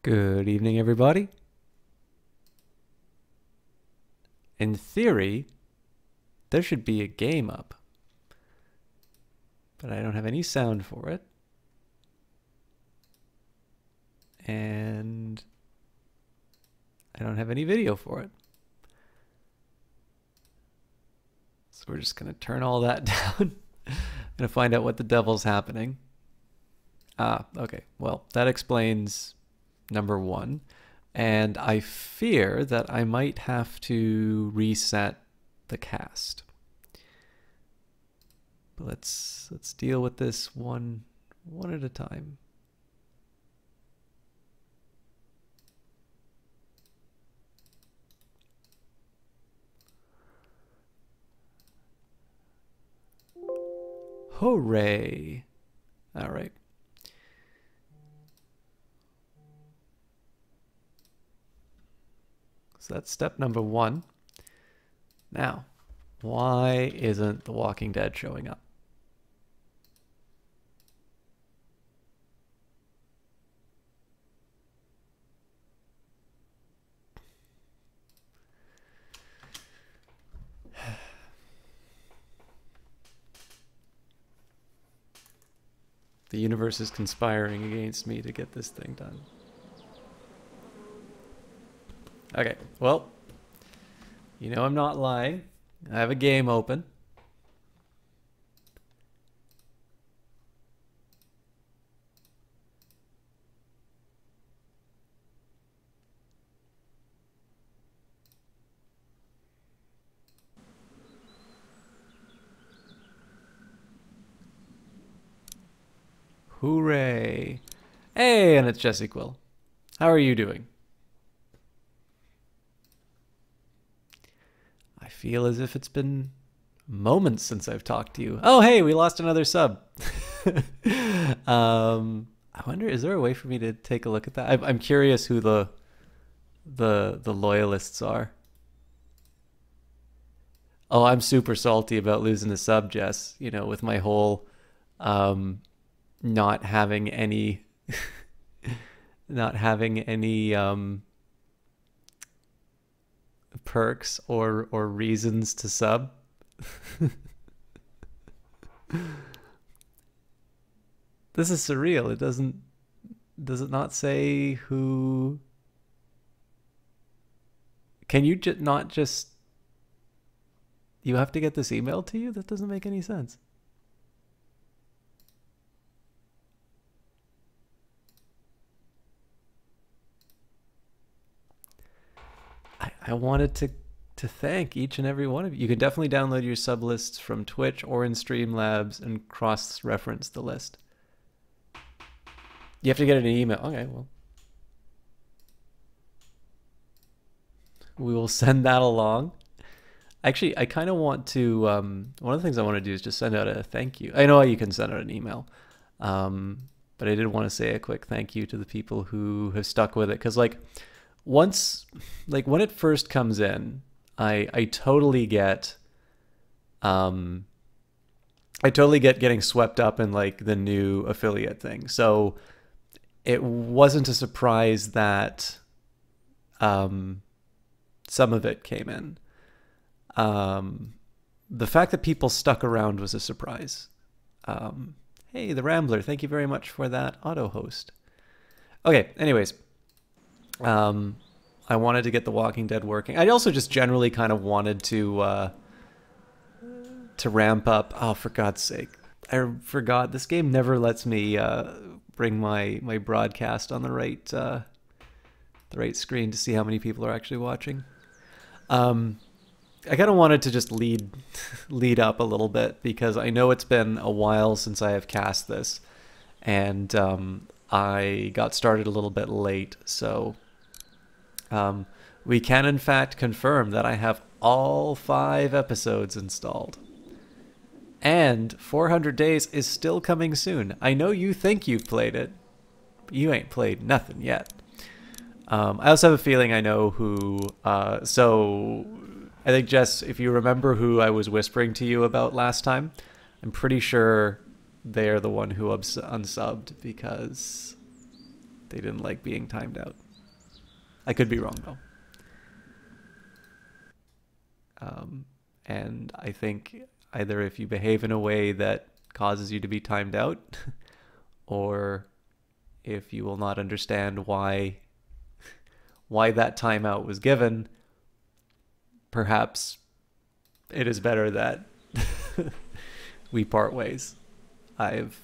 Good evening, everybody. In theory, there should be a game up, but I don't have any sound for it. And I don't have any video for it. So we're just going to turn all that down. I'm going to find out what the devil's happening. Okay. Well, that explains number one. And I fear that I might have to reset the cast. But let's deal with this one at a time. Hooray! All right. So that's step number one. Now, why isn't The Walking Dead showing up? The universe is conspiring against me to get this thing done. Okay, well, you know I'm not lying. I have a game open. Hooray. Hey, and it's Jesse Quill. How are you doing? I feel as if it's been moments since I've talked to you. Oh, hey, we lost another sub. I wonder, is there a way for me to take a look at that? I'm curious who the loyalists are. Oh, I'm super salty about losing a sub, Jess. You know, with my whole not having any perks or reasons to sub. This is surreal. Does it not say who? Can you not just, you have to get this emailed to you? That doesn't make any sense. I wanted to thank each and every one of you. You can definitely download your sub lists from Twitch or in Streamlabs and cross-reference the list. You have to get an email. Okay, well. We will send that along. Actually, I kind of want to, one of the things I want to do is just send out a thank you. I know you can send out an email, but I did want to say a quick thank you to the people who have stuck with it. Because, like, once, like, when it first comes in, I totally get, getting swept up in, like, the new affiliate thing. So it wasn't a surprise that some of it came in. The fact that people stuck around was a surprise. Hey, the Rambler, thank you very much for that auto host. Okay, anyways, I wanted to get The Walking Dead working. I also just generally kind of wanted to ramp up. Oh, for God's sake, I forgot this game never lets me bring my broadcast on the right screen to see how many people are actually watching. I kind of wanted to just lead up a little bit because I know it's been a while since I have cast this, and I got started a little bit late, so we can in fact confirm that I have all 5 episodes installed. And 400 Days is still coming soon. I know you think you've played it, but you ain't played nothing yet. I also have a feeling I know who, so I think, Jess, if you remember who I was whispering to you about last time, I'm pretty sure they're the one who unsubbed because They didn't like being timed out. I could be wrong though. And I think either if you behave in a way that causes you to be timed out, or if you will not understand why that timeout was given, perhaps it is better that we part ways. I've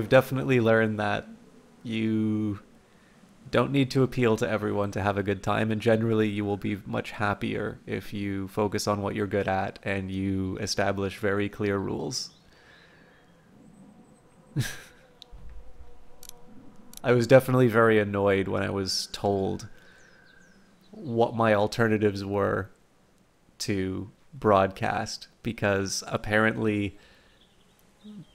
definitely learned that you don't need to appeal to everyone to have a good time, and generally you will be much happier if you focus on what you're good at and you establish very clear rules. I was definitely very annoyed when I was told what my alternatives were to broadcast, because apparently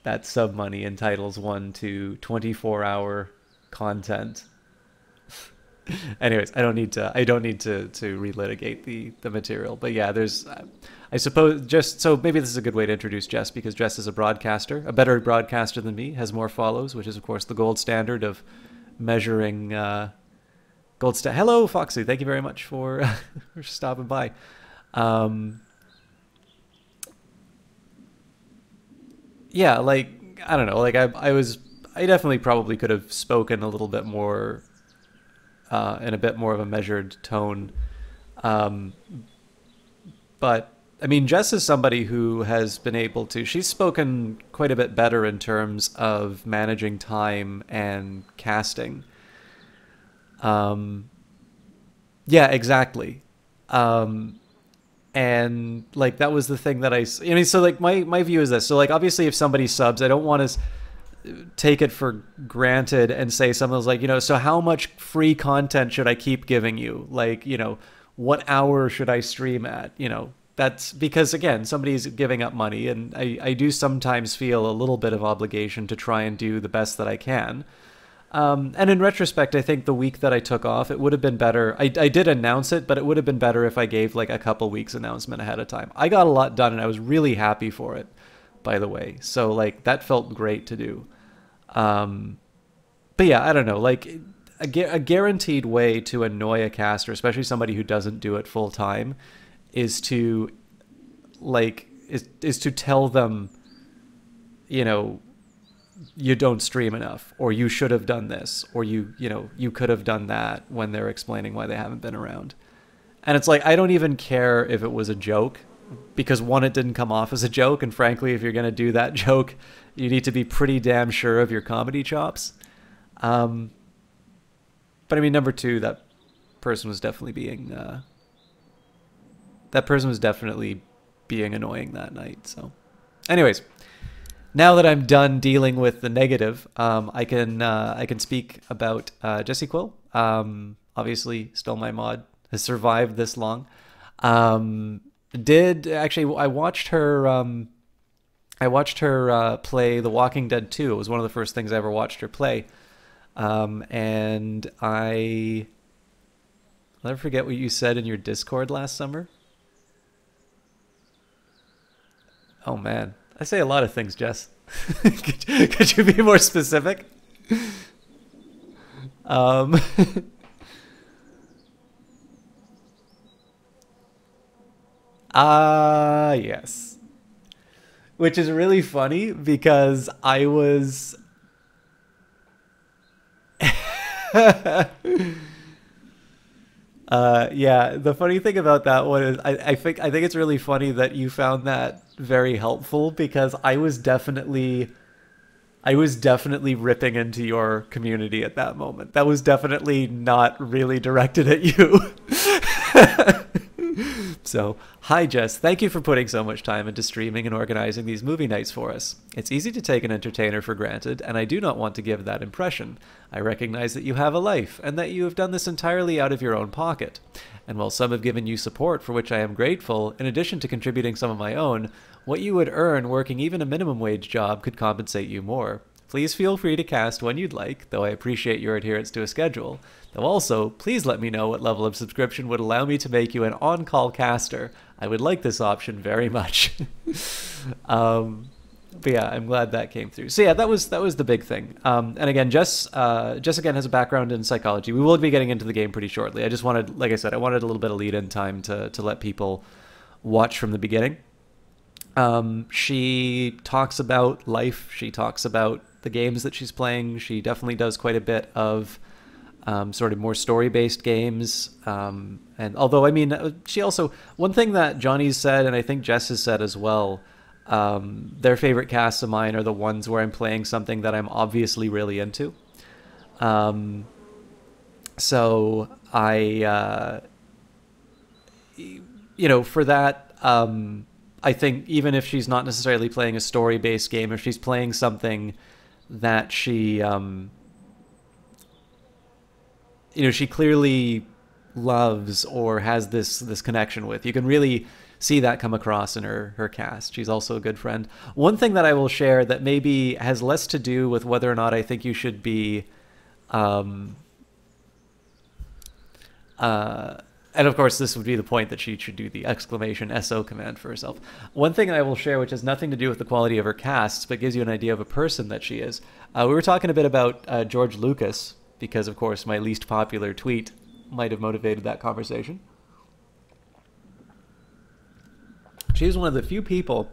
that sub money entitles one to 24-hour content. Anyways, I don't need to relitigate the material, but yeah, there's I suppose, just so maybe this is a good way to introduce Jess, because Jess is a broadcaster, a better broadcaster than me, has more follows, which is of course the gold standard of measuring Hello Foxy, thank you very much for for stopping by. Yeah, like, I don't know, like I definitely probably could have spoken a little bit more in a bit more of a measured tone. But I mean, Jess is somebody who has been able to, she's spoken quite a bit better in terms of managing time and casting. Yeah, exactly. And like, that was the thing that I mean, so like my view is this. So like, obviously if somebody subs, I don't want to take it for granted and say something's like, so how much free content should I keep giving you? Like, what hour should I stream at? That's because, again, somebody's giving up money, and I do sometimes feel a little bit of obligation to try and do the best that I can. And in retrospect, I think the week that I took off, it would have been better. I did announce it, but it would have been better if I gave like a couple weeks announcement ahead of time. I got a lot done, and I was really happy for it, by the way. So like, that felt great to do. But yeah, I don't know, like a guaranteed way to annoy a caster, especially somebody who doesn't do it full time, is to like, is to tell them, you don't stream enough, or you should have done this, or you could have done that, when they're explaining why they haven't been around. And it's like, I don't even care if it was a joke, because one, it didn't come off as a joke, and frankly, if you're going to do that joke, you need to be pretty damn sure of your comedy chops. But I mean, number two, that person was definitely being annoying that night. So anyways, now that I'm done dealing with the negative, I can speak about Jessie Quill. Obviously, still my mod, has survived this long. I watched her play The Walking Dead 2. It was one of the first things I ever watched her play. And I'll never forget what you said in your Discord last summer. Oh man, I say a lot of things, Jess. could you be more specific? Yes. Which is really funny, because I was yeah, the funny thing about that one is I think it's really funny that you found that very helpful, because I was definitely ripping into your community at that moment. That was definitely not really directed at you. So, hi Jess, thank you for putting so much time into streaming and organizing these movie nights for us. It's easy to take an entertainer for granted, and I do not want to give that impression. I recognize that you have a life, and that you have done this entirely out of your own pocket. And while some have given you support, for which I am grateful, in addition to contributing some of my own, what you would earn working even a minimum wage job could compensate you more. Please feel free to cast when you'd like, though I appreciate your adherence to a schedule. Though also, please let me know what level of subscription would allow me to make you an on-call caster. I would like this option very much. But yeah, I'm glad that came through. So yeah, that was the big thing. And again, Jess again has a background in psychology. We will be getting into the game pretty shortly. I just wanted, like I said, I wanted a little bit of lead-in time to let people watch from the beginning. She talks about life. She talks about the games that she's playing. She definitely does quite a bit of sort of more story-based games. And although, I mean, she also, one thing that Johnny's said, and I think Jess has said as well, their favorite casts of mine are the ones where I'm playing something that I'm obviously really into. So I, for that, I think even if she's not necessarily playing a story-based game, if she's playing something that she, she clearly loves or has this connection with, you can really see that come across in her cast. She's also a good friend. One thing that I will share that maybe has less to do with whether or not I think you should be, and of course this would be the point that she should do the exclamation SO command for herself. One thing I will share, which has nothing to do with the quality of her casts, but gives you an idea of a person that she is. We were talking a bit about George Lucas, because of course my least popular tweet might have motivated that conversation. She's one of the few people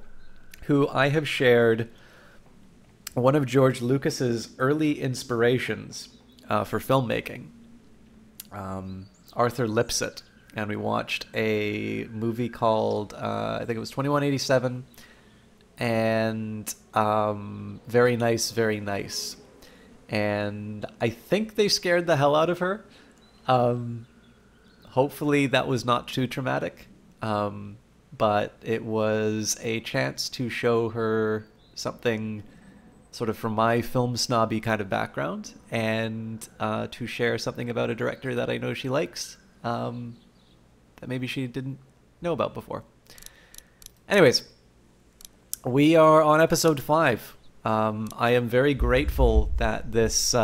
who I have shared one of George Lucas's early inspirations for filmmaking, Arthur Lipsett. And we watched a movie called, I think it was 2187, and Very Nice, Very Nice. And I think they scared the hell out of her. Hopefully that was not too traumatic. But it was a chance to show her something sort of from my film snobby kind of background, and to share something about a director that I know she likes, that maybe she didn't know about before. Anyways, we are on episode 5. I am very grateful that this...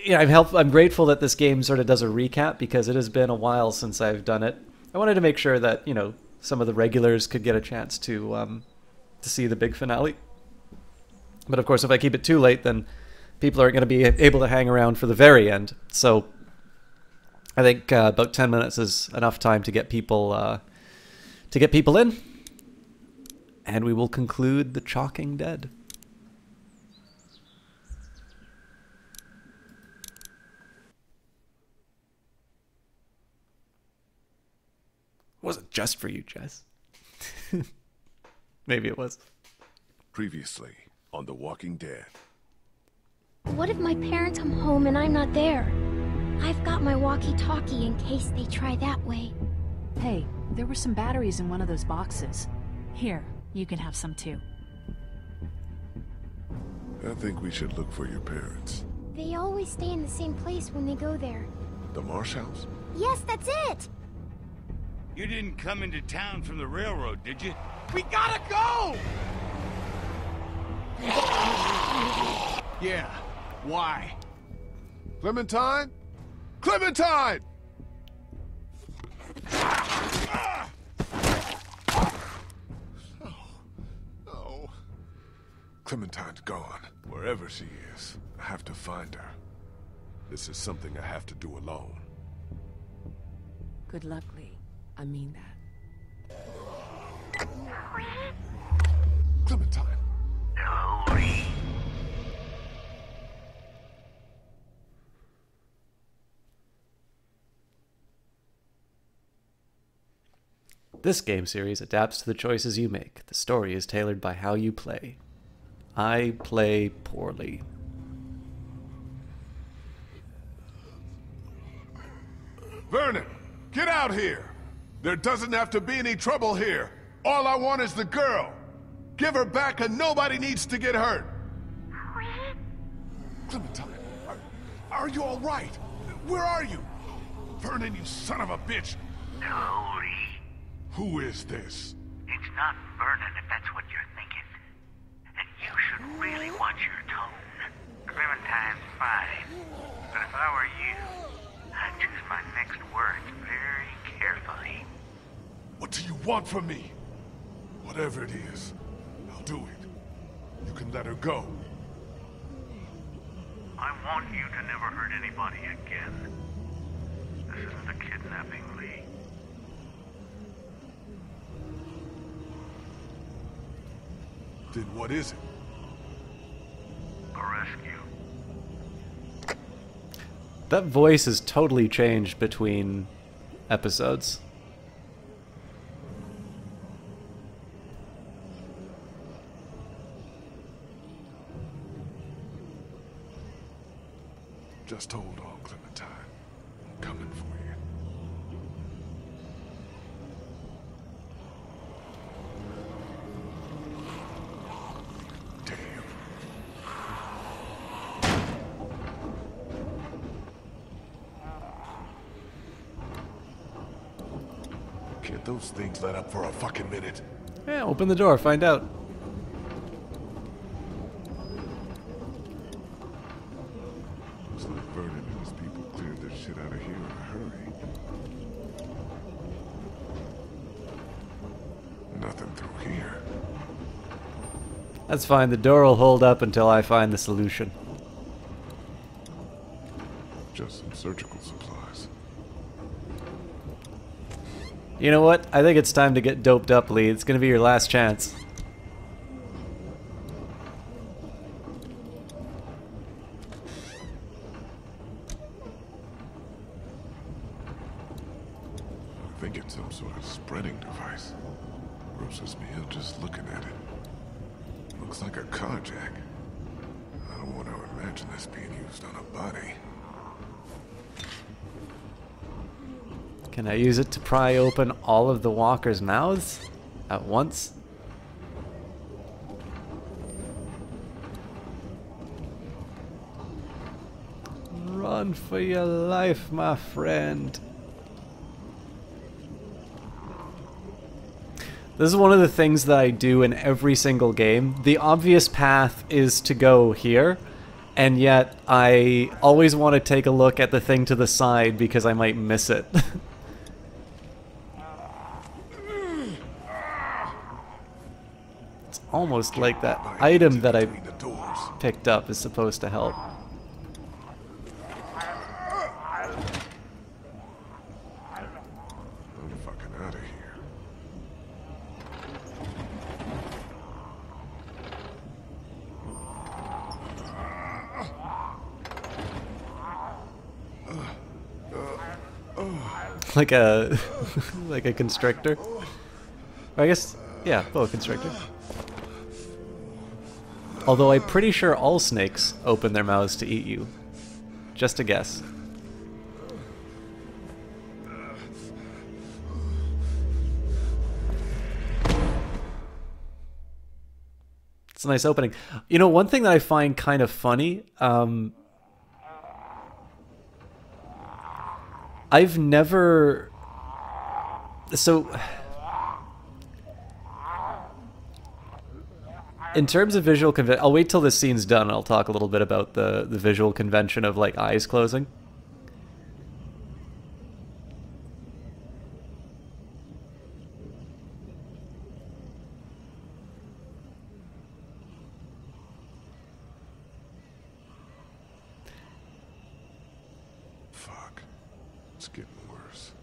I'm grateful that this game sort of does a recap, because it has been a while since I've done it. I wanted to make sure that, some of the regulars could get a chance to see the big finale. But of course, if I keep it too late, then people aren't going to be able to hang around for the very end. So I think about 10 minutes is enough time to get people in, and we will conclude The Chalking Dead. It wasn't just for you, Jess. Maybe it was. Previously on The Walking Dead. What if my parents come home and I'm not there? I've got my walkie-talkie in case they try that way. Hey, there were some batteries in one of those boxes. Here, you can have some too. I think we should look for your parents. They always stay in the same place when they go there. The Marsh House? Yes, that's it! You didn't come into town from the railroad, did you? We gotta go! Yeah, why? Clementine? Clementine! Oh. Clementine's gone. Wherever she is, I have to find her. This is something I have to do alone. Good luck, Lee. I mean that. Clementine. Hello, Lee. This game series adapts to the choices you make. The story is tailored by how you play. I play poorly. Vernon, get out here! There doesn't have to be any trouble here. All I want is the girl. Give her back and nobody needs to get hurt. Clementine, are you all right? Where are you? Vernon, you son of a bitch. Hello, Lee. Who is this? It's not Vernon, if that's what you're thinking. And you should really watch your tone. Clementine's fine. But if I were you, I'd choose my next words very carefully. What do you want from me? Whatever it is, I'll do it. You can let her go. I want you to never hurt anybody again. This isn't a kidnapping, Lee. Then what is it? A rescue. That voice has totally changed between episodes. Just hold on, Clementine. I'm coming for you. Damn. Can't those things let up for a fucking minute? Yeah, open the door, find out. Looks like Vernon and his people cleared their shit out of here in a hurry. Nothing through here. That's fine, the door will hold up until I find the solution. Just some surgical supplies. You know what? I think it's time to get doped up, Lee. It's gonna be your last chance. I think it's some sort of spreading device. Grosses me out just looking at it. Looks like a car jack. I don't want to imagine this being used on a body. Can I use it to pry open all of the walkers' mouths at once? Run for your life, my friend. This is one of the things that I do in every single game. The obvious path is to go here, and yet I always want to take a look at the thing to the side because I might miss it. It's almost like that item that I Between the doors. picked up is supposed to help. I'm fucking out of here. Like a like a constrictor. Or I guess, yeah, boa constrictor. Although I'm pretty sure all snakes open their mouths to eat you. Just a guess. It's a nice opening. You know, one thing that I find kind of funny, I've never... So... In terms of visual convention, I'll wait till this scene's done and I'll talk a little bit about the visual convention of, like, eyes closing. Fuck. It's getting worse.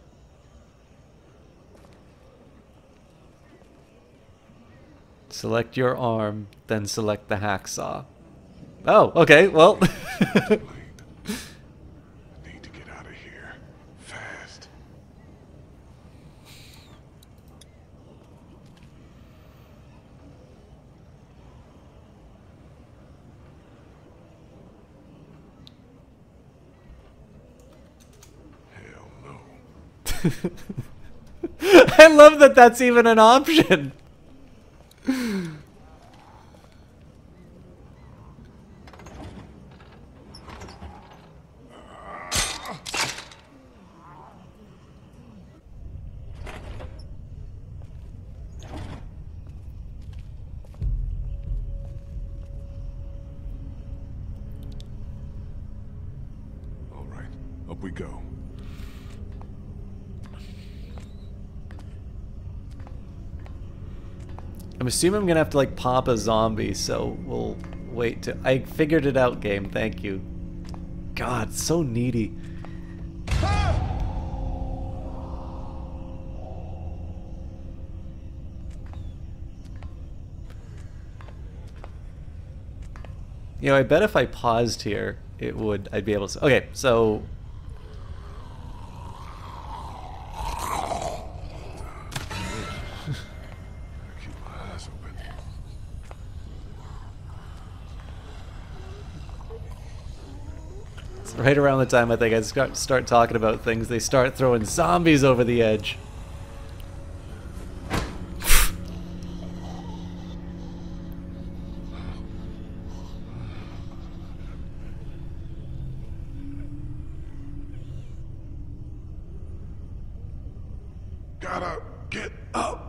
Select your arm, then select the hacksaw. Oh, okay, well... Too late. I need to get out of here. Fast. Hell no. I love that that's even an option! All right, up we go. I'm assuming I'm gonna have to like pop a zombie, so we'll wait to... I figured it out, game, thank you. God, so needy. You know, I bet if I paused here, I'd be able to... Okay, so... Keep my eyes open. It's right around the time I think I start talking about things, they start throwing zombies over the edge. Gotta get up.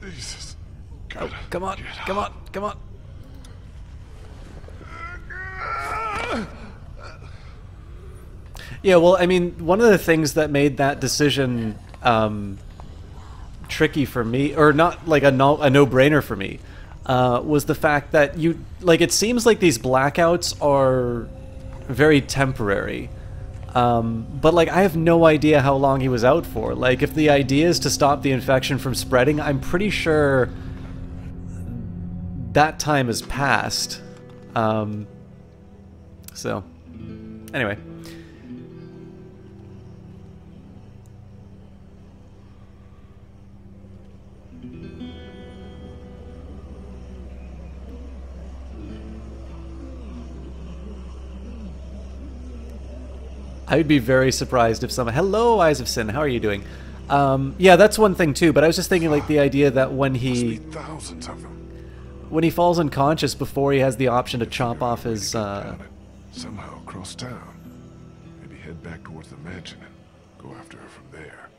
Jesus. Gotta Come on, get come up. on, come on. Yeah, well, I mean, one of the things that made that decision tricky for me, or not like a no-brainer for me, was the fact that it seems like these blackouts are very temporary. But like, I have no idea how long he was out for. Like, if the idea is to stop the infection from spreading, I'm pretty sure that time has passed. So, anyway. I would be very surprised if someone... Hello, Eyes of Sin, how are you doing? Yeah, that's one thing too, but I was just thinking like the idea that when Must be he... thousands of them. When he falls unconscious before he has the option to chop off his... Somehow across town. Maybe head back towards the mansion and go after her from there.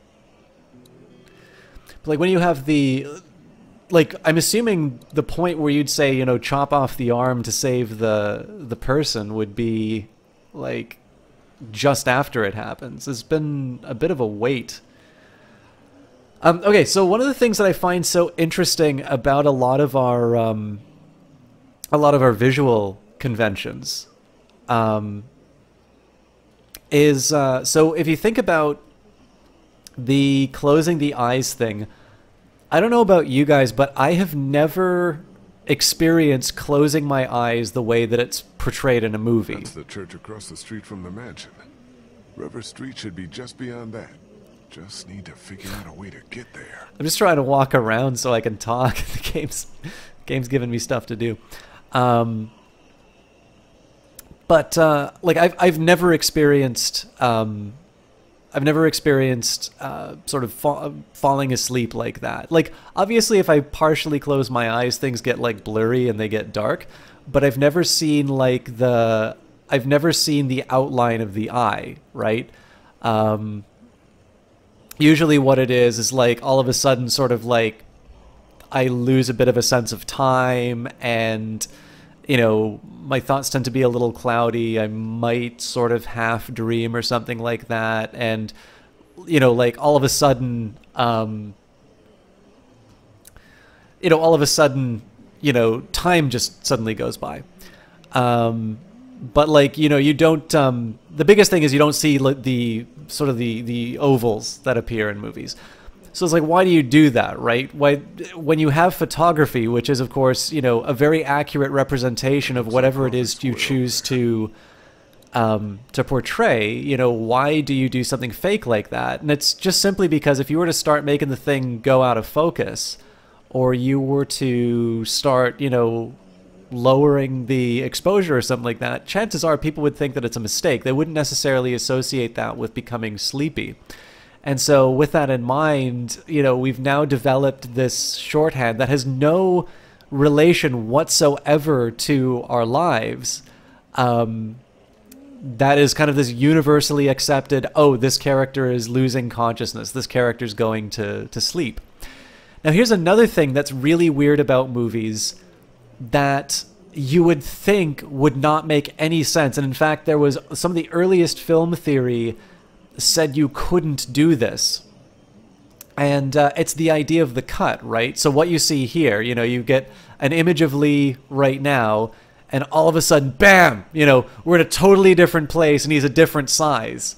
Like when you have the... Like, I'm assuming the point where you'd say, you know, chop off the arm to save the person would be, like, just after it happens. It's been a bit of a wait. Okay, so one of the things that I find so interesting about a lot of our visual conventions, is so if you think about the closing the eyes thing, I don't know about you guys, but I have never experienced closing my eyes the way that it's portrayed in a movie. That's the church across the street from the mansion. River Street should be just beyond that. Just need to figure out a way to get there. I'm just trying to walk around so I can talk. The game's giving me stuff to do. But like I've never experienced sort of falling asleep like that. Like, obviously, if I partially close my eyes, things get like blurry and they get dark. But I've never seen like the outline of the eye, right? Usually, what it is like all of a sudden, sort of like I lose a bit of a sense of time, and you know, my thoughts tend to be a little cloudy. I might sort of half dream or something like that. And, you know, like all of a sudden, time just suddenly goes by. But like, you know, you don't, the biggest thing is you don't see the sort of the ovals that appear in movies. So it's like, why do you do that, right? Why, when you have photography, which is, of course, you know, a very accurate representation of whatever it is you choose to portray, you know, why do you do something fake like that? And it's just simply because if you were to start making the thing go out of focus, or you were to start, you know, lowering the exposure or something like that, chances are people would think that it's a mistake. They wouldn't necessarily associate that with becoming sleepy. And so with that in mind, you know, we've now developed this shorthand that has no relation whatsoever to our lives. That is kind of this universally accepted, oh, this character is losing consciousness. This character's going to sleep. Now, here's another thing that's really weird about movies that you would think would not make any sense. And in fact, there was some of the earliest film theory said you couldn't do this. And it's the idea of the cut, right? So what you see here, you know, you get an image of Lee right now, and all of a sudden, bam, you know, we're in a totally different place and he's a different size.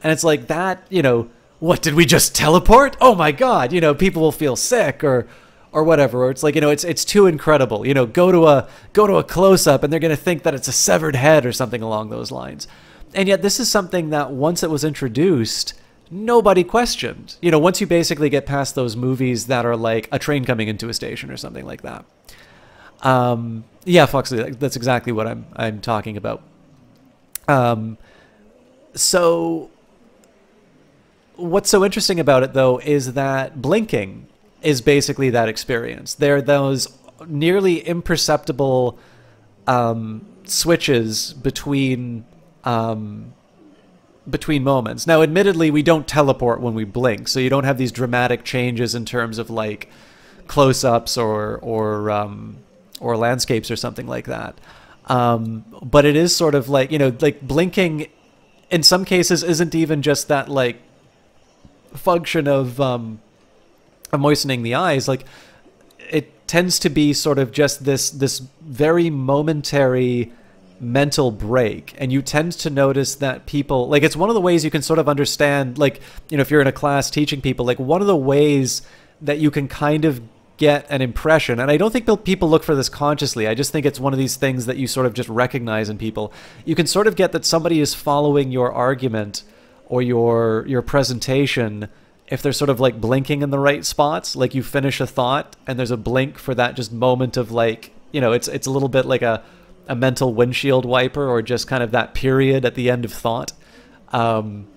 And it's like that, you know, what, did we just teleport? Oh my God, you know, people will feel sick or whatever. Or it's like, you know, it's too incredible. You know, go to a close-up and they're going to think that it's a severed head or something along those lines. And yet this is something that once it was introduced, nobody questioned. You know, once you basically get past those movies that are like a train coming into a station or something like that. Yeah, Foxley, that's exactly what I'm talking about. So what's so interesting about it, though, is that blinking is basically that experience. There are those nearly imperceptible switches between moments. Now, admittedly, we don't teleport when we blink, so you don't have these dramatic changes in terms of like close-ups or landscapes or something like that. But it is sort of like, you know, like blinking in some cases isn't even just that like function of moistening the eyes. Like it tends to be sort of just this very momentary mental break, and you tend to notice that people, like, it's one of the ways you can sort of understand, like, you know, if you're in a class teaching people, like one of the ways that you can kind of get an impression, and I don't think people look for this consciously, I just think it's one of these things that you sort of just recognize in people. You can sort of get that somebody is following your argument or your presentation if they're sort of like blinking in the right spots. Like you finish a thought and there's a blink for that just moment of like, you know, it's a little bit like a mental windshield wiper, or just kind of that period at the end of thought. And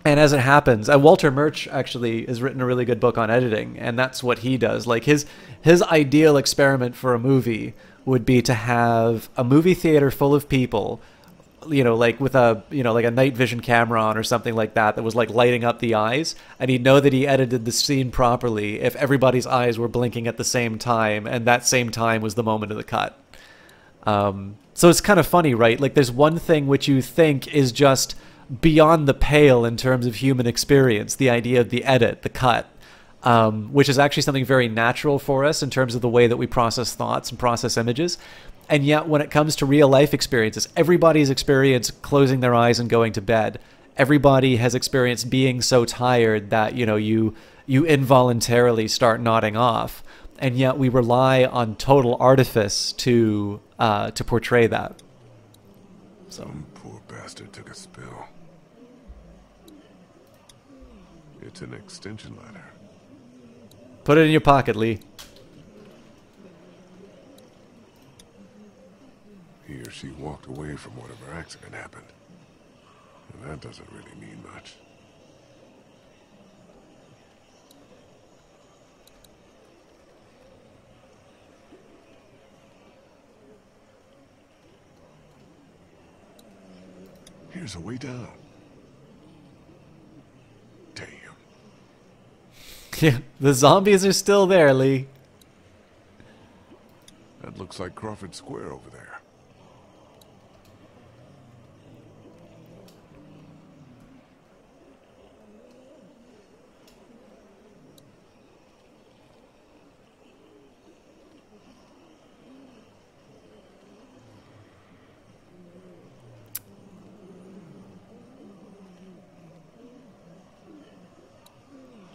as it happens, Walter Murch actually has written a really good book on editing, and that's what he does. Like his ideal experiment for a movie would be to have a movie theater full of people, you know, like with a, you know, like a night vision camera on or something like that was like lighting up the eyes, and he'd know that he edited the scene properly if everybody's eyes were blinking at the same time, and that same time was the moment of the cut. So it's kind of funny, right? Like there's one thing which you think is just beyond the pale in terms of human experience, the idea of the edit, the cut, which is actually something very natural for us in terms of the way that we process thoughts and process images. And yet when it comes to real life experiences, everybody's experienced closing their eyes and going to bed. Everybody has experienced being so tired that, you know, you involuntarily start nodding off. And yet we rely on total artifice to portray that. So. Some poor bastard took a spill. It's an extension ladder. Put it in your pocket, Lee. He or she walked away from whatever accident happened. And that doesn't really mean much. Here's a way down. Damn. Yeah, the zombies are still there, Lee. That looks like Crawford Square over there.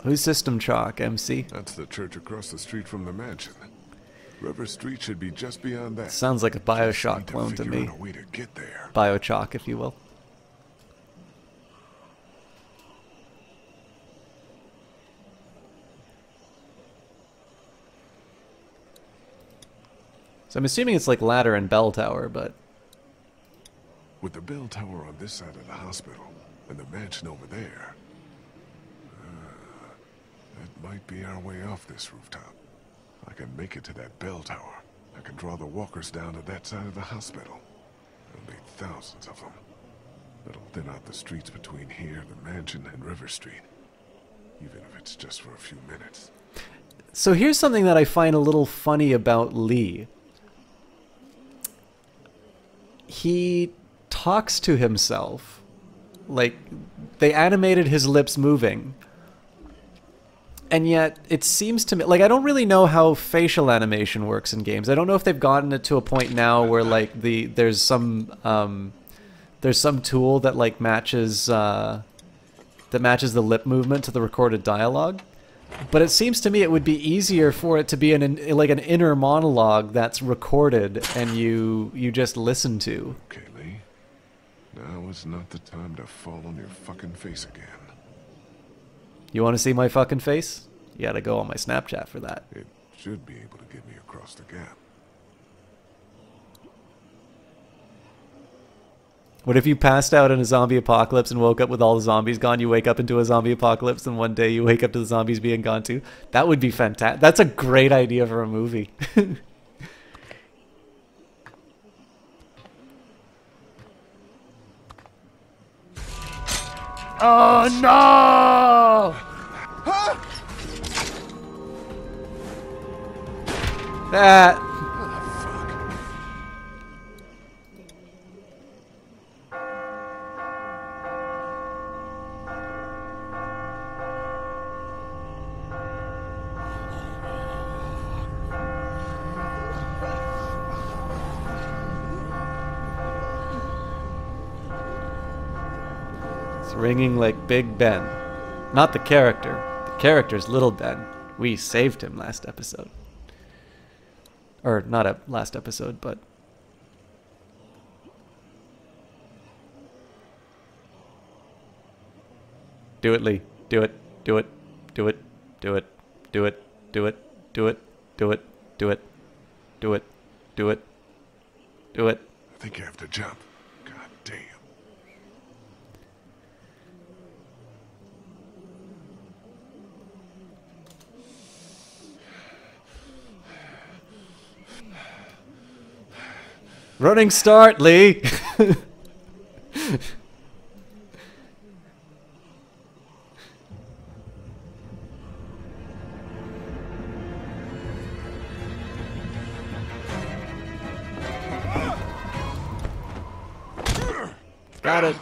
Who's System Chalk, MC? That's the church across the street from the mansion. River Street should be just beyond that. Sounds like a Bioshock clone to me. A way to get there. Biochalk, if you will. So I'm assuming it's like ladder and bell tower, but... With the bell tower on this side of the hospital, and the mansion over there... that might be our way off this rooftop. I can make it to that bell tower. I can draw the walkers down to that side of the hospital. There'll be thousands of them. That'll thin out the streets between here, the mansion, and River Street. Even if it's just for a few minutes. So here's something that I find a little funny about Lee. He talks to himself. Like, they animated his lips moving. And yet, it seems to me like I don't really know how facial animation works in games. I don't know if they've gotten it to a point now where like there's some tool that like matches the lip movement to the recorded dialogue. But it seems to me it would be easier for it to be like an inner monologue that's recorded and you just listen to. Okay, Lee. Now is not the time to fall on your fucking face again. You want to see my fucking face? You gotta go on my Snapchat for that. It should be able to get me across the gap. What if you passed out in a zombie apocalypse and woke up with all the zombies gone? You wake up into a zombie apocalypse and one day you wake up to the zombies being gone too? That would be fantastic. That's a great idea for a movie. Oh no! That. It's ringing like Big Ben. Not the character. The character's Little Ben. We saved him last episode. Or not a last episode, but... Do it, Lee. Do it. Do it. Do it. Do it. Do it. Do it. Do it. Do it. Do it. Do it. Do it. Do it. I think I have to jump. God damn. Running start, Lee! Got it.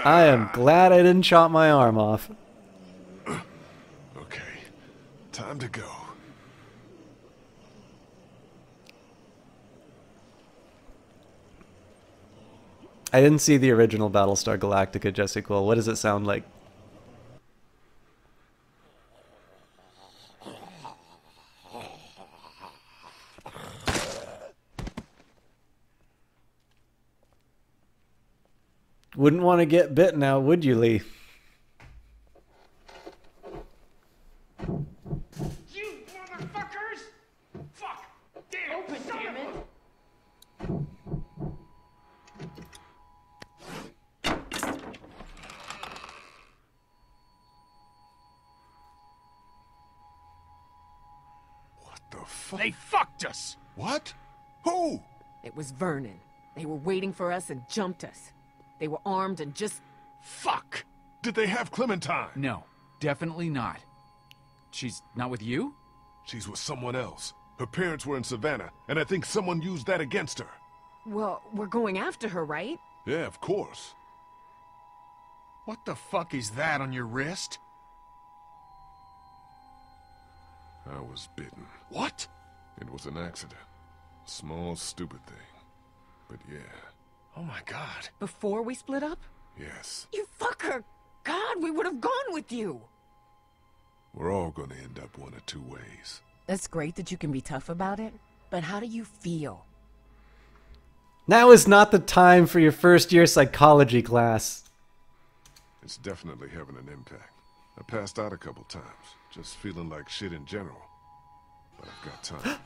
I am glad I didn't chop my arm off. Okay. Time to go. I didn't see the original Battlestar Galactica, Jessica. What does it sound like? Wouldn't want to get bit now, would you, Lee? You motherfuckers! Fuck! Damn! Open, damn it! What the fuck? They fucked us! What? Who? It was Vernon. They were waiting for us and jumped us. They were armed and just... Fuck! Did they have Clementine? No, definitely not. She's not with you? She's with someone else. Her parents were in Savannah, and I think someone used that against her. Well, we're going after her, right? Yeah, of course. What the fuck is that on your wrist? I was bitten. What? It was an accident. A small, stupid thing. But yeah, Oh my god. Before we split up? yes. You fucker! God, we would have gone with you! We're all gonna end up one of two ways. That's great that you can be tough about it, but how do you feel? Now is not the time for your first year psychology class. It's definitely having an impact. I passed out a couple times, just feeling like shit in general. But I've got time.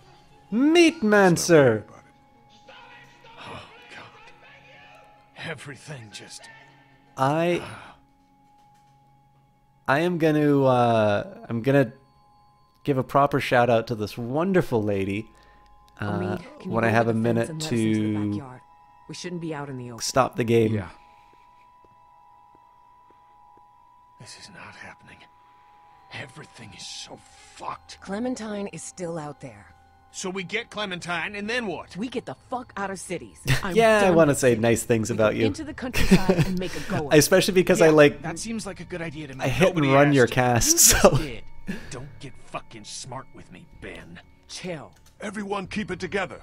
Meatmancer! About it. Oh god. Everything just... I am gonna give a proper shout out to this wonderful lady. Omid, can you When I go have over a the fence minute and let us into the to backyard? We shouldn't be out in the open. stop the game. Yeah. This is not happening. Everything is so fucked. Clementine is still out there. So we get Clementine, and then what? We get the fuck out of cities. I'm Yeah, I done want to with say cities. nice things We about go you. into the countryside and make a go of it. Especially because I Yeah, like that seems like a good idea to me. I hit and Nobody run asked your you. cast, You just so did. Don't get fucking smart with me, Ben. Chill. Everyone keep it together.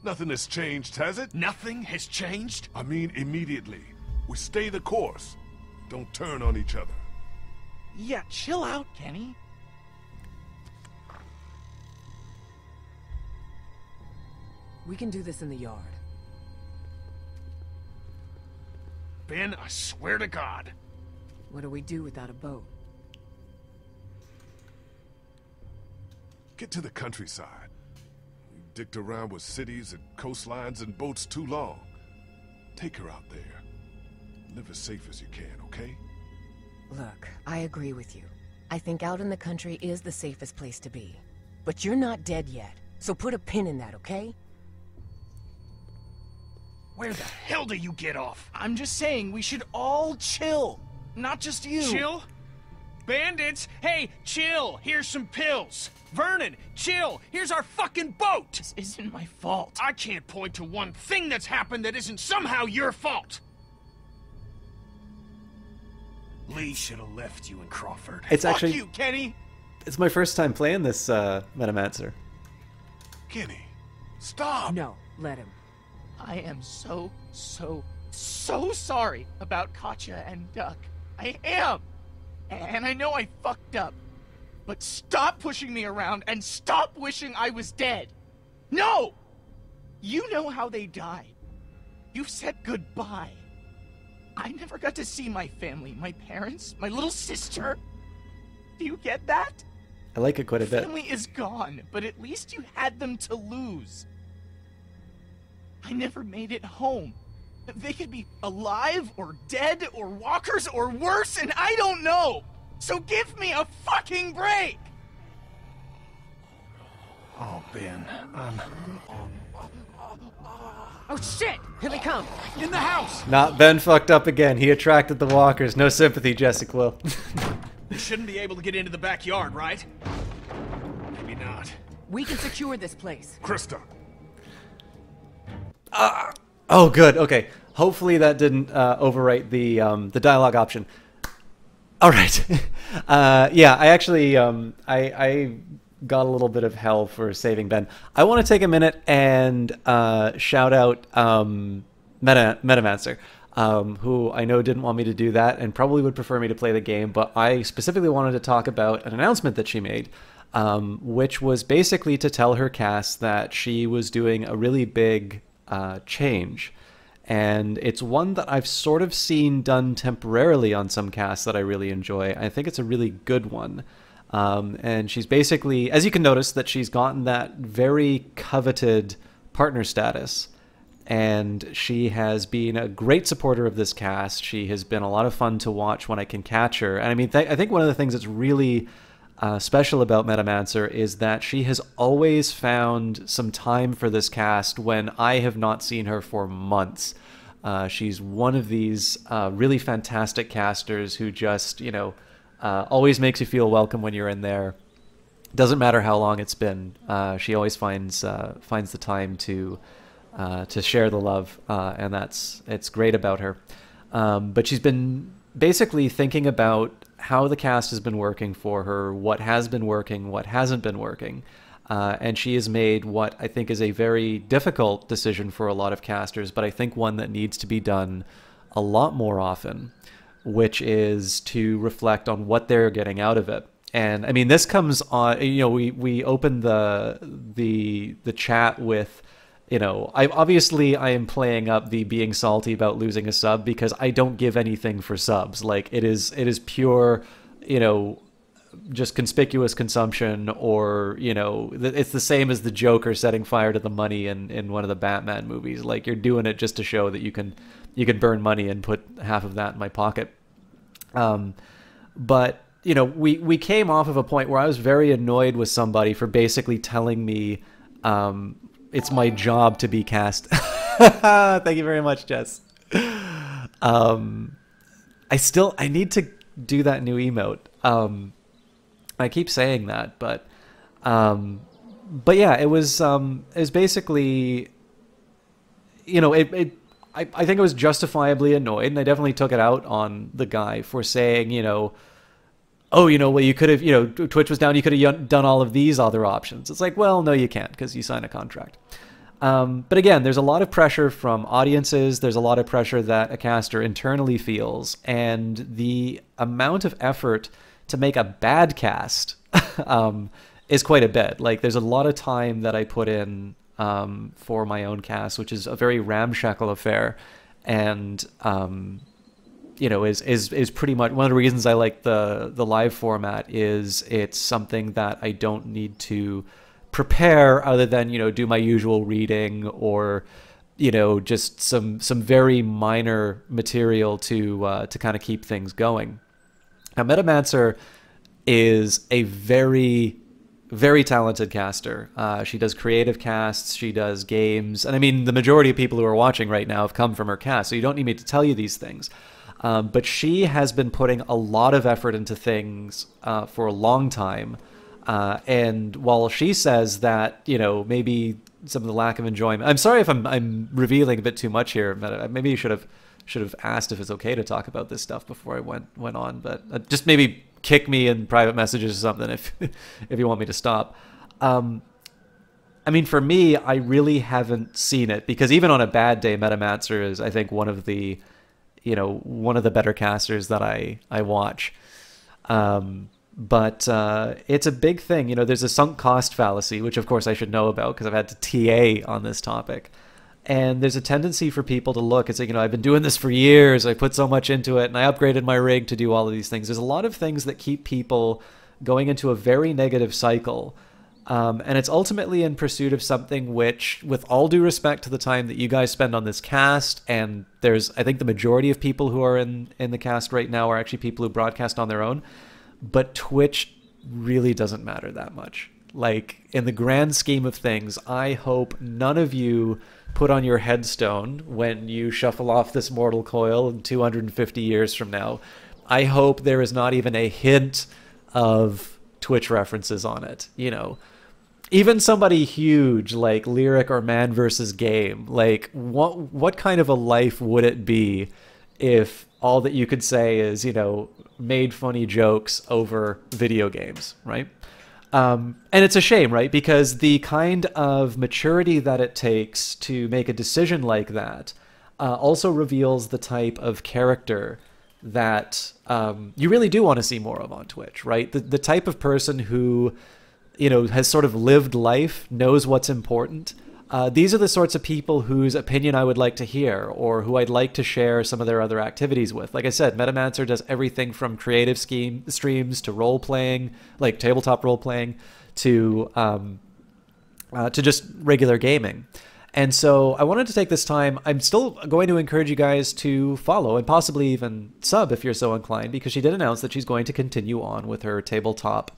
Nothing has changed, has it? Nothing has changed? I mean, immediately. We stay the course. Don't turn on each other. Yeah, chill out, Kenny. We can do this in the yard. Ben, I swear to God. What do we do without a boat? Get to the countryside. You dicked around with cities and coastlines and boats too long. Take her out there. Live as safe as you can, okay? Look, I agree with you. I think out in the country is the safest place to be. But you're not dead yet, so put a pin in that, okay? Where the hell do you get off? I'm just saying we should all chill. Not just you. Chill? Bandits? Hey, chill. Here's some pills. Vernon, chill. Here's our fucking boat. This isn't my fault. I can't point to one thing that's happened that isn't somehow your fault. Lee should have left you in Crawford. It's Fuck actually- you, Kenny. It's my first time playing this Metamancer. Kenny, stop! No, let him. I am so sorry about Katjaa and Duck. I am. And I know I fucked up. But stop pushing me around and stop wishing I was dead. No! You know how they died. You said goodbye. I never got to see my family, my parents, my little sister. Do you get that? I like it quite a bit. Family is gone, but at least you had them to lose. I never made it home. They could be alive or dead or walkers or worse, and I don't know. So give me a fucking break. Oh, Ben, Oh shit! Here they come! in the house. Not Ben fucked up again. He attracted the walkers. No sympathy, Jessica Quill. We shouldn't be able to get into the backyard, right? Maybe not. We can secure this place. Krista, Oh, good. Okay. Hopefully that didn't overwrite the dialogue option. All right. Yeah, I actually I got a little bit of hell for saving Ben. I want to take a minute and shout out Metamancer, who I know didn't want me to do that and probably would prefer me to play the game, but I specifically wanted to talk about an announcement that she made, which was basically to tell her cast that she was doing a really big change. And it's one that I've sort of seen done temporarily on some casts that I really enjoy. I think it's a really good one. And she's basically, as you can notice, that she's gotten that very coveted partner status. And she has been a great supporter of this cast. She has been a lot of fun to watch when I can catch her. And I mean, I think one of the things that's really special about Metamancer is that she has always found some time for this cast when I have not seen her for months. She's one of these really fantastic casters who just, you know, always makes you feel welcome when you're in there. Doesn't matter how long it's been. She always finds the time to share the love, and it's great about her. But she's been basically thinking about how the cast has been working for her, what has been working, what hasn't been working. And she has made what I think is a very difficult decision for a lot of casters, but I think one that needs to be done a lot more often, which is to reflect on what they're getting out of it. And I mean, this comes on, you know, we opened the chat with, you know, I am playing up the being salty about losing a sub because I don't give anything for subs. Like it is pure, you know, just conspicuous consumption, or, you know, it's the same as the Joker setting fire to the money in one of the Batman movies. Like you're doing it just to show that you can burn money and put half of that in my pocket. But you know, we came off of a point where I was very annoyed with somebody for basically telling me, it's my job to be cast. Thank you very much, Jess. I need to do that new emote. I keep saying that, but yeah, it was basically, you know, I think I was justifiably annoyed, and I definitely took it out on the guy for saying, you know, oh, well, you could have, Twitch was down, you could have done all of these other options. It's like, well, no, you can't, because you sign a contract. But again, there's a lot of pressure from audiences. There's a lot of pressure that a caster internally feels, and the amount of effort to make a bad cast is quite a bit. Like, there's a lot of time that I put in for my own cast, which is a very ramshackle affair, and is pretty much one of the reasons I like the live format. Is it's something that I don't need to prepare other than do my usual reading or just some very minor material to kind of keep things going. Now, Metamancer is a very, very talented caster. She does creative casts, she does games, and I mean, the majority of people who are watching right now have come from her cast, so you don't need me to tell you these things. But she has been putting a lot of effort into things for a long time. And while she says that, maybe some of the lack of enjoyment, I'm sorry if I'm revealing a bit too much here. Maybe you should have asked if it's okay to talk about this stuff before I went on, but just maybe kick me in private messages or something if you want me to stop. I mean, for me, I really haven't seen it, because even on a bad day, Metamancer is, I think, one of the better casters that I watch. But it's a big thing. There's a sunk cost fallacy, which of course I should know about because I've had to TA on this topic. And there's a tendency for people to look and say, I've been doing this for years. I put so much into it and I upgraded my rig to do all of these things. There's a lot of things that keep people going into a very negative cycle. And it's ultimately in pursuit of something which, with all due respect to the time that you guys spend on this cast, and I think the majority of people who are in the cast right now are actually people who broadcast on their own, but Twitch really doesn't matter that much. Like, in the grand scheme of things, I hope none of you put on your headstone when you shuffle off this mortal coil in 250 years from now. I hope there is not even a hint of Twitch references on it, Even somebody huge like Lyric or Man vs. Game, like what kind of a life would it be if all that you could say is, made funny jokes over video games, right? And it's a shame, right? Because the kind of maturity that it takes to make a decision like that also reveals the type of character that you really do want to see more of on Twitch, right? The type of person who has sort of lived life, knows what's important. These are the sorts of people whose opinion I would like to hear, or who I'd like to share some of their other activities with. Like I said, Metamancer does everything from creative streams to role-playing, like tabletop role-playing, to just regular gaming. And so I wanted to take this time. I'm still going to encourage you guys to follow and possibly even sub if you're so inclined, because she did announce that she's going to continue on with her tabletop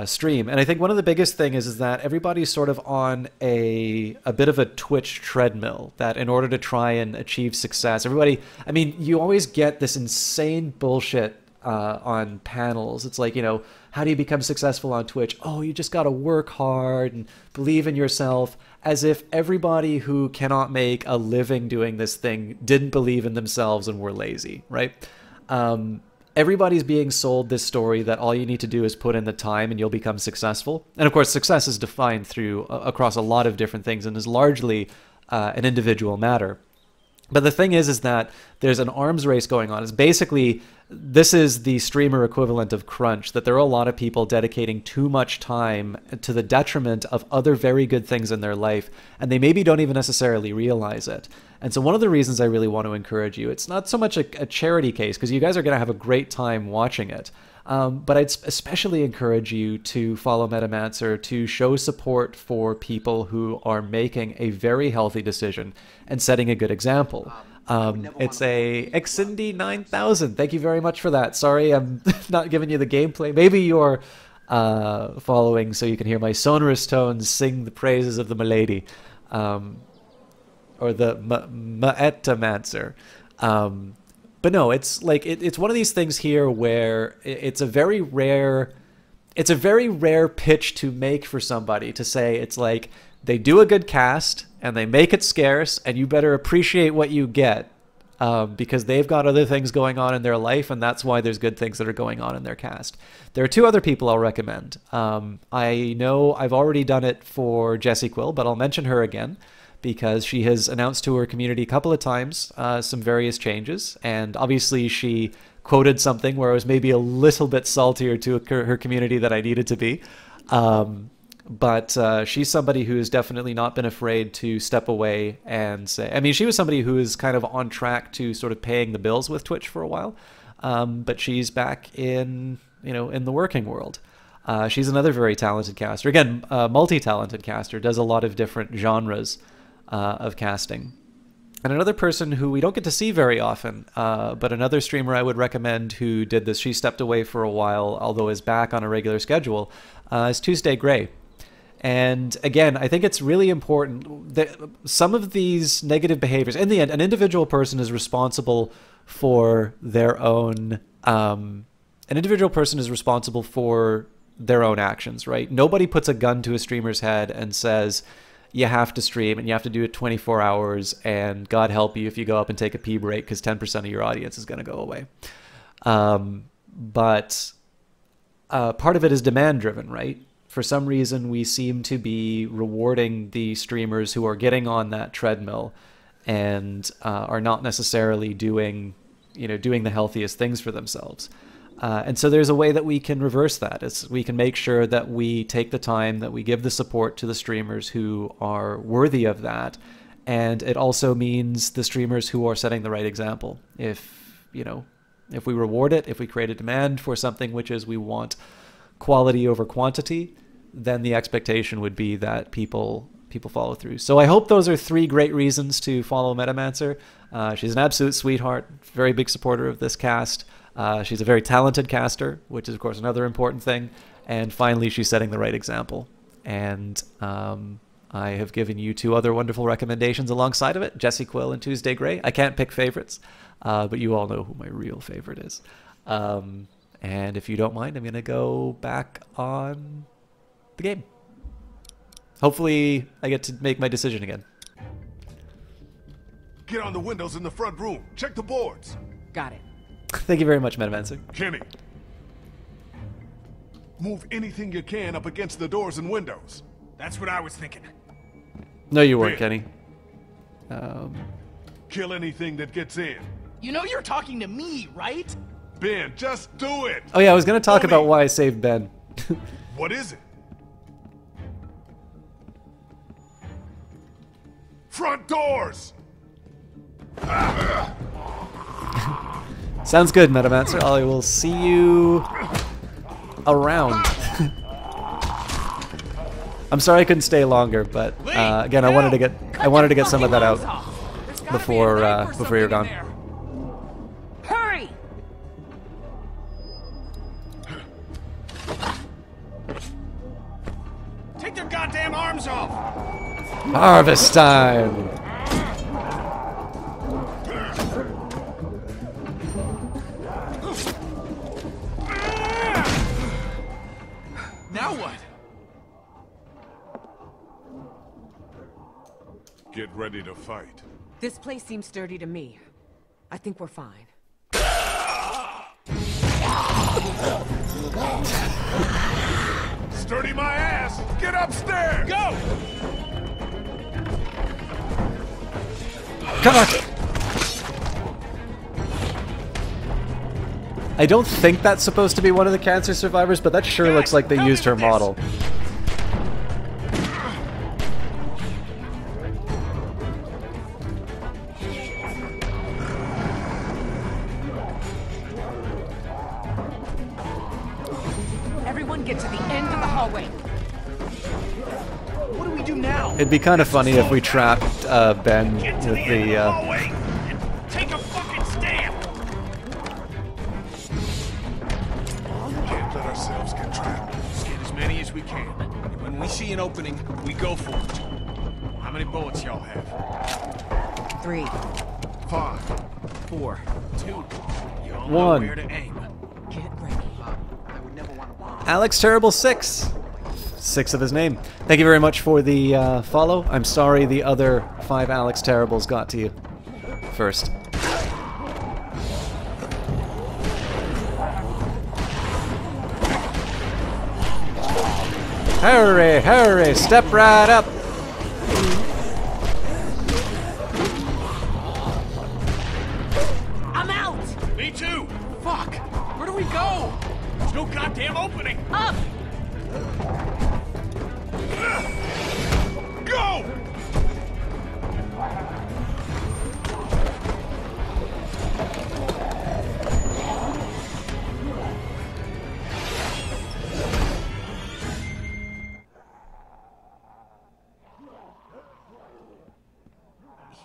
stream. And I think one of the biggest thing is that everybody's sort of on a bit of a Twitch treadmill, that in order to try and achieve success, you always get this insane bullshit on panels. It's like, how do you become successful on Twitch? Oh, you just got to work hard and believe in yourself, as if everybody who cannot make a living doing this thing didn't believe in themselves and were lazy, right? Everybody's being sold this story that all you need to do is put in the time and you'll become successful. And of course, success is defined across a lot of different things and is largely an individual matter. But the thing is that there's an arms race going on. It's basically, this is the streamer equivalent of crunch, that there are a lot of people dedicating too much time to the detriment of other very good things in their life, and they maybe don't even necessarily realize it. And so one of the reasons I really want to encourage you, it's not so much a charity case, because you guys are going to have a great time watching it, but I'd especially encourage you to follow Metamancer, to show support for people who are making a very healthy decision and setting a good example. It's a Xindi 9000. Thank you very much for that. Sorry, I'm not giving you the gameplay. Maybe you're following so you can hear my sonorous tones sing the praises of the milady, or the Metamancer. But no, it's like it's one of these things here where it's a very rare pitch to make for somebody to say, it's like, they do a good cast and they make it scarce and you better appreciate what you get. because they've got other things going on in their life, and that's why there's good things that are going on in their cast. There are two other people I'll recommend. I know I've already done it for Jessie Quill, but I'll mention her again because she has announced to her community a couple of times some various changes, and obviously she quoted something where I was maybe a little bit saltier to her community than I needed to be. But she's somebody who has definitely not been afraid to step away and say, I mean, she was somebody who is kind of on track to sort of paying the bills with Twitch for a while. But she's back in, in the working world. She's another very talented caster. Again, multi-talented caster, does a lot of different genres of casting. And another person who we don't get to see very often, but another streamer I would recommend who did this, she stepped away for a while, although is back on a regular schedule, is Tuesday Gray. And again, I think it's really important that some of these negative behaviors, in the end, an individual person is responsible for their own, actions, right? Nobody puts a gun to a streamer's head and says, you have to stream and you have to do it 24 hours and God help you if you go up and take a pee break because 10% of your audience is going to go away. But part of it is demand driven, right? For some reason, we seem to be rewarding the streamers who are getting on that treadmill and are not necessarily doing the healthiest things for themselves. And so there's a way that we can reverse that. We can make sure that we take the time, that we give the support to the streamers who are worthy of that. And it also means the streamers who are setting the right example. If we reward it, if we create a demand for something, which is we want quality over quantity, then the expectation would be that people follow through. So I hope those are 3 great reasons to follow Metamancer. She's an absolute sweetheart, very big supporter of this cast. She's a very talented caster, which is of course another important thing. And finally, she's setting the right example. And I have given you 2 other wonderful recommendations alongside of it, Jessie Quill and Tuesday Gray. I can't pick favorites, but you all know who my real favorite is. And if you don't mind, I'm going to go back on the game. Hopefully, I get to make my decision again. Get on the windows in the front room. Check the boards. Got it. Thank you very much, Metamancer. Kenny, move anything you can up against the doors and windows. That's what I was thinking. No, you weren't, Ben. Kenny. Kill anything that gets in. You know you're talking to me, right? Ben, just do it. Oh yeah, I was going to talk Homie. about why I saved Ben. What is it? Front doors! Sounds good, Metamancer. I will see you around. I'm sorry I couldn't stay longer, but again, I wanted to get some of that out before you're gone. Hurry! Take their goddamn arms off! Harvest time. Now what? Get ready to fight. This place seems sturdy to me. I think we're fine. Sturdy my ass! Get upstairs! Go! Come on. I don't think that's supposed to be one of the cancer survivors, but that sure looks like they used her model. Everyone get to the end of the hallway. What do we do now? It'd be kind of funny if we trapped Ben Get to with the end of the the... hallway and take a fucking stand! Can't let ourselves get trapped. Let's get as many as we can. And when we see an opening, we go for it. How many bullets y'all have? 3. 5. 4. 2. You all 1. know where to aim. Get ready. Alex Terrible 6. 6 of his name. Thank you very much for the follow. I'm sorry the other 5 Alex Terribles got to you first. Hurry, hurry, step right up. I'm out! Me too! Fuck! Where do we go? There's no goddamn opening! Up! Go!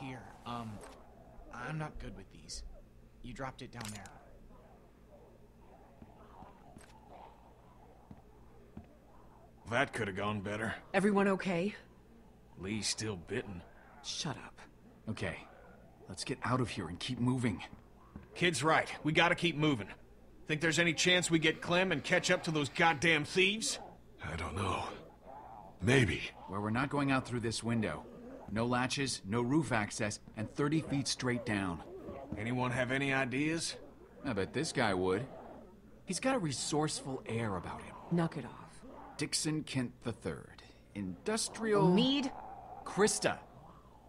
Here, I'm not good with these. You dropped it down there. That could have gone better. Everyone okay? Lee's still bitten. Shut up. Okay, let's get out of here and keep moving. Kid's right. We gotta keep moving. Think there's any chance we get Clem and catch up to those goddamn thieves? I don't know. Maybe. Where we're not going out through this window. No latches, no roof access, and 30 feet straight down. Anyone have any ideas? I bet this guy would. He's got a resourceful air about him. Knock it off. Dixon Kent III. Industrial... Mead? Krista.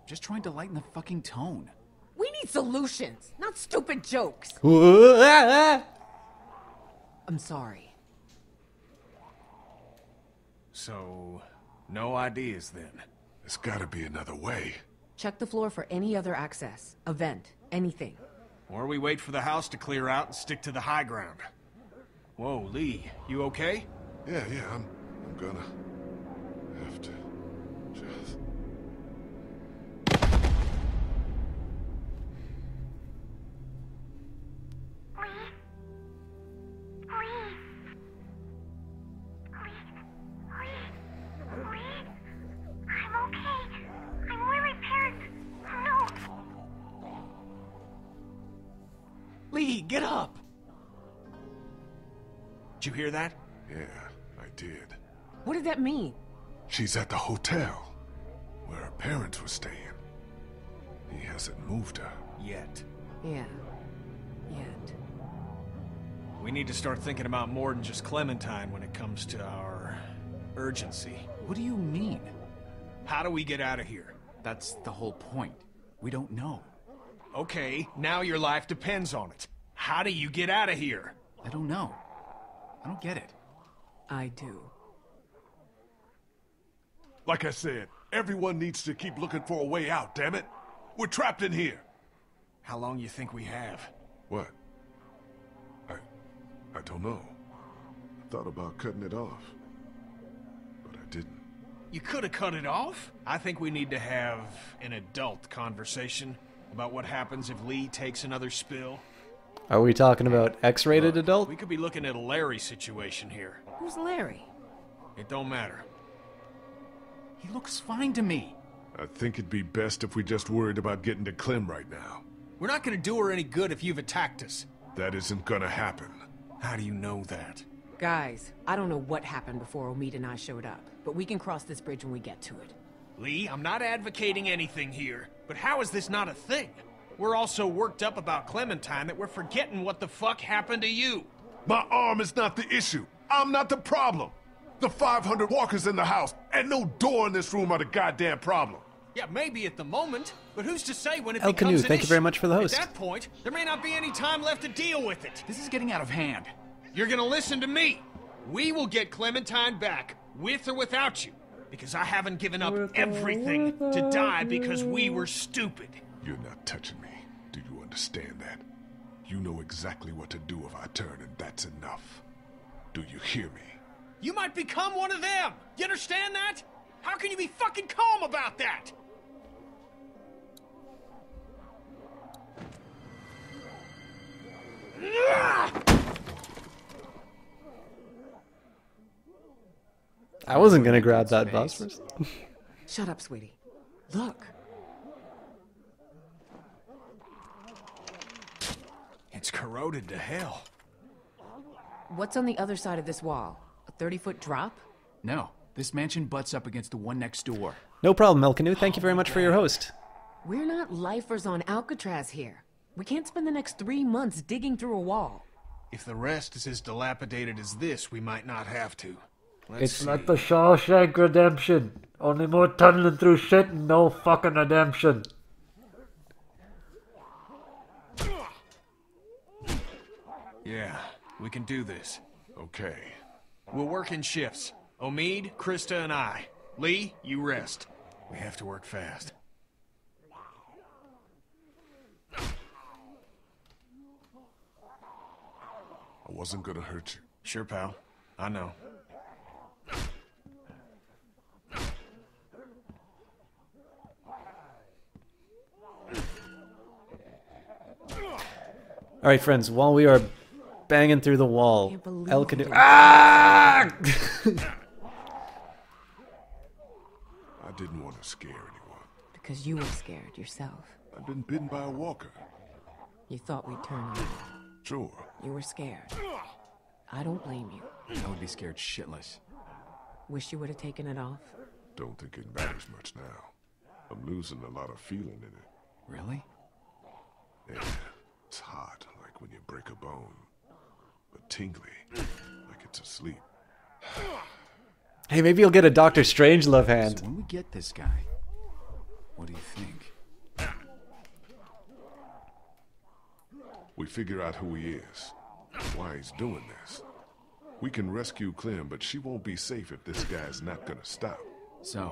Just trying to lighten the fucking tone. We need solutions, not stupid jokes. Ah, I'm sorry. So, no ideas then. There's gotta be another way. Check the floor for any other access. A vent. Anything. Or we wait for the house to clear out and stick to the high ground. Whoa, Lee, you okay? Yeah, I'm gonna have to just... I'm okay. I'm where my parents... No. Lee, get up! Did you hear that? Yeah, I did. What did that mean? She's at the hotel, where her parents were staying. He hasn't moved her. Yet. Yeah. Yet. We need to start thinking about more than just Clementine when it comes to our urgency. What do you mean? How do we get out of here? That's the whole point. We don't know. Okay, now your life depends on it. How do you get out of here? I don't know. I don't get it. I do. Like I said, everyone needs to keep looking for a way out, damn it. We're trapped in here. How long you think we have? What? I don't know. I thought about cutting it off, but I didn't. You could have cut it off. I think we need to have an adult conversation about what happens if Lee takes another spill. Are we talking about X-rated adult? We could be looking at a Larry situation here. Who's Larry? It don't matter. He looks fine to me. I think it'd be best if we just worried about getting to Clem right now. We're not gonna do her any good if you've attacked us. That isn't gonna happen. How do you know that? Guys, I don't know what happened before Omid and I showed up, but we can cross this bridge when we get to it. Lee, I'm not advocating anything here, but how is this not a thing? We're all so worked up about Clementine that we're forgetting what the fuck happened to you. My arm is not the issue. I'm not the problem. The 500 walkers in the house and no door in this room are the goddamn problem. Yeah, maybe at the moment, but who's to say when it El becomes Canu, an thank you very issue? much for the host. At that point, there may not be any time left to deal with it. This is getting out of hand. You're gonna listen to me. We will get Clementine back, with or without you, because I haven't given up everything to die because we were stupid. You're not touching me. Do you understand that? You know exactly what to do if I turn, and that's enough. Do you hear me? You might become one of them. You understand that? How can you be fucking calm about that? I wasn't gonna grab that bus first. Shut up, sweetie. Look. It's corroded to hell. What's on the other side of this wall? A 30-foot drop? No, this mansion butts up against the one next door. No problem, El Canu. Thank you very much for your host. We're not lifers on Alcatraz here. We can't spend the next 3 months digging through a wall. If the rest is as dilapidated as this, we might not have to. Let's It's see. like the Shawshank Redemption. Only more tunneling through shit and no fucking redemption. Yeah, we can do this. Okay. We'll work in shifts. Omid, Krista, and I. Lee, you rest. We have to work fast. I wasn't gonna hurt you. Sure, pal. I know. All right, friends. While we are banging through the wall, Can't believe El you Canu- did Ah! I didn't want to scare anyone. Because you were scared yourself. I've been bitten by a walker. You thought we'd turn on you. Sure. You were scared. I don't blame you. I would be scared shitless. Wish you would have taken it off. Don't think it matters much now. I'm losing a lot of feeling in it. Really? Yeah, it's hot, like when you break a bone. But tingly, like it's asleep. Hey, maybe you'll get a Doctor Strangelove hand. So when we get this guy, what do you think? We figure out who he is, why he's doing this. We can rescue Clem, but she won't be safe if this guy's not gonna stop. So,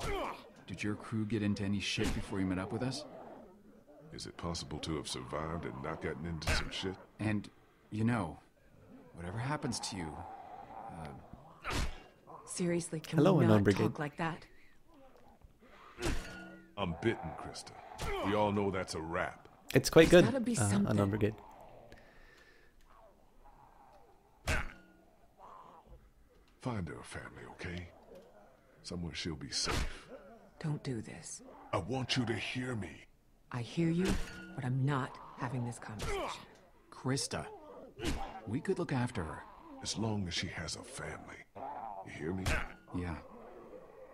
did your crew get into any shit before you met up with us? Is it possible to have survived and not gotten into some shit? And, you know, whatever happens to you, Seriously, can Hello, we Unknown not Brigade. talk like that? I'm bitten, Krista. We all know that's a wrap. It's quite good. gotta be something. Unknown Brigade. Find her a family, okay? Somewhere she'll be safe. Don't do this. I want you to hear me. I hear you, but I'm not having this conversation. Krista, we could look after her. As long as she has a family. You hear me? Yeah,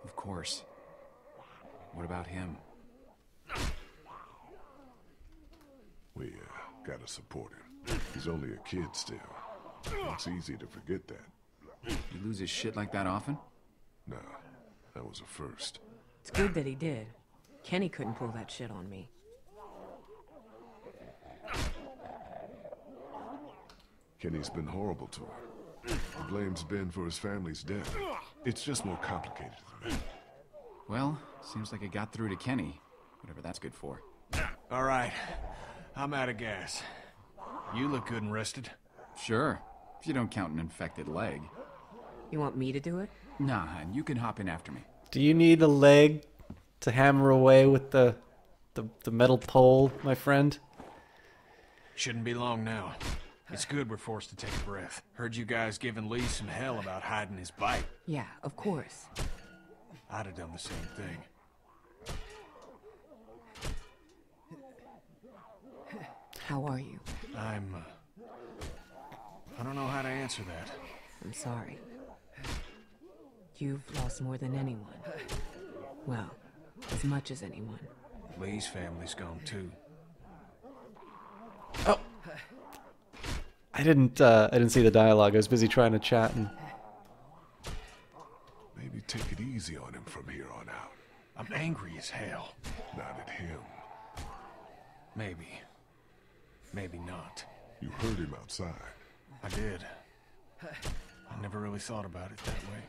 of course. What about him? We gotta support him. He's only a kid still. It's easy to forget that. He loses shit like that often? Nah, that was a first. It's good that he did. Kenny couldn't pull that shit on me. Kenny's been horrible to her. He blames Ben for his family's death. It's just more complicated than that. Well, seems like it got through to Kenny. Whatever that's good for. All right. I'm out of gas. You look good and rested. Sure, if you don't count an infected leg. You want me to do it? Nah, and you can hop in after me. Do you need a leg to hammer away with the metal pole, my friend? Shouldn't be long now. It's good we're forced to take a breath. Heard you guys giving Lee some hell about hiding his bite. Yeah, of course. I'd have done the same thing. How are you? I don't know how to answer that. I'm sorry. You've lost more than anyone. Well, as much as anyone. Lee's family's gone too. Oh, I didn't see the dialogue. I was busy trying to chat and. Maybe take it easy on him from here on out. I'm angry as hell. Not at him. Maybe. Maybe not. You heard him outside. I did. I never really thought about it that way.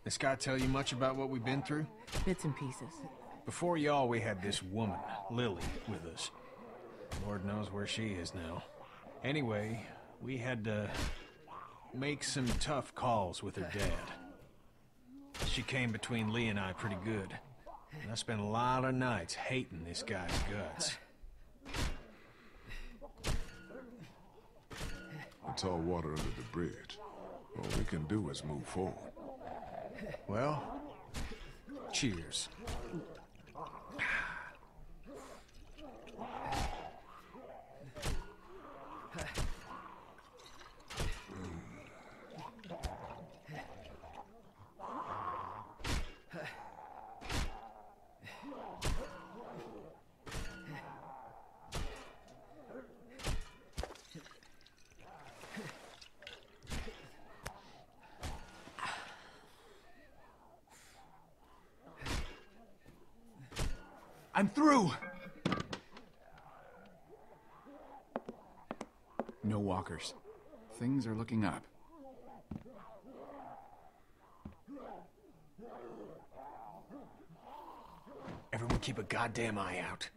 This guy tell you much about what we've been through? Bits and pieces. Before y'all, we had this woman, Lily, with us. Lord knows where she is now. Anyway, we had to make some tough calls with her dad. She came between Lee and I pretty good. And I spent a lot of nights hating this guy's guts. It's all water under the bridge. All we can do is move forward. Well, cheers. I'm through! No walkers. Things are looking up. Everyone keep a goddamn eye out.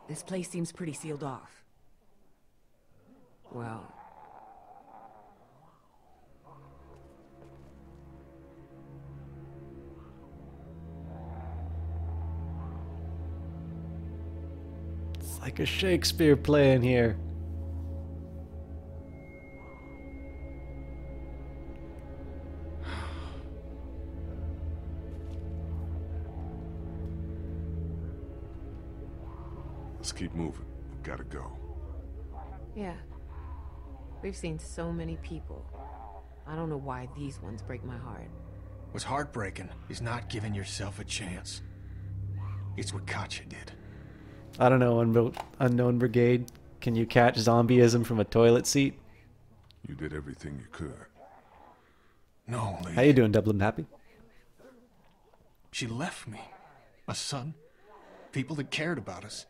This place seems pretty sealed off. Well... It's like a Shakespeare play in here. Let's keep moving. Gotta go. Yeah. We've seen so many people. I don't know why these ones break my heart. What's heartbreaking is not giving yourself a chance. It's what Katjaa did. I don't know, Unknown Brigade. Can you catch zombieism from a toilet seat? You did everything you could. No, Lee. How you doing, Dublin Happy? She left me. A son. People that cared about us.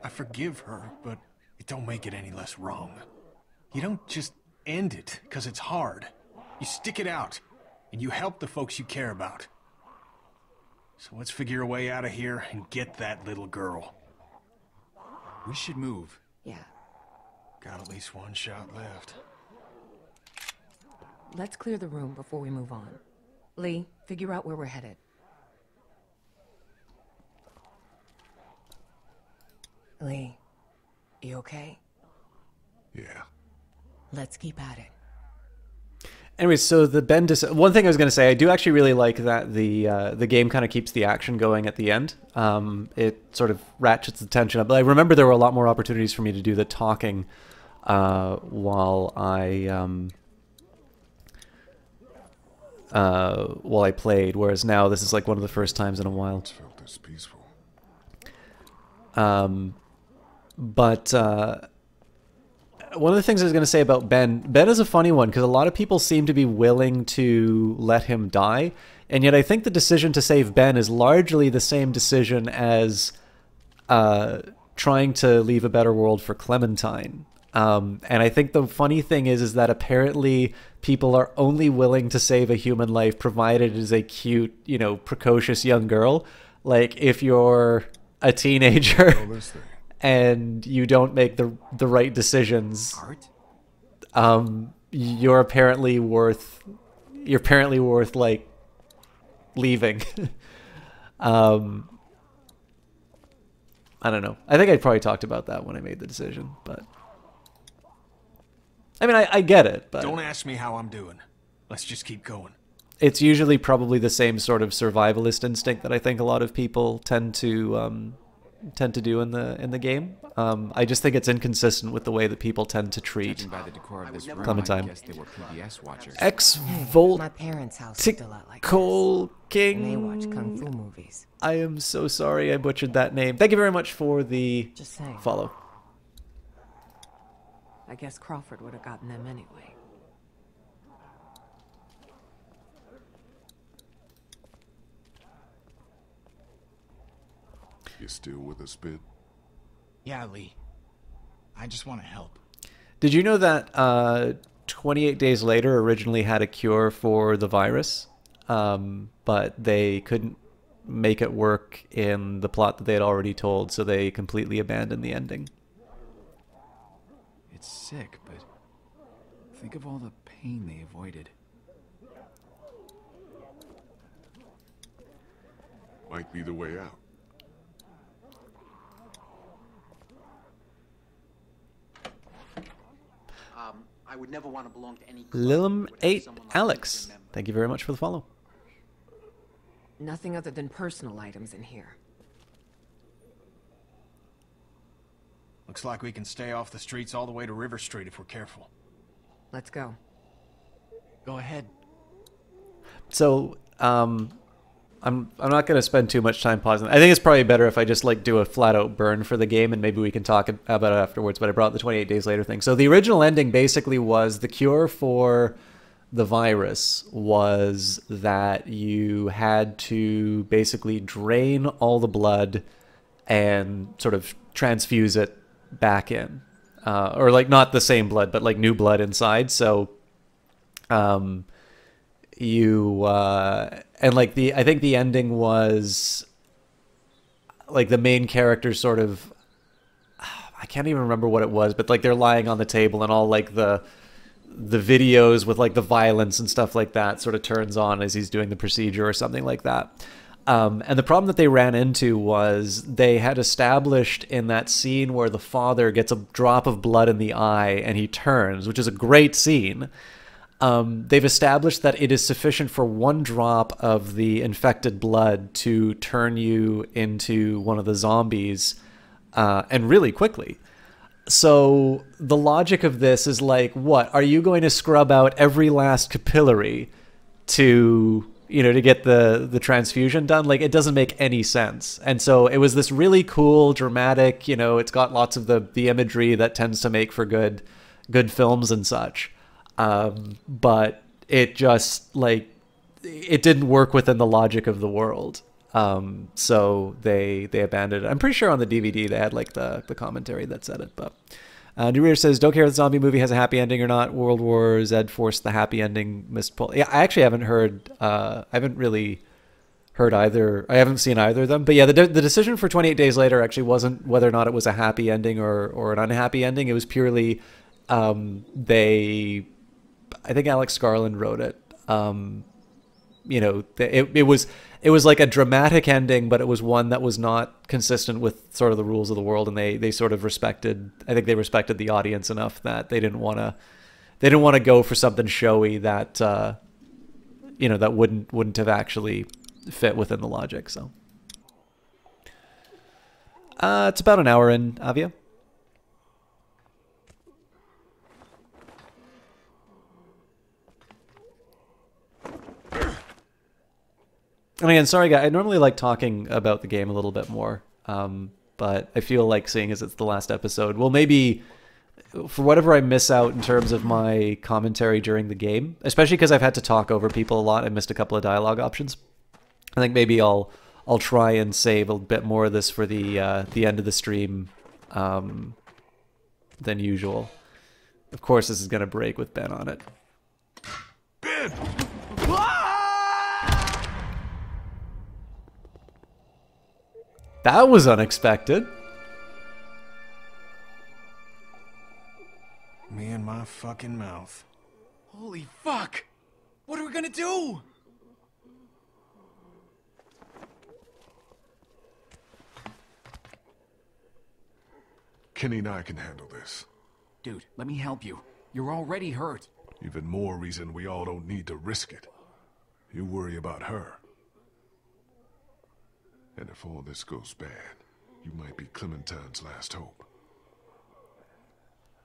I forgive her, but it don't make it any less wrong. You don't just end it because it's hard. You stick it out, and you help the folks you care about. So let's figure a way out of here and get that little girl. We should move. Yeah. Got at least one shot left. Let's clear the room before we move on. Lee, figure out where we're headed. Lee, you okay? Yeah. Let's keep at it. Anyways, so the Ben... One thing I was going to say, I do actually really like that the game kind of keeps the action going at the end. It sort of ratchets the tension up. But I remember there were a lot more opportunities for me to do the talking while I played, whereas now this is like one of the first times in a while. It felt this peaceful. But one of the things I was going to say about Ben is a funny one because a lot of people seem to be willing to let him die, and yet I think the decision to save Ben is largely the same decision as trying to leave a better world for Clementine. And I think the funny thing is that apparently people are only willing to save a human life provided it is a cute, precocious young girl. Like if you're a teenager and you don't make the right decisions, you're apparently worth like leaving. I don't know. I think I probably talked about that when I made the decision, but I mean, I get it, but don't ask me how I'm doing. Let's just keep going. It's usually probably the same sort of survivalist instinct that I think a lot of people tend to do in the game. I just think it's inconsistent with the way that people tend to treat By the decor of this room, Clementine. I guess they were PBS watchers. My parents' house is a lot like this. King. And they watch kung fu movies. I am so sorry I butchered that name. Thank you very much for the Just saying. follow. I guess Crawford would have gotten them anyway. You still with us, Bit? Yeah, Lee. I just want to help. Did you know that 28 Days Later originally had a cure for the virus, but they couldn't make it work in the plot that they had already told, so they completely abandoned the ending? It's sick, but think of all the pain they avoided. Might be the way out. I would never want to belong to any Lilum8 Alex, thank you very much for the follow. Nothing other than personal items in here. Looks like we can stay off the streets all the way to River Street if we're careful. Let's go. Go ahead. So, I'm not going to spend too much time pausing. I think it's probably better if I just like do a flat out burn for the game, and maybe we can talk about it afterwards. But I brought the 28 Days Later thing. So the original ending basically was the cure for the virus was that you had to basically drain all the blood and sort of transfuse it back in, or like not the same blood, but like new blood inside. So, you and like I think the ending was like the main character sort of, I can't even remember what it was, but like they're lying on the table and all like the videos with like the violence and stuff like that sort of turns on as he's doing the procedure or something like that. And the problem that they ran into was they had established in that scene where the father gets a drop of blood in the eye and he turns, which is a great scene. They've established that it is sufficient for one drop of the infected blood to turn you into one of the zombies, and really quickly. So the logic of this is like, what? Are you going to scrub out every last capillary to, you know, to get the transfusion done? Like, it doesn't make any sense. And so it was this really cool, dramatic, you know, it's got lots of the imagery that tends to make for good films and such. But it just, like, it didn't work within the logic of the world. So they abandoned it. I'm pretty sure on the DVD they had like the commentary that said it. But New Reader says, don't care if the zombie movie has a happy ending or not. World War Z forced the happy ending mispull. Yeah, I actually haven't heard. I haven't really heard either. I haven't seen either of them. But yeah, the decision for 28 Days Later actually wasn't whether or not it was a happy ending or an unhappy ending. It was purely I think Alex Garland wrote it. You know, it was like a dramatic ending, but it was one that was not consistent with sort of the rules of the world, and they sort of respected. I think they respected the audience enough that they didn't want to go for something showy that you know, that wouldn't have actually fit within the logic. So it's about an hour in, Avia. And again, sorry guys, I normally like talking about the game a little bit more, but I feel like seeing as it's the last episode, well, maybe for whatever I miss out in terms of my commentary during the game, especially because I've had to talk over people a lot, I missed a couple of dialogue options. I think maybe I'll try and save a bit more of this for the end of the stream than usual. Of course, this is going to break with Ben on it. Ben! That was unexpected. Me and my fucking mouth. Holy fuck! What are we gonna do? Kenny and I can handle this. Dude, let me help you. You're already hurt. Even more reason we all don't need to risk it. You worry about her. And if all this goes bad, you might be Clementine's last hope.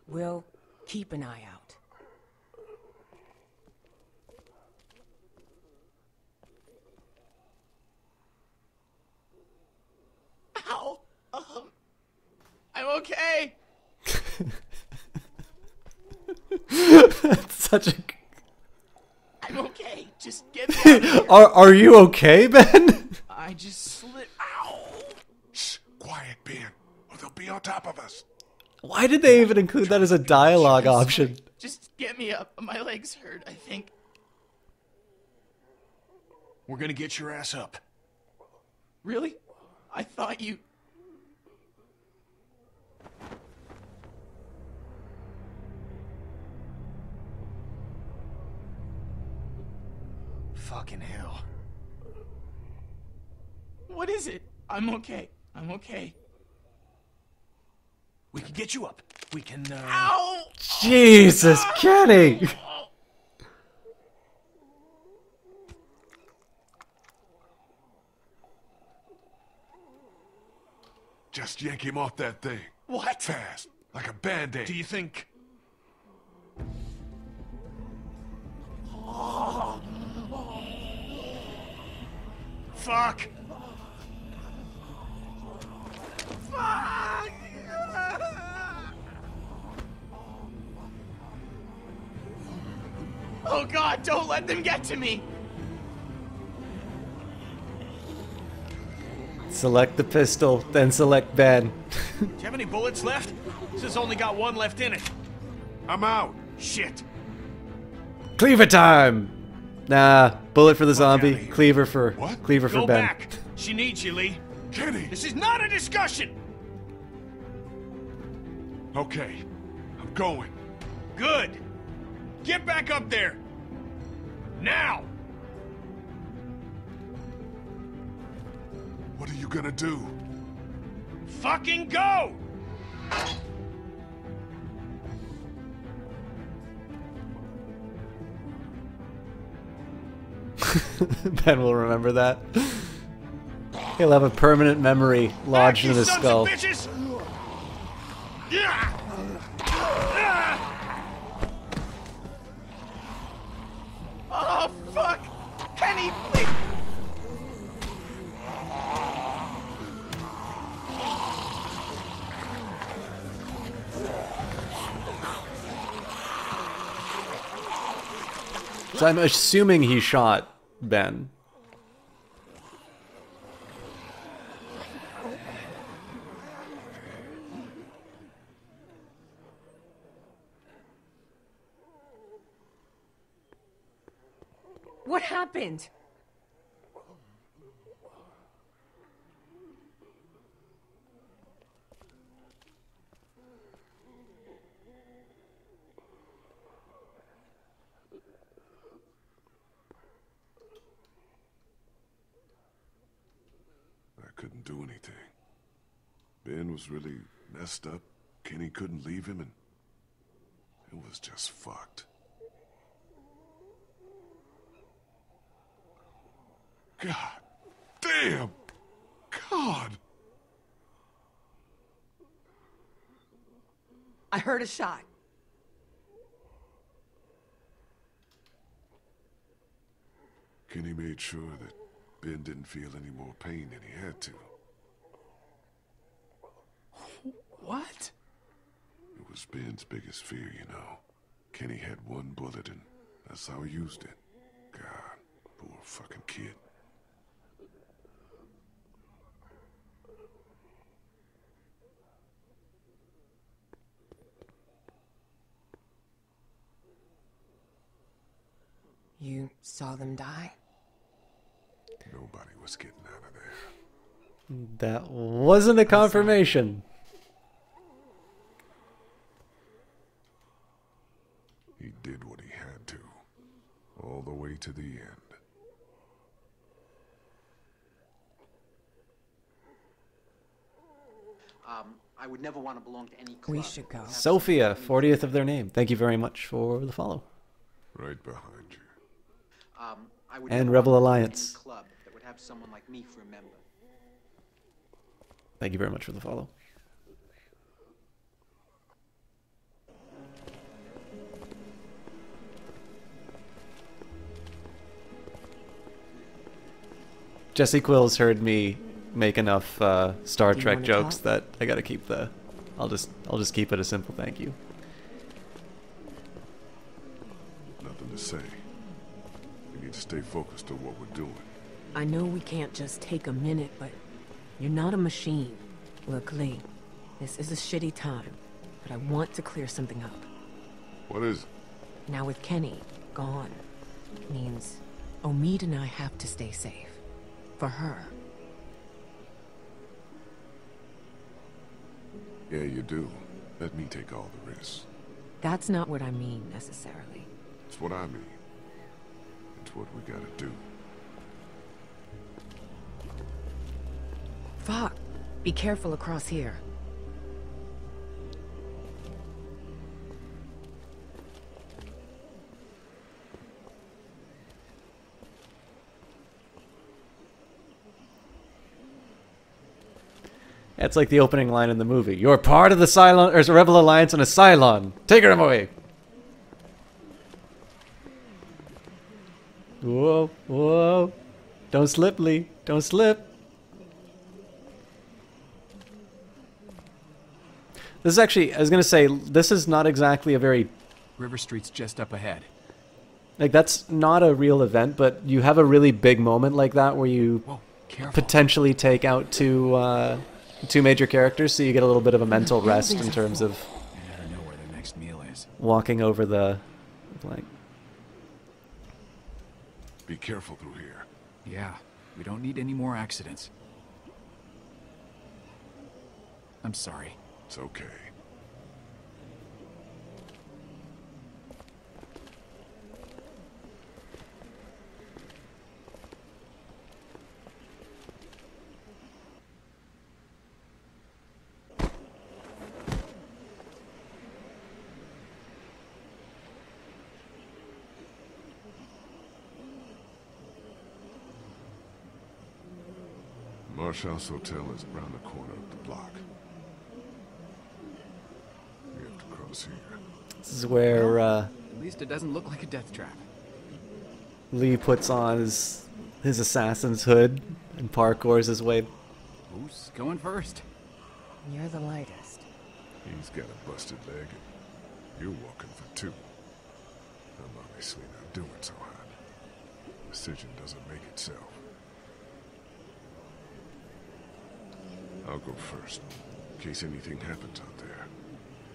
We'll keep an eye out. Ow! I'm okay. That's such a... I'm okay. Just get me out of here. Are you okay, Ben? I just slid. Ow! Shh! Quiet, Ben, or they'll be on top of us. Why did they even include that as a dialogue option? Just get me up. My legs hurt, I think. We're gonna get your ass up. Really? I thought you... Fucking hell. What is it? I'm okay. I'm okay. We can get you up. We can, Ow! Jesus, Kenny! Just yank him off that thing. What? Fast, like a band-aid. Do you think... Fuck! Fuck! Oh God, don't let them get to me! Select the pistol, then select Ben. Do you have any bullets left? This has only got one left in it. I'm out. Shit. Cleaver time! Nah, bullet for the zombie, cleaver for cleaver for Go Ben. back. She needs you, Lee. Kenny! This is not a discussion! Okay, I'm going. Good. Get back up there. Now! What are you gonna do? Fucking go! Ben will remember that. He'll have a permanent memory lodged in his skull. Bitches! Yeah! Oh, fuck! Kenny, please! So I'm assuming he shot Ben. What happened? I couldn't do anything. Ben was really messed up. Kenny couldn't leave him, and it was just fucked. God damn! God! I heard a shot. Kenny made sure that Ben didn't feel any more pain than he had to. What? It was Ben's biggest fear, you know. Kenny had one bullet, and that's how he used it. God, poor fucking kid. You saw them die? Nobody was getting out of there. That wasn't a confirmation. He did what he had to, all the way to the end. I would never want to belong to any club. We should go. Sophia, 40th of their name. Thank you very much for the follow. Right behind you. I would And never Rebel want to belong to Alliance. any club that would have someone like me for a member. Thank you very much for the follow. Jesse Quills heard me make enough Star Do you Trek wanna jokes talk? that I gotta keep the. I'll just keep it a simple thank you. Nothing to say. We need to stay focused on what we're doing. I know we can't just take a minute, but you're not a machine. Look, Lee, this is a shitty time, but I want to clear something up. What is it? Now with Kenny gone, it means Omid and I have to stay safe. For her. Yeah, you do. Let me take all the risks. That's not what I mean, necessarily. It's what I mean. It's what we gotta do. Fuck. Be careful across here. It's like the opening line in the movie. You're part of the Cylon, or Rebel Alliance and a Cylon. Take her away. Whoa, whoa. Don't Don't slip, Lee. Don't slip. This is actually, I was going to say, this is not exactly a very... River Street's just up ahead. Like, that's not a real event, but you have a really big moment like that where you potentially take out two major characters, so you get a little bit of a mental rest in terms of I never know where the next meal is. walking over the... like. Be careful through here. Yeah, we don't need any more accidents. I'm sorry. It's okay. Marshall's Hotel is around the corner of the block. We have to cross here. This is where At least it doesn't look like a death trap. Lee puts on his assassin's hood and parkours his way. Who's going first? You're the lightest. He's got a busted leg, and you're walking for two. I'm obviously not doing so hot. Decision doesn't make itself. I'll go first, in case anything happens out there.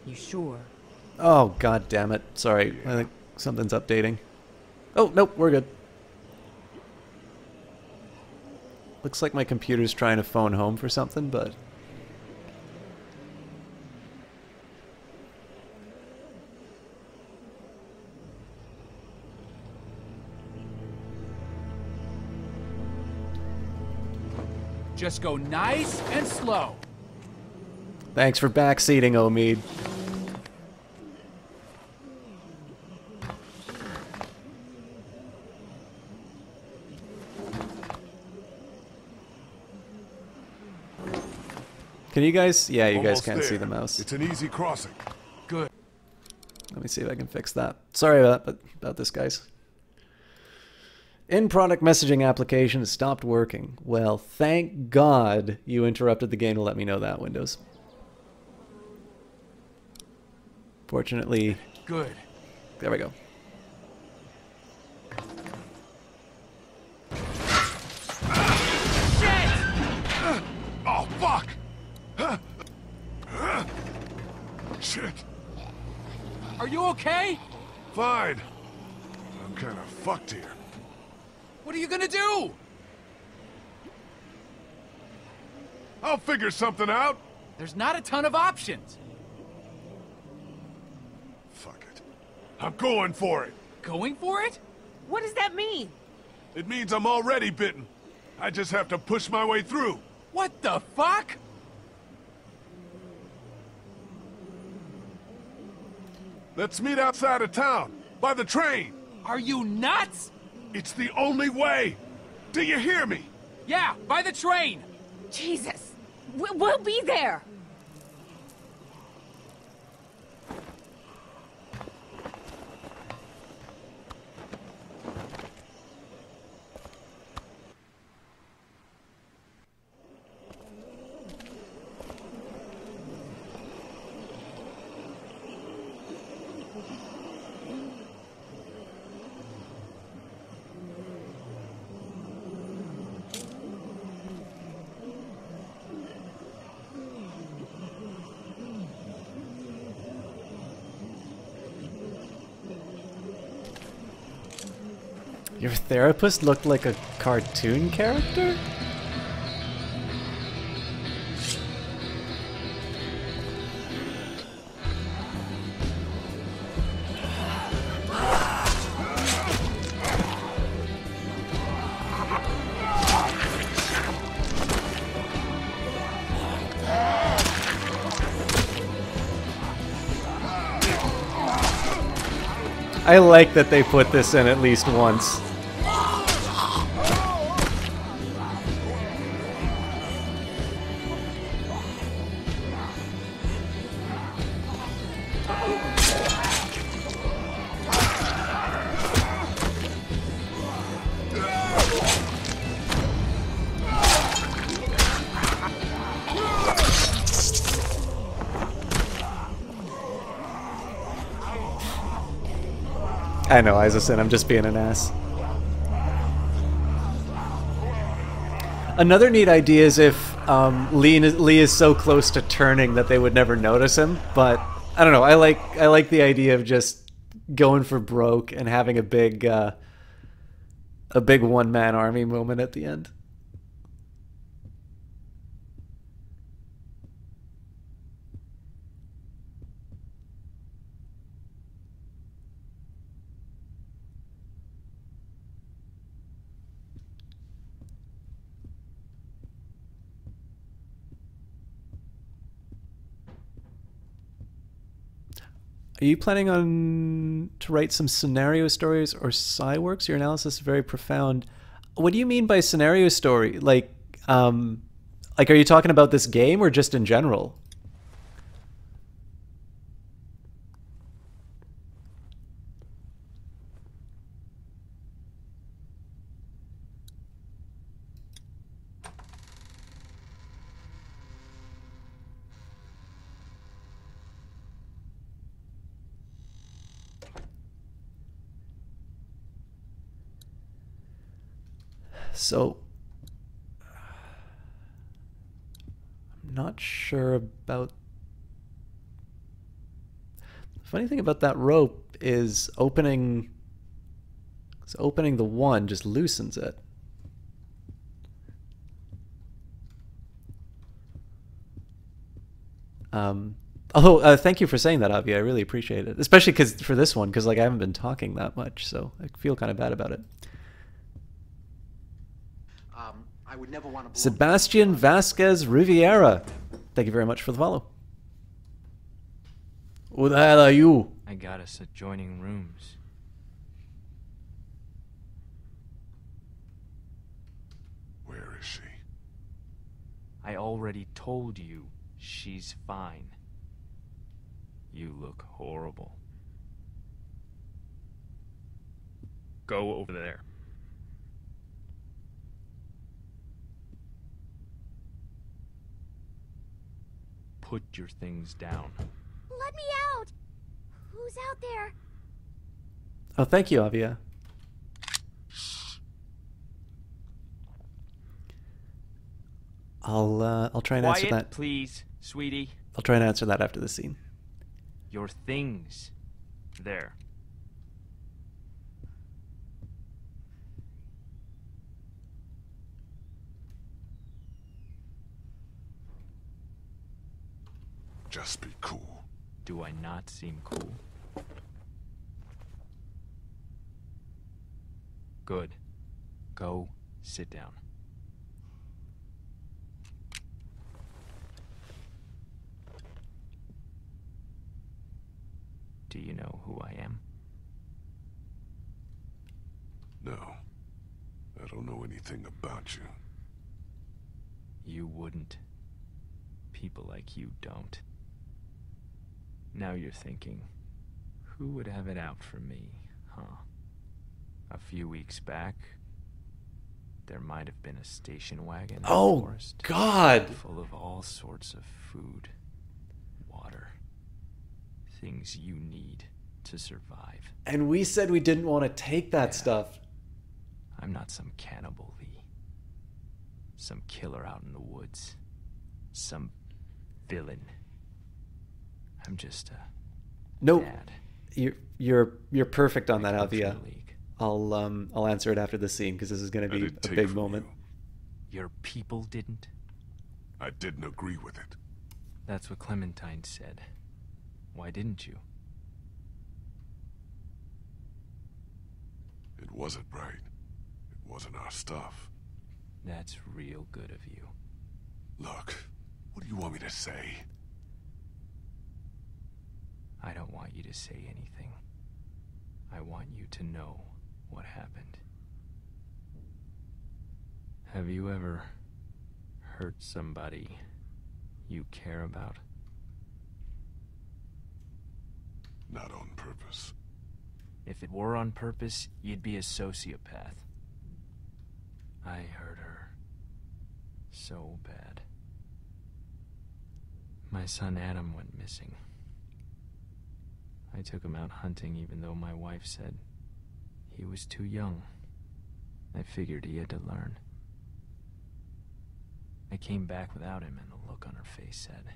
You sure? Oh, god damn it. Sorry, I think something's updating. Oh, nope, we're good. Looks like my computer's trying to phone home for something, but... Just go nice and slow. Thanks for backseating, Omid. Can you guys? Yeah, you guys Almost can't see there. the mouse. It's an easy crossing. Good. Let me see if I can fix that. Sorry about this, guys. In-product messaging application has stopped working. Well, thank God you interrupted the game to let me know that, Windows. Fortunately... Good. There we go. Oh, fuck! Shit. Are you okay? Fine. I'm kind of fucked here. What are you gonna do? I'll figure something out. There's not a ton of options. Fuck it. I'm going for it. Going for it? What does that mean? It means I'm already bitten. I just have to push my way through. What the fuck? Let's meet outside of town, by the train. Are you nuts? It's the only way. Do you hear me? Yeah, by the train. Jesus! We'll be there! Your therapist looked like a cartoon character? I like that they put this in at least once. I know, Isaacson, I'm just being an ass. Another neat idea is if Lee is so close to turning that they would never notice him, but I don't know, I like the idea of just going for broke and having a big one-man army moment at the end. Are you planning on to write some scenario stories or sci works? Your analysis is very profound. What do you mean by scenario story? Like are you talking about this game or just in general? So, I'm not sure about... The funny thing about that rope is opening the one just loosens it. Although, thank you for saying that, Avi. I really appreciate it. Especially for this one, because like, I haven't been talking that much, so I feel kind of bad about it. I would never want to Sebastian Vasquez Riviera. Thank you very much for the follow. Who the hell are you? I got us adjoining rooms. Where is she? I already told you she's fine. You look horrible. Go over there. Put your things down. Let me out! Who's out there? Oh, thank you, Avia. I'll try and answer Quiet, that. please, sweetie. I'll try and answer that after the scene. Your things. There. Just be cool. Do I not seem cool? Good. Go sit down. Do you know who I am? No. I don't know anything about you. You wouldn't. People like you don't. Now you're thinking, who would have it out for me, huh? A few weeks back, there might have been a station wagon in the forest, God! full of all sorts of food, water, things you need to survive. And we said we didn't want to take that stuff. I'm not some cannibal, Lee. Some killer out in the woods. Some villain. I'm just a dad. You're perfect on that, Avia. I'll answer it after the scene because this is going to be a big moment. Your people didn't? I didn't agree with it. That's what Clementine said. Why didn't you? It wasn't right. It wasn't our stuff. That's real good of you. Look, what do you want me to say? I don't want you to say anything. I want you to know what happened. Have you ever hurt somebody you care about? Not on purpose. If it were on purpose, you'd be a sociopath. I hurt her so bad. My son Adam went missing. I took him out hunting even though my wife said He was too young. I figured he had to learn. I came back without him, and the look on her face said,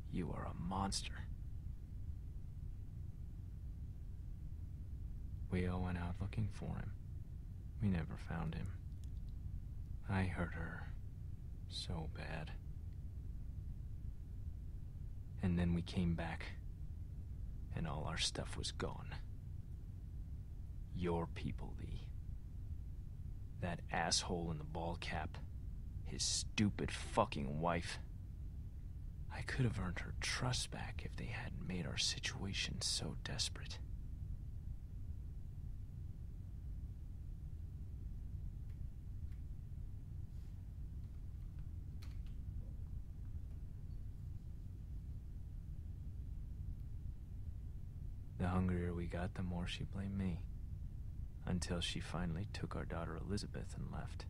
"You are a monster." We all went out looking for him. We never found him. I hurt her so bad. And then we came back, and all our stuff was gone. Your people, Lee. That asshole in the ball cap. His stupid fucking wife. I could have earned her trust back if they hadn't made our situation so desperate. The hungrier we got, the more she blamed me. Until she finally took our daughter Elizabeth and left.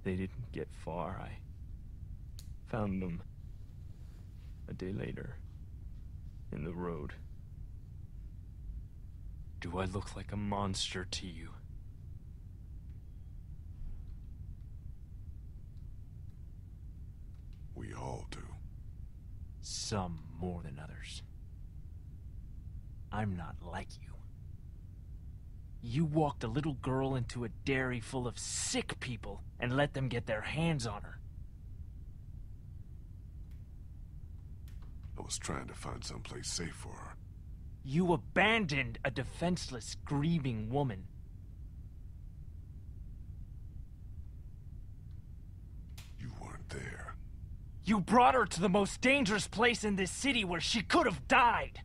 They didn't get far. I found them a day later in the road. Do I look like a monster to you? We all do. Some more than others. I'm not like you. You walked a little girl into a dairy full of sick people and let them get their hands on her. I was trying to find someplace safe for her. You abandoned a defenseless, grieving woman. You weren't there. You brought her to the most dangerous place in this city where she could have died.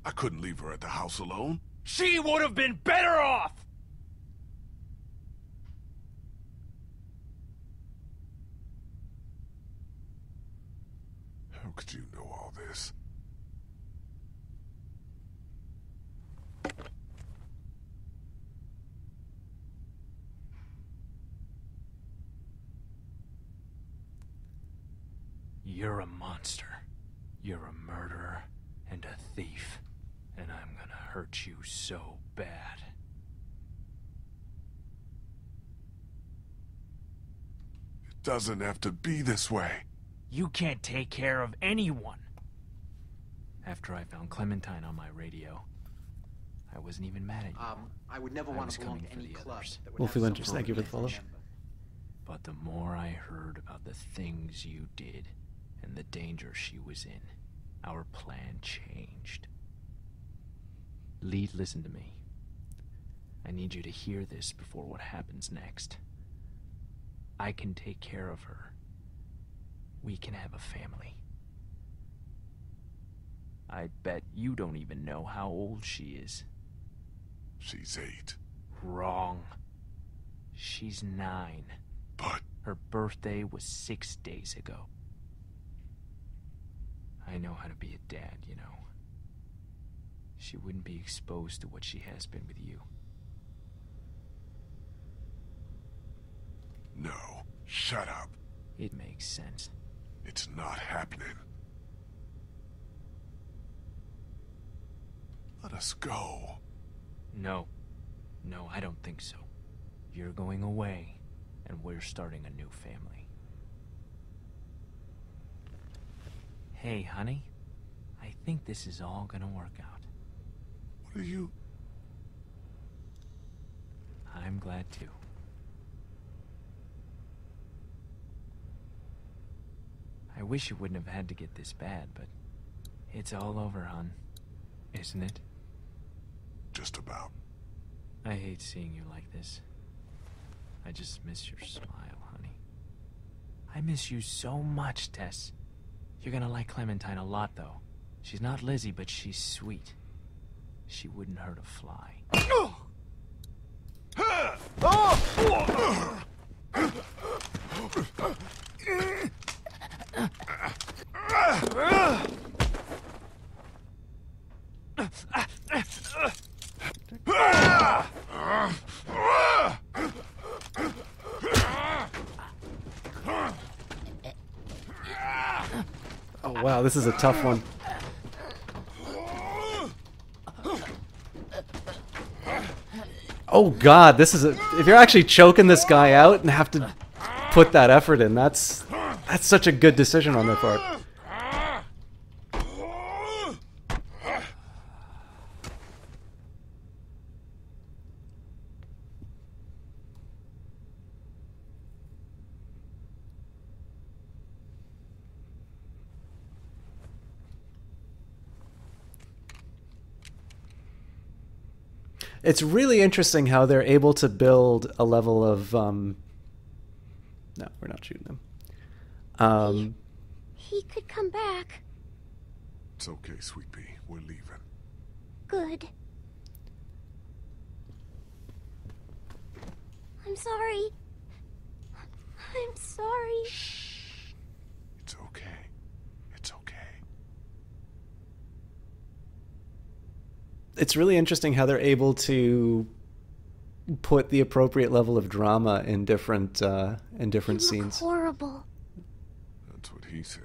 I couldn't leave her at the house alone. She would have been better off! How could you know all this? You're a monster. You're a murderer and a thief. And I'm gonna hurt you so bad. It doesn't have to be this way. You can't take care of anyone. After I found Clementine on my radio, I wasn't even mad at you. I would never want to belong to any club others. that would Wolfie have Winters, some thank you for the follow. member. But the more I heard about the things you did and the danger she was in, our plan changed. Lee, listen to me. I need you to hear this before what happens next. I can take care of her. We can have a family. I bet you don't even know how old she is. She's 8. Wrong. She's 9. But... her birthday was 6 days ago. I know how to be a dad, you know. She wouldn't be exposed to what she has been with you. No. Shut up. It makes sense. It's not happening. Let us go. No. No, I don't think so. You're going away, and we're starting a new family. Hey, honey. I think this is all gonna work out. What are you... I'm glad too. I wish it wouldn't have had to get this bad, but it's all over, hon. Isn't it? Just about. I hate seeing you like this. I just miss your smile, honey. I miss you so much, Tess. You're gonna like Clementine a lot, though. She's not Lizzie, but she's sweet. She wouldn't hurt a fly. Oh wow, this is a tough one. Oh God, this is if you're actually choking this guy out and have to put that effort in, that's such a good decision on their part. It's really interesting how they're able to build a level of no, we're not shooting them. He could come back. It's okay, Sweet Pea. We're leaving. Good. I'm sorry. I'm sorry. It's okay. It's okay. It's really interesting how they're able to put the appropriate level of drama in different scenes. Horrible. That's what he said.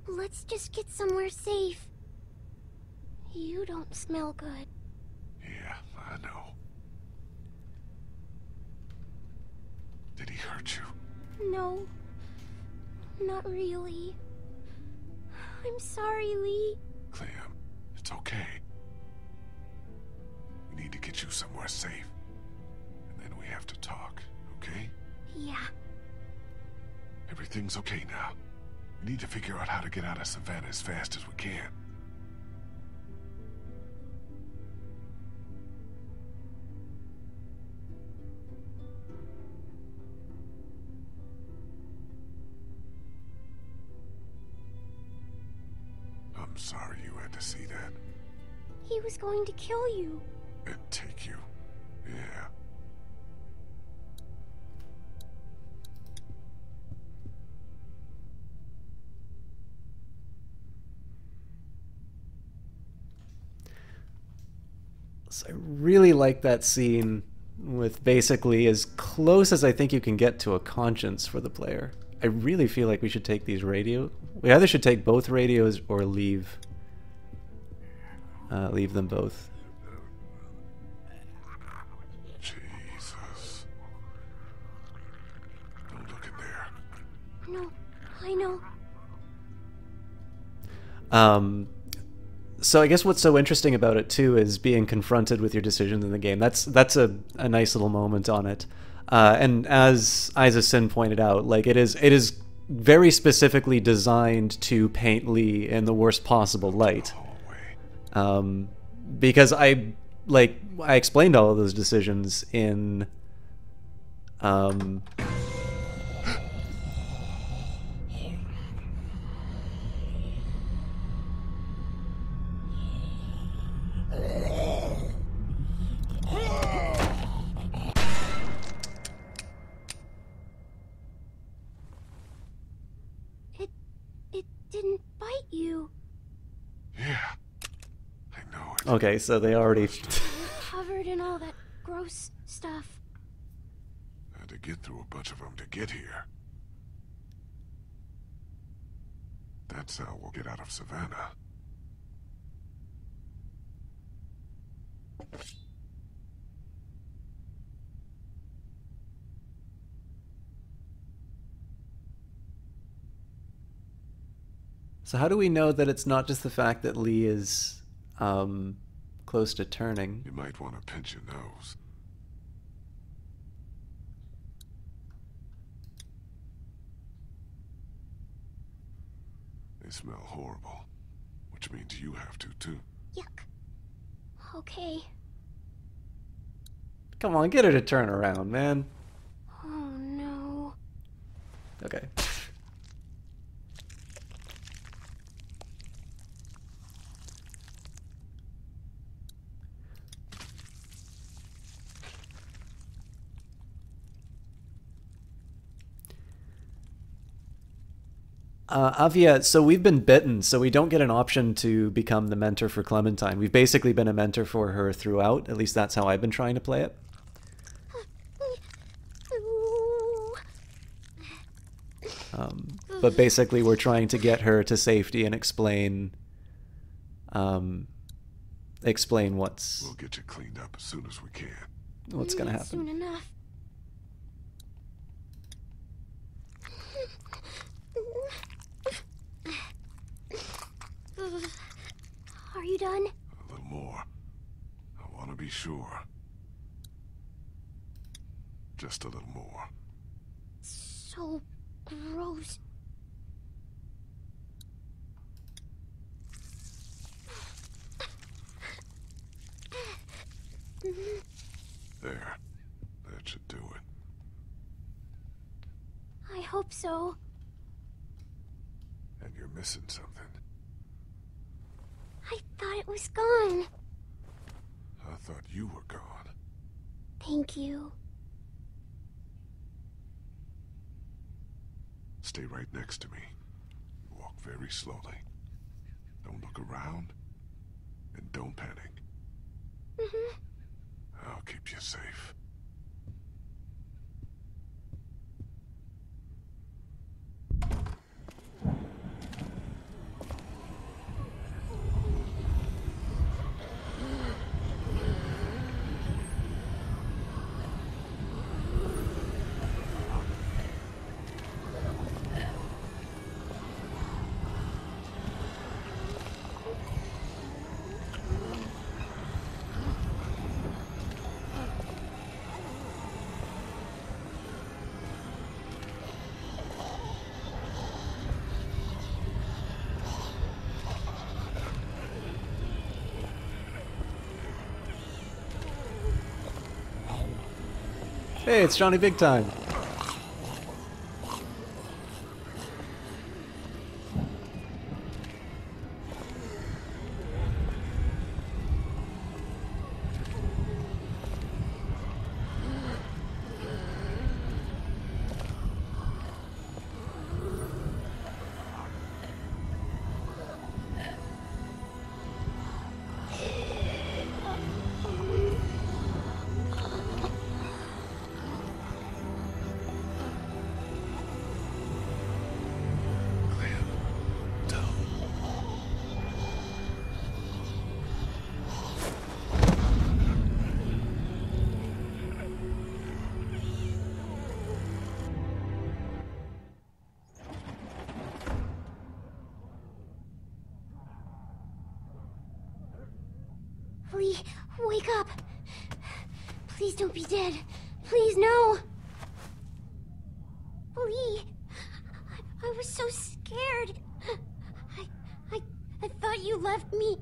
Let's just get somewhere safe. You don't smell good. Yeah, I know. Did he hurt you? No. Not really. I'm sorry, Lee. Clem, it's okay. We need to get you somewhere safe. And then we have to talk, okay? Yeah. Everything's okay now. We need to figure out how to get out of Savannah as fast as we can. I'm sorry you had to see that. He was going to kill you. And take you. Yeah. So I really like that scene with basically as close as I think you can get to a conscience for the player. I really feel like we should take these radios. We either should take both radios or leave them both. Jesus. Don't look in there. No, I know. So I guess what's so interesting about it too is being confronted with your decisions in the game. That's a nice little moment on it. And as Isa Sin pointed out, like it is very specifically designed to paint Lee in the worst possible light. Because I explained all of those decisions in It didn't bite you. Yeah. I know it. Okay, so they already Covered in all that gross stuff. I had to get through a bunch of them to get here. That's how we'll get out of Savannah. So how do we know that it's not just the fact that Lee is close to turning? You might want to pinch your nose. They smell horrible, which means you have to too. Yuck. Okay. Come on, get her to turn around, man. Oh no. Okay. Avia, so we've been bitten, so we don't get an option to become the mentor for Clementine. We've basically been a mentor for her throughout. At least that's how I've been trying to play it. But basically we're trying to get her to safety and explain explain We'll what's get you cleaned up as soon as we can. gonna happen. Soon enough. Are you done? A little more. I want to be sure. Just a little more. So gross. There. That should do it. I hope so. And you're missing something. I thought it was gone. I thought you were gone. Thank you. Stay right next to me. Walk very slowly. Don't look around. And don't panic. I'll keep you safe. Hey, it's Johnny Big Time. Lee, wake up. Please don't be dead. Please, no. Lee, I was so scared. I thought you left me.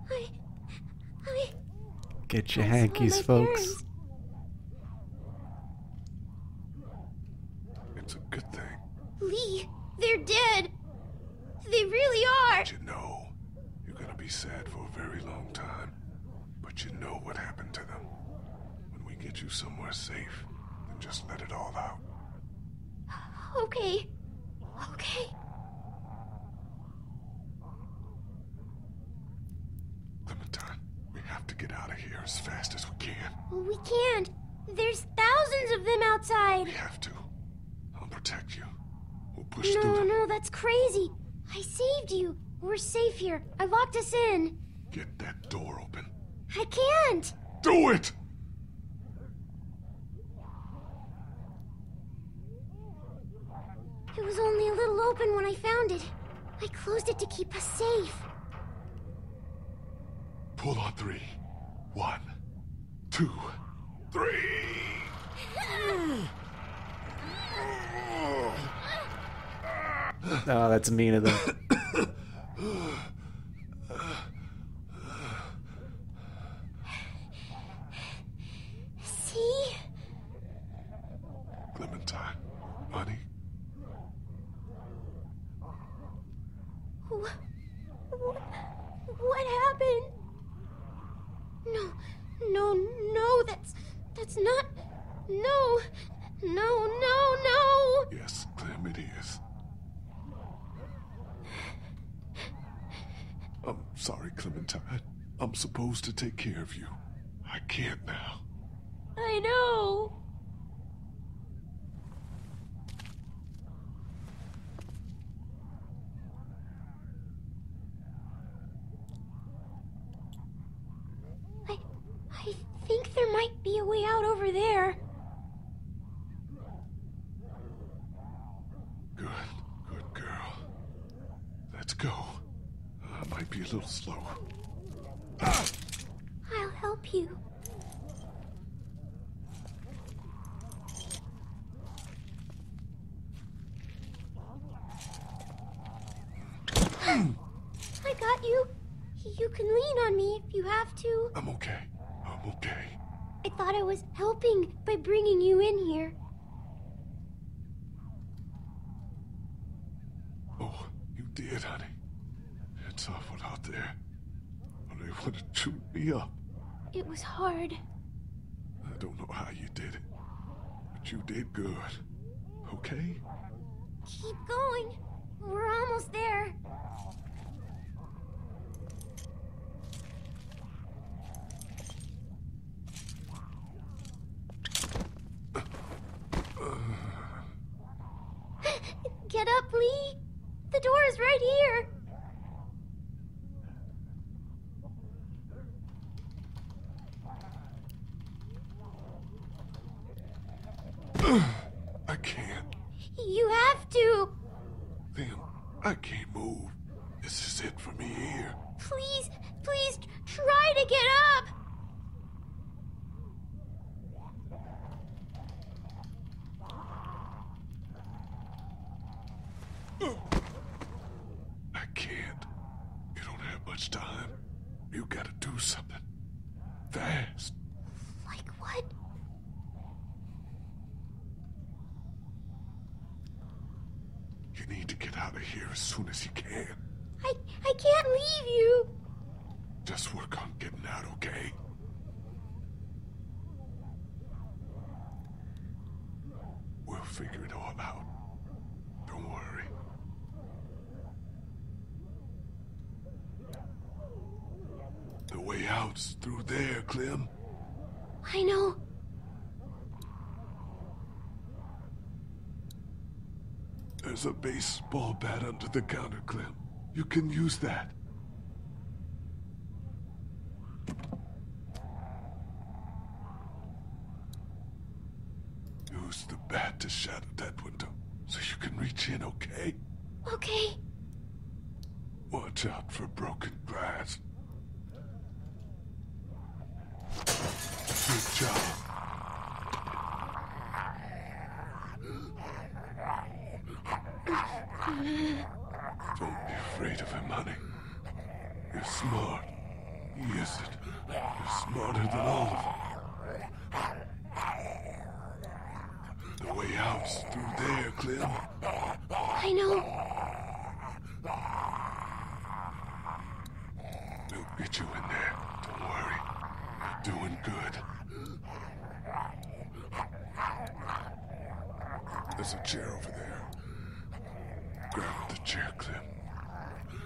I Get your I saw hankies, my folks. parents. It's a good thing. Lee, they're dead. They really are. But you know, you're gonna be sad for a very long time. But you know what happened to them. When we get you somewhere safe, then just let it all out. Okay. Okay. Clementine, we have to get out of here as fast as we can. We can't. There's thousands of them outside. We have to. I'll protect you. We'll push through No, them. no, that's crazy. I saved you. We're safe here. I locked us in. Get that door open. I can't. Do it! It was only a little open when I found it. I closed it to keep us safe. Pull on 3. 1, 2, 3. Oh, that's mean of them. See? Clementine, honey, What happened? No, no, no, that's not... No, no, no, no! yes, Clem, it is. I'm sorry, Clementine. I'm supposed to take care of you. I can't now. I know. might be a way out over there. Good girl. Let's go. Might be a little slow. I'll help you. I got you. You can lean on me if you have to. I'm okay. I thought I was helping by bringing you in here. Oh, you did, honey. It's awful out there. They would have chewed me up. It was hard. I don't know how you did it, but you did good. Okay? Keep going. We're almost there. Get up, Lee. The door is right here. I can't. You have to. Then I can't move. This is it for me here. Please try to get up. I can't. You don't have much time. You gotta do something. Fast. Like what? You need to get out of here as soon as you can. I can't leave you. Just work on getting out, okay? We'll figure it all out. Don't worry. The way out's through there, Clem. I know. There's a baseball bat under the counter, Clem. You can use that. Use the bat to shatter that window so you can reach in, okay? Okay. Watch out for broken glass. Good job. Don't be afraid of him, honey. You're smart. He isn't. You're smarter than all of them. The way out's through there, Clem. I know. We'll get you in there. Don't worry. You're doing good. There's a chair over there. Grab the chair, Clem.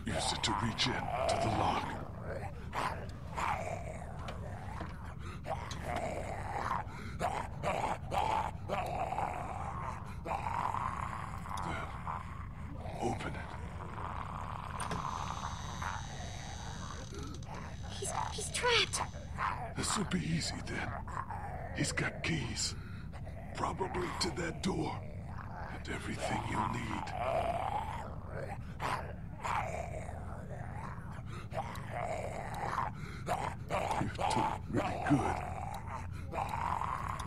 Use it to reach in to the lock. Open it. He's trapped. This will be easy then. He's got keys. Probably to that door. And everything you'll need. You're doing really good.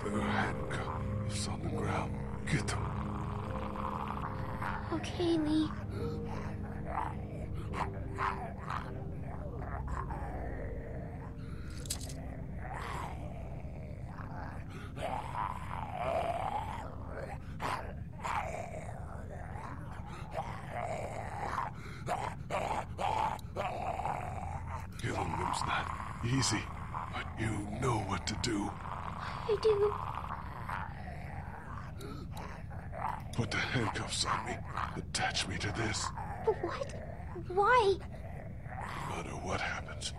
There are handcuffs on the ground. Get them. Okay, Lee. Killing them's not easy, but you know what to do. I do. Put the handcuffs on me. Attach me to this. What? Why? No matter what happens,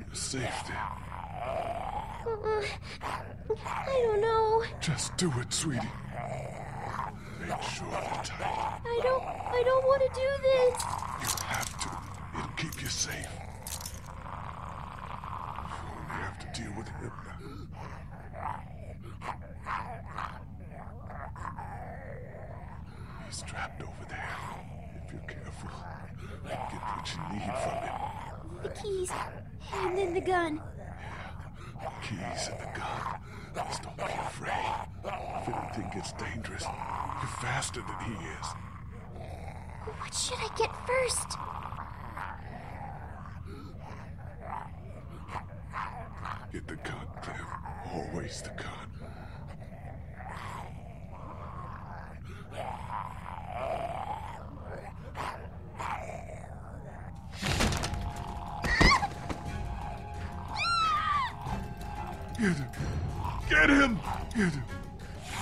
you're safe then. I don't know. Just do it, sweetie. Make sure they're tight. I don't want to do this. You have to. It'll keep you safe. You only have to deal with him now. He's trapped over there. If you're careful, you get what you need from him. The keys, and then the gun. Keys and the gun. Just don't be afraid. If anything gets dangerous, you're faster than he is. What should I get first? Get the gun, Clem. Always the gun. Get him! Get him! Get him!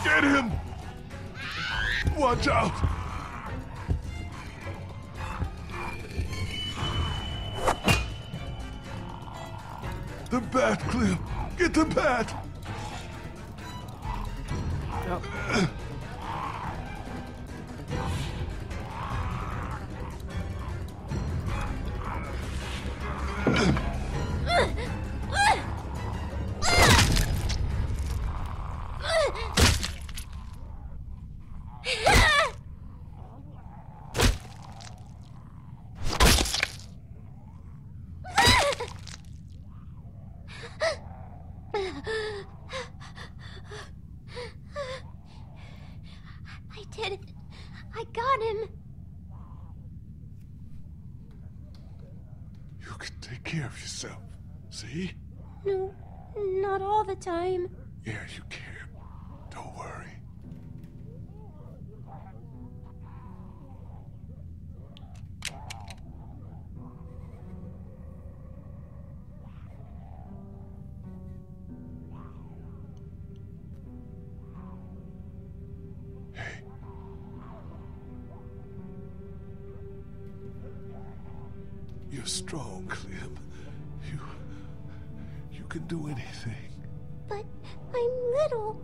Get him! Watch out! The bat, Clem! Get the bat! I did it. I got him. You can take care of yourself. See? No, not all the time. Yeah, you can. Don't worry. Hey. You're strong, Clem. You can do anything. But I'm little.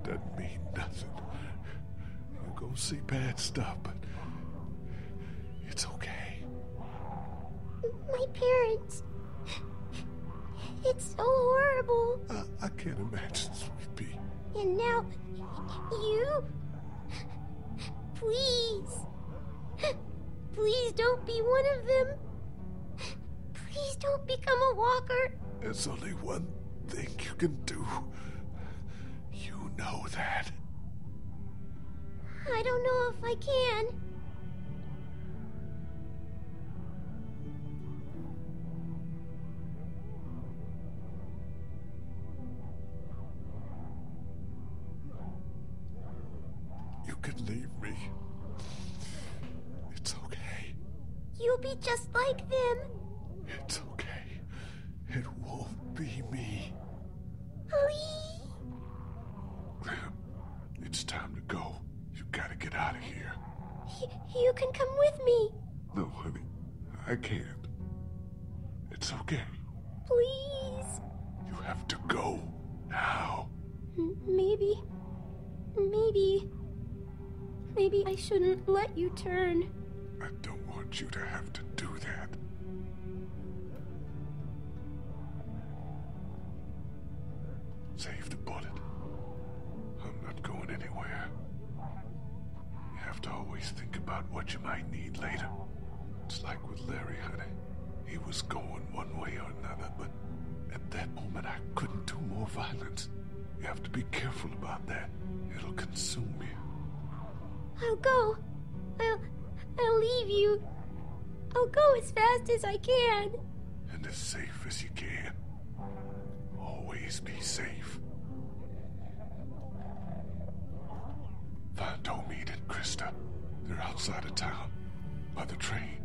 Doesn't mean nothing. You're gonna see bad stuff, but it's okay. My parents. It's so horrible. I can't imagine, Sweet Pea. And now, you? Please. Please don't be one of them. Please don't become a walker. There's only one thing you can do. You know that. I don't know if I can. You can leave me. It's okay. You'll be just like them. It's okay. It won't be me. Please. Clem, it's time to go. You gotta get out of here. You can come with me. No, honey, I can't. It's okay. Please. You have to go now. Maybe I shouldn't let you turn. I don't want you to have to do that. Save the bullet. I'm not going anywhere. You have to always think about what you might need later. It's like with Larry, honey. He was going one way or another, but at that moment I couldn't do more violence. You have to be careful about that. It'll consume you. I'll go. I'll leave you. I'll go as fast as I can. And as safe as you can. Always be safe. Find Omid and Krista. They're outside of town, by the train.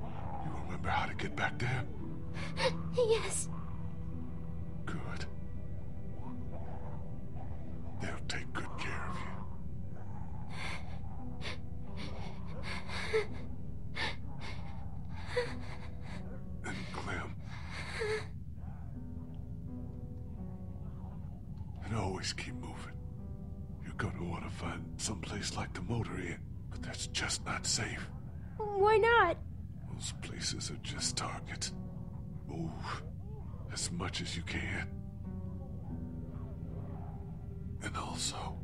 You remember how to get back there? Yes. Good. They'll take good care of you. And Clem. And always keep moving. You're gonna want to find someplace like the motor inn, but that's just not safe. Why not? Those places are just targets. Move as much as you can. And also,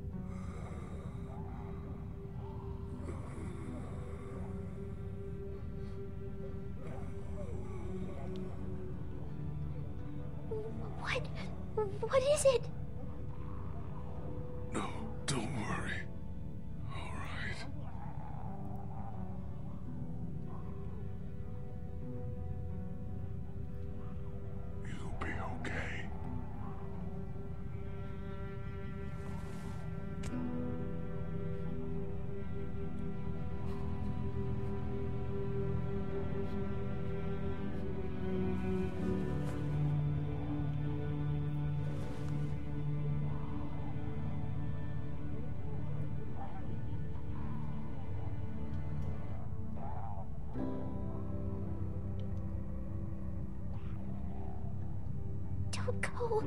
No!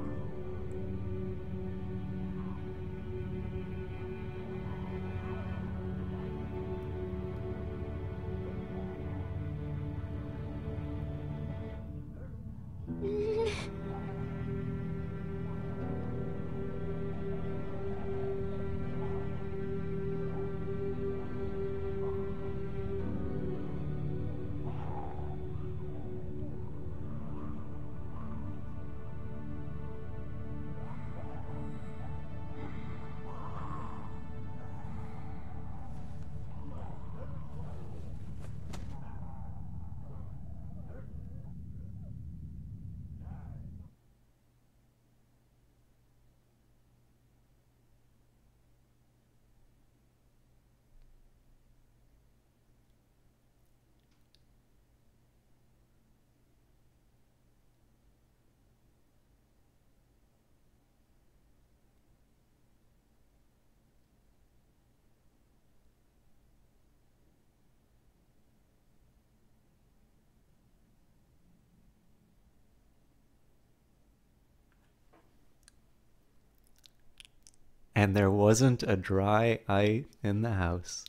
And there wasn't a dry eye in the house.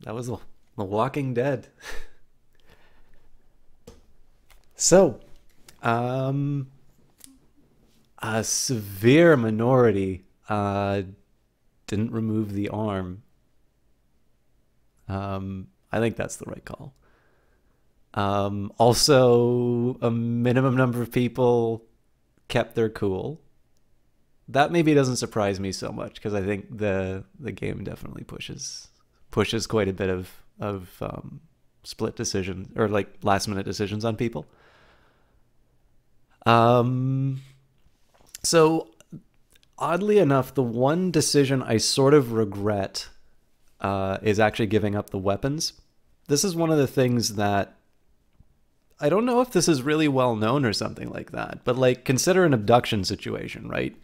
That was The Walking Dead. So, a severe minority didn't remove the arm. I think that's the right call. Also, a minimum number of people kept their cool. That maybe doesn't surprise me so much, because I think the game definitely pushes quite a bit of split decisions, or like last minute decisions on people. So oddly enough, the one decision I sort of regret is actually giving up the weapons. This is one of the things that I don't know if this is really well known or something like that, but like, consider an abduction situation, right?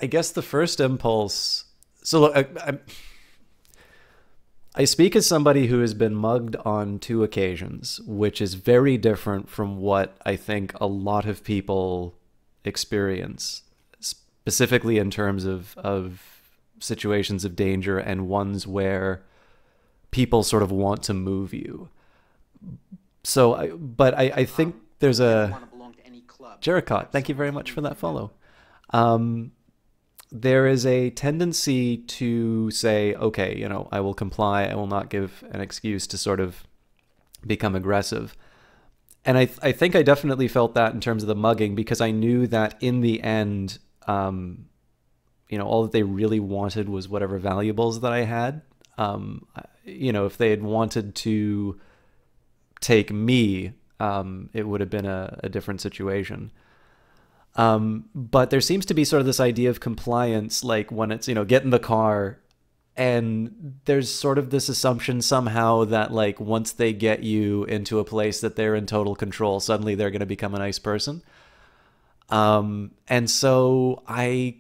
I guess the first impulse. So look, I speak as somebody who has been mugged on 2 occasions, which is very different from what I think a lot of people experience, specifically in terms of situations of danger and ones where people sort of want to move you. So, I think there's a... Jericott, thank you very much for that follow. There is a tendency to say, okay, you know, I will comply, I will not give an excuse to sort of become aggressive. And I think I definitely felt that in terms of the mugging, because I knew that in the end, you know, all that they really wanted was whatever valuables that I had. You know, if they had wanted to take me, it would have been a different situation. But there seems to be sort of this idea of compliance, like when it's, you know, get in the car, and there's sort of this assumption somehow that like once they get you into a place that they're in total control, suddenly they're going to become a nice person. And so I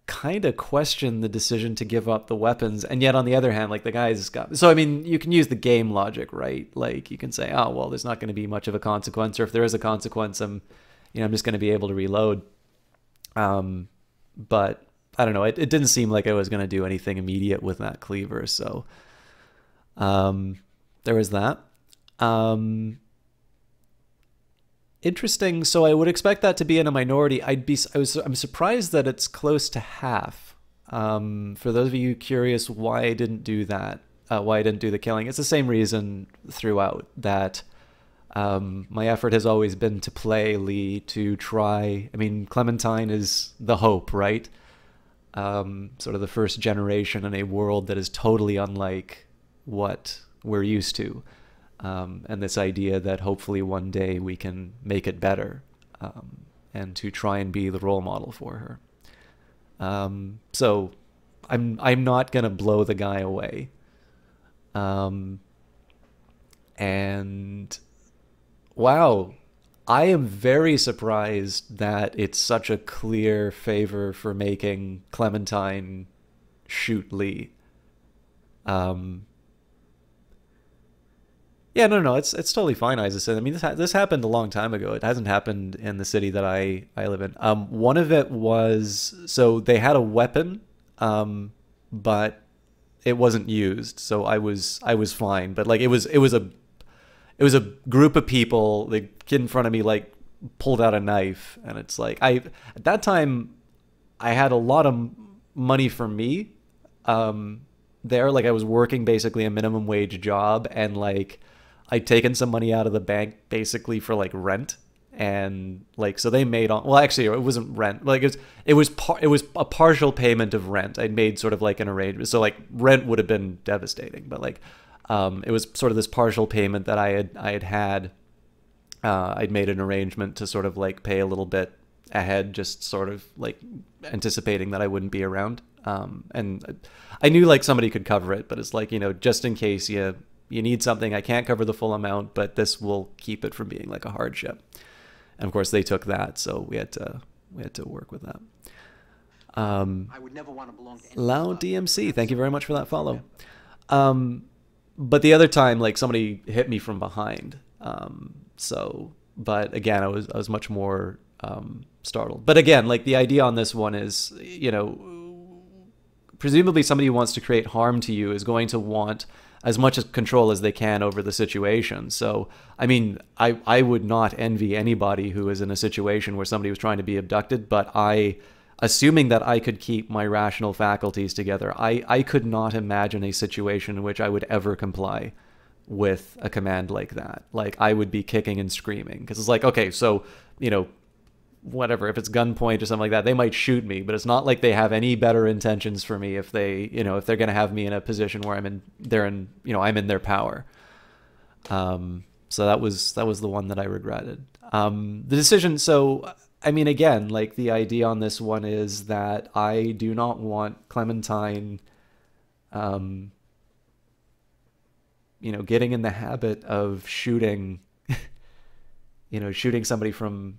kind of question the decision to give up the weapons. And yet on the other hand, like the guy's got, so I mean, you can use the game logic, right? Like you can say, oh, well, there's not going to be much of a consequence, or if there is a consequence, I'm just going to be able to reload. But I don't know. It didn't seem like I was going to do anything immediate with that cleaver. So, there was that. Interesting. So I would expect that to be in a minority. I'm surprised that it's close to half. For those of you curious why I didn't do that, why I didn't do the killing, it's the same reason throughout, that my effort has always been to play Lee, to try. I mean, Clementine is the hope, right? Sort of the first generation in a world that is totally unlike what we're used to. And this idea that hopefully one day we can make it better, and to try and be the role model for her. So I'm not gonna blow the guy away. And wow, I am very surprised that it's such a clear favor for making Clementine shoot Lee. Yeah, Yeah, no, it's totally fine, Isaacson. I mean, this happened a long time ago. It hasn't happened in the city that I live in. One of it was, so they had a weapon, but it wasn't used, so I was fine. But like it was a group of people. The kid in front of me like pulled out a knife, and it's like at that time I had a lot of money for me. There, like I was working basically a minimum wage job, and like I'd taken some money out of the bank basically for like rent, and like so they made on, well actually it wasn't rent, like it was a partial payment of rent. I'd made sort of like an arrangement, so like rent would have been devastating, but like it was sort of this partial payment that I had I'd made an arrangement to sort of like pay a little bit ahead, just sort of like anticipating that I wouldn't be around. And I knew like somebody could cover it, but it's like, you know, just in case you need something, I can't cover the full amount, but this will keep it from being like a hardship. And of course they took that, so we had to work with that. I would never want to belong to any Lao DMC, thank you very much for that follow. But the other time, like somebody hit me from behind. So, but again, I was much more startled. But again, like the idea on this one is, you know, presumably somebody who wants to create harm to you is going to want as much control as they can over the situation. So, I mean, I would not envy anybody who is in a situation where somebody was trying to be abducted, but assuming that I could keep my rational faculties together, I could not imagine a situation in which I would ever comply with a command like that. Like, I would be kicking and screaming, because it's like, okay, so, you know, whatever, if it's gunpoint or something like that, they might shoot me, but it's not like they have any better intentions for me if they, you know, if they're going to have me in a position where I'm in their power. So that was the one that I regretted. The decision, so, I mean, again, like the idea on this one is that I do not want Clementine, you know, getting in the habit of shooting, you know, shooting somebody from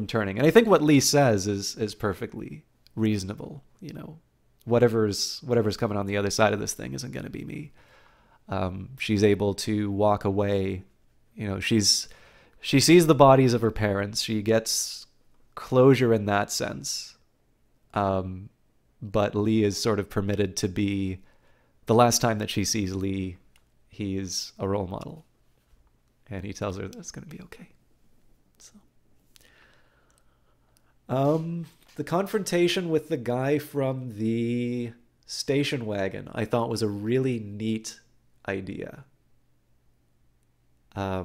turning. And I think what Lee says is perfectly reasonable. You know, whatever's coming on the other side of this thing isn't going to be me. She's able to walk away. You know, she sees the bodies of her parents. She gets closure in that sense. But Lee is sort of permitted to be, the last time that she sees Lee, he is a role model. And he tells her that it's going to be okay. The confrontation with the guy from the station wagon, I thought was a really neat idea. Yeah,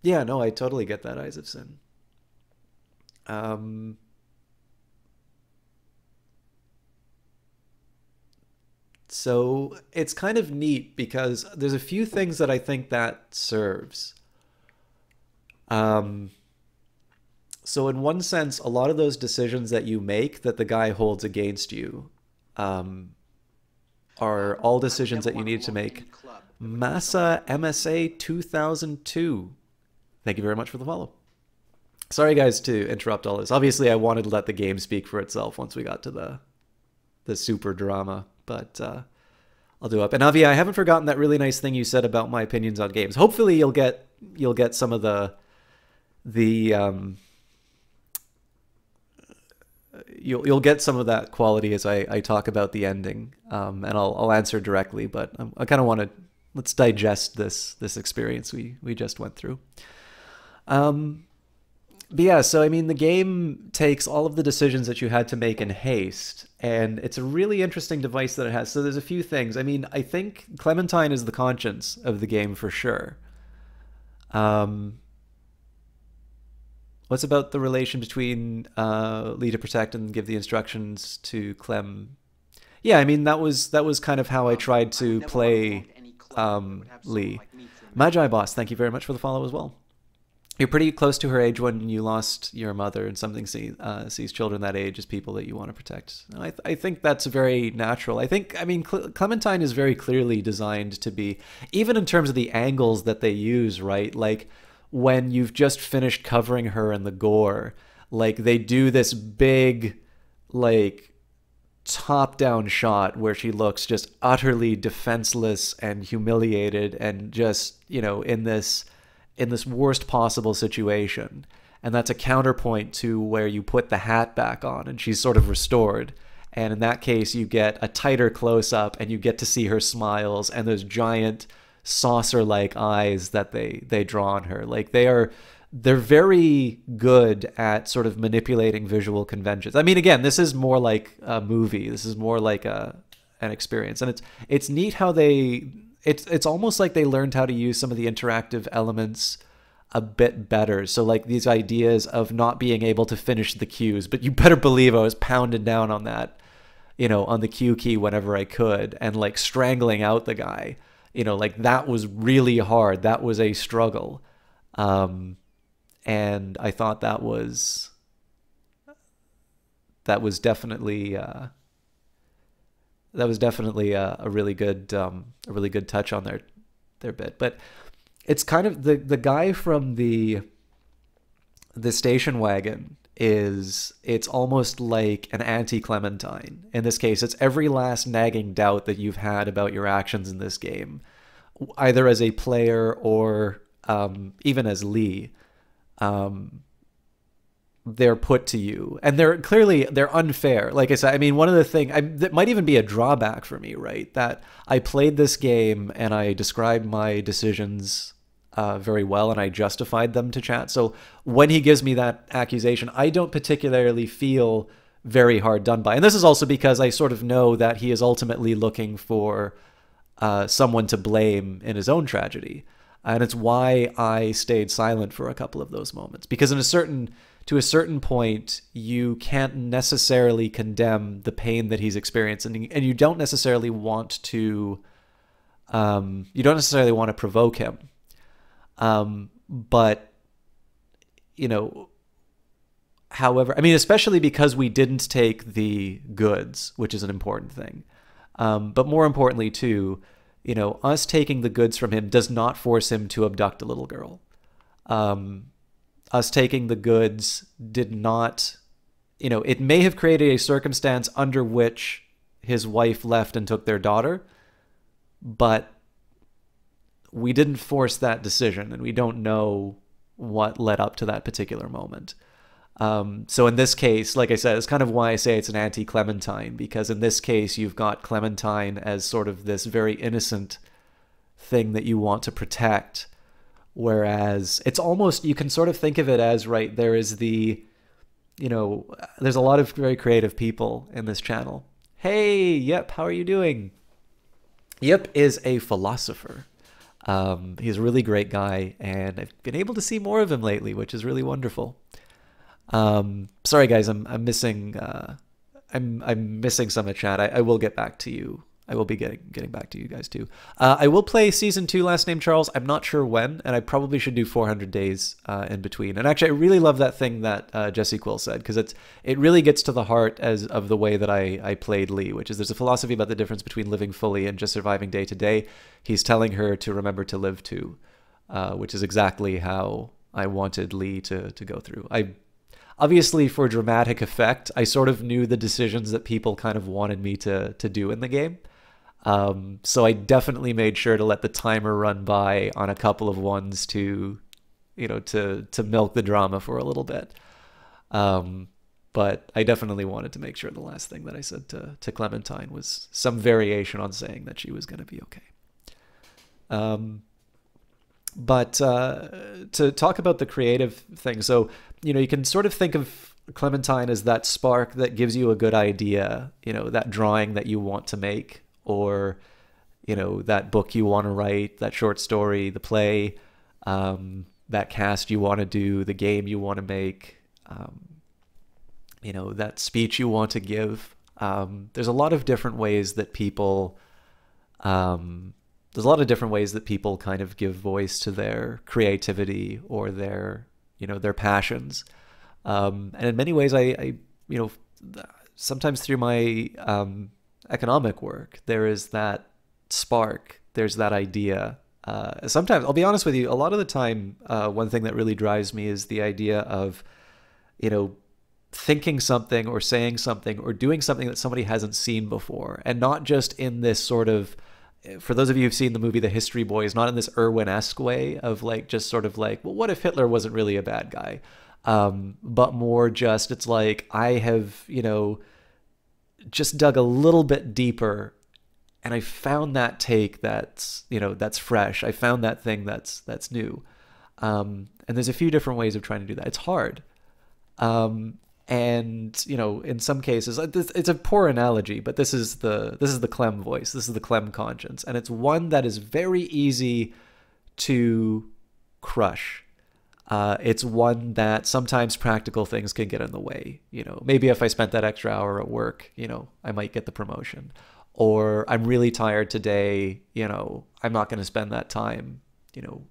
no, I totally get that, Isaacson. So it's kind of neat because there's a few things that I think that serves. So in one sense, a lot of those decisions that you make that the guy holds against you are all decisions that you need to make. Massa MSA 2002. Thank you very much for the follow. Sorry, guys, to interrupt all this. Obviously, I wanted to let the game speak for itself once we got to the super drama, but I'll do up. And Avi, I haven't forgotten that really nice thing you said about my opinions on games. Hopefully, you'll get some of you'll get some of that quality as I talk about the ending, and I'll answer directly. But I kind of want to, let's digest this experience we just went through. But yeah, so I mean, the game takes all of the decisions that you had to make in haste, and it's a really interesting device that it has. So there's a few things. I mean, I think Clementine is the conscience of the game for sure. What's about the relation between Lee to protect and give the instructions to Clem? Yeah, I mean, that was kind of how I tried to play Lee. Magi Boss, thank you very much for the follow as well. You're pretty close to her age when you lost your mother, and something sees children that age as people that you want to protect. And I think that's very natural. I mean, Clementine is very clearly designed to be, even in terms of the angles that they use, right? Like, when you've just finished covering her in the gore, like, they do this big, like, top-down shot where she looks just utterly defenseless and humiliated and just, you know, in this worst possible situation. And that's a counterpoint to where you put the hat back on and she's sort of restored. And in that case, you get a tighter close-up and you get to see her smiles and those giant saucer-like eyes that they draw on her. Like, they're very good at sort of manipulating visual conventions. I mean, again, this is more like a movie. This is more like an experience. And it's neat how it's almost like they learned how to use some of the interactive elements a bit better. So like these ideas of not being able to finish the cues, but you better believe I was pounding down on that, you know, on the Q key whenever I could, and like strangling out the guy, you know, like that was really hard. That was a struggle. And I thought that was definitely a really good touch on their bit. But it's kind of the guy from the station wagon it's almost like an anti-Clementine. In this case, it's every last nagging doubt that you've had about your actions in this game, either as a player or even as Lee. They're put to you, and they're unfair. Like I said, I mean, one of the things that might even be a drawback for me, right? That I played this game and I described my decisions very well, and I justified them to chat. So when he gives me that accusation, I don't particularly feel very hard done by. And this is also because I sort of know that he is ultimately looking for someone to blame in his own tragedy. And it's why I stayed silent for a couple of those moments, because to a certain point, you can't necessarily condemn the pain that he's experiencing, and you don't necessarily want to provoke him. But, you know, however, I mean, especially because we didn't take the goods, which is an important thing. But more importantly, too, you know, us taking the goods from him does not force him to abduct a little girl. Us taking the goods did not, you know, it may have created a circumstance under which his wife left and took their daughter, but we didn't force that decision, and we don't know what led up to that particular moment. So in this case, like I said, it's kind of why I say it's an anti-Clementine, because in this case, you've got Clementine as sort of this very innocent thing that you want to protect. Whereas it's almost, you can sort of think of it as, right, there is the, you know, there's a lot of very creative people in this channel. Hey, Yep, how are you doing? Yep is a philosopher. He's a really great guy, and I've been able to see more of him lately, which is really wonderful. Sorry guys, I'm missing I'm missing some of the chat. I will get back to you. I will be getting back to you guys too. I will play season 2 Last Name Charles. I'm not sure when, and I probably should do 400 days in between. And actually, I really love that thing that Jesse Quill said, because it really gets to the heart of the way that I played Lee, which is there's a philosophy about the difference between living fully and just surviving day to day. He's telling her to remember to live too, which is exactly how I wanted Lee to go through. Obviously, for dramatic effect, I sort of knew the decisions that people kind of wanted me to do in the game. So I definitely made sure to let the timer run by on a couple of ones to, you know, to milk the drama for a little bit. But I definitely wanted to make sure the last thing that I said to Clementine was some variation on saying that she was going to be okay. But to talk about the creative thing, so, you know, you can sort of think of Clementine as that spark that gives you a good idea, you know, that drawing that you want to make, or, you know, that book you want to write, that short story, the play, that cast you want to do, the game you want to make, you know, that speech you want to give. There's a lot of different ways that people, kind of give voice to their creativity or their, you know, their passions. And in many ways, I you know, sometimes through my economic work, there is that spark, there's that idea. Sometimes, I'll be honest with you, a lot of the time, one thing that really drives me is the idea of, you know, thinking something or saying something or doing something that somebody hasn't seen before, and not just in this sort of, for those of you who've seen the movie The History Boys, not in this Irwin-esque way of like just sort of like, well, what if Hitler wasn't really a bad guy? But more just, it's like, I have, you know, just dug a little bit deeper, and I found that take that's, you know, that's fresh. I found that thing that's new. And there's a few different ways of trying to do that. It's hard. And, you know, in some cases, it's a poor analogy, but this is the Clem voice. This is the Clem conscience. And it's one that is very easy to crush. It's one that sometimes practical things can get in the way. You know, maybe if I spent that extra hour at work, you know, I might get the promotion. Or I'm really tired today, you know, I'm not going to spend that time, you know,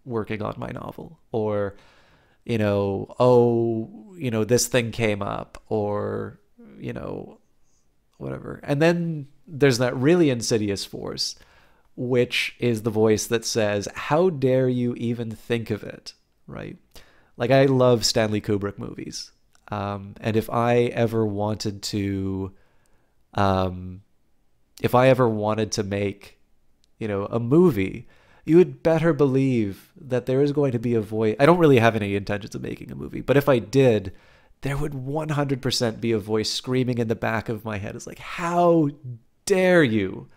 working on my novel. Or, you know, oh, you know, this thing came up, or, you know, whatever. And then there's that really insidious force, which is the voice that says, how dare you even think of it, right? Like, I love Stanley Kubrick movies. And if I ever wanted to, make, you know, a movie, you would better believe that there is going to be a voice. I don't really have any intentions of making a movie, but if I did, there would 100% be a voice screaming in the back of my head. It's like, how dare you?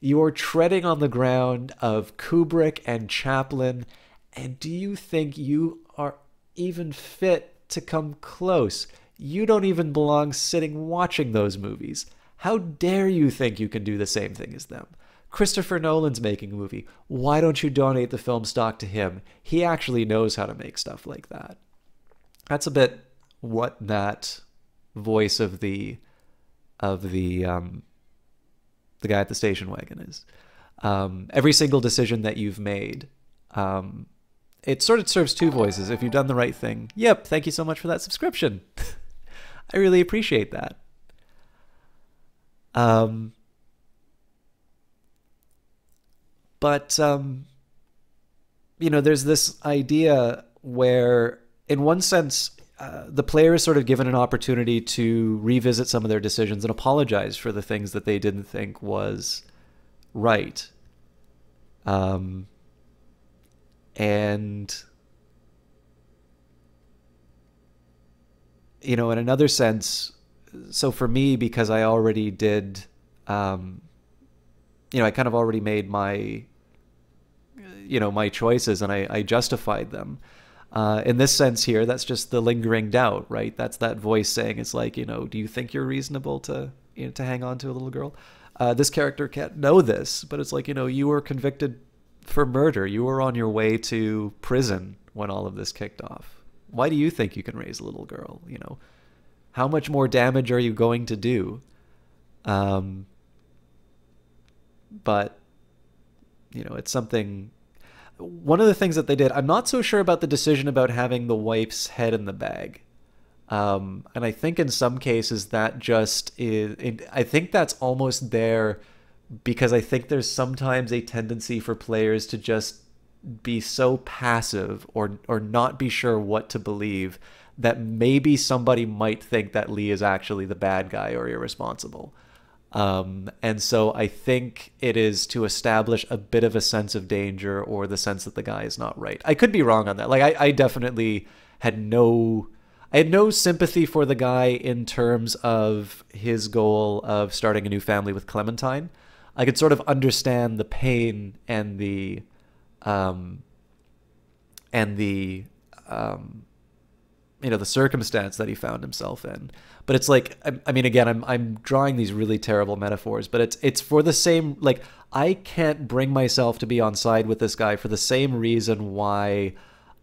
You're treading on the ground of Kubrick and Chaplin, and do you think you are even fit to come close? You don't even belong sitting watching those movies. How dare you think you can do the same thing as them? Christopher Nolan's making a movie. Why don't you donate the film stock to him? He actually knows how to make stuff like that. That's a bit what that voice of the guy at the station wagon is. Every single decision that you've made, it sort of serves two voices. If you've done the right thing, yep, thank you so much for that subscription. I really appreciate that. But, you know, there's this idea where, in one sense, the player is sort of given an opportunity to revisit some of their decisions and apologize for the things that they didn't think was right. And, you know, in another sense, so for me, because I already did, you know, I kind of already made my, you know, my choices, and I justified them. In this sense here, that's just the lingering doubt, right? That's that voice saying, it's like, you know, do you think you're reasonable to, you know, to hang on to a little girl? This character can't know this, but it's like, you know, you were convicted for murder. You were on your way to prison when all of this kicked off. Why do you think you can raise a little girl? You know, how much more damage are you going to do? But, you know, it's something. One of the things that they did, I'm not so sure about the decision about having the wife's head in the bag. And I think in some cases that just is, I think that's almost there because I think there's sometimes a tendency for players to just be so passive or not be sure what to believe that maybe somebody might think that Lee is actually the bad guy or irresponsible. And so I think it is to establish a bit of a sense of danger or the sense that the guy is not right. I could be wrong on that. Like I definitely had no sympathy for the guy in terms of his goal of starting a new family with Clementine. I could sort of understand the pain and the you know, the circumstance that he found himself in. But it's like, I mean, again, I'm drawing these really terrible metaphors, but it's for the same, like, I can't bring myself to be on side with this guy for the same reason why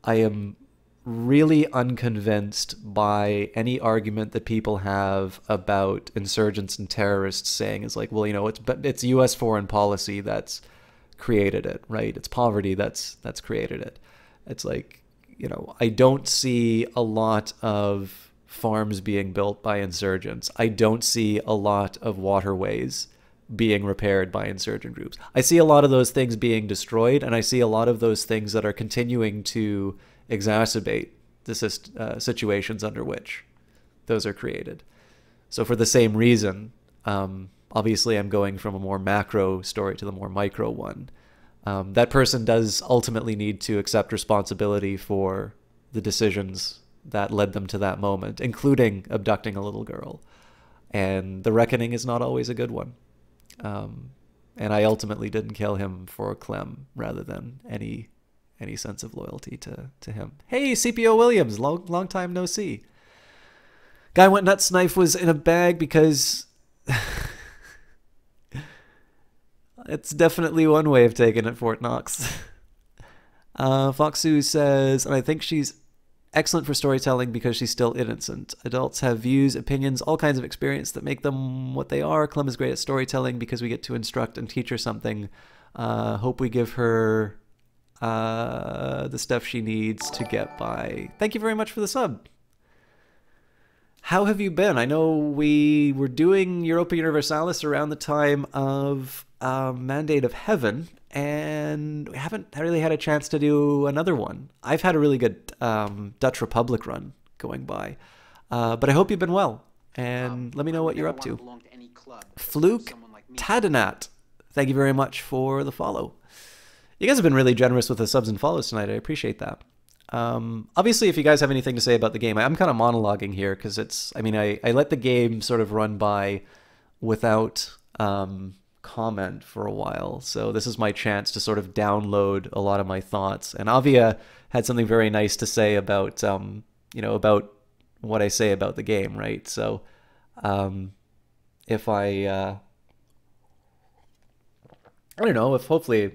I am really unconvinced by any argument that people have about insurgents and terrorists saying is like, well, you know, it's U.S. foreign policy that's created it, right? It's poverty that's created it. It's like, you know, I don't see a lot of farms being built by insurgents. I don't see a lot of waterways being repaired by insurgent groups. I see a lot of those things being destroyed, and I see a lot of those things that are continuing to exacerbate the situations under which those are created. So for the same reason, obviously I'm going from a more macro story to the more micro one. That person does ultimately need to accept responsibility for the decisions that led them to that moment, including abducting a little girl. And the reckoning is not always a good one. And I ultimately didn't kill him for Clem rather than any sense of loyalty to him. Hey, CPO Williams, long time no see. Guy went nuts knife was in a bag because it's definitely one way of taking it, Fort Knox. Foxu says, and I think she's excellent for storytelling because she's still innocent. Adults have views, opinions, all kinds of experience that make them what they are. Clem is great at storytelling because we get to instruct and teach her something. Hope we give her the stuff she needs to get by. Thank you very much for the sub. How have you been? I know we were doing Europa Universalis around the time of Mandate of Heaven, and we haven't really had a chance to do another one. I've had a really good Dutch Republic run going by, but I hope you've been well, and let me know what you're up to. Fluke Tadanat, thank you very much for the follow. You guys have been really generous with the subs and follows tonight. I appreciate that. Obviously, if you guys have anything to say about the game, I'm kind of monologuing here because it's, I mean, I let the game sort of run by without comment for a while. So this is my chance to sort of download a lot of my thoughts. And Avia had something very nice to say about, you know, about what I say about the game, right? So if I don't know, if hopefully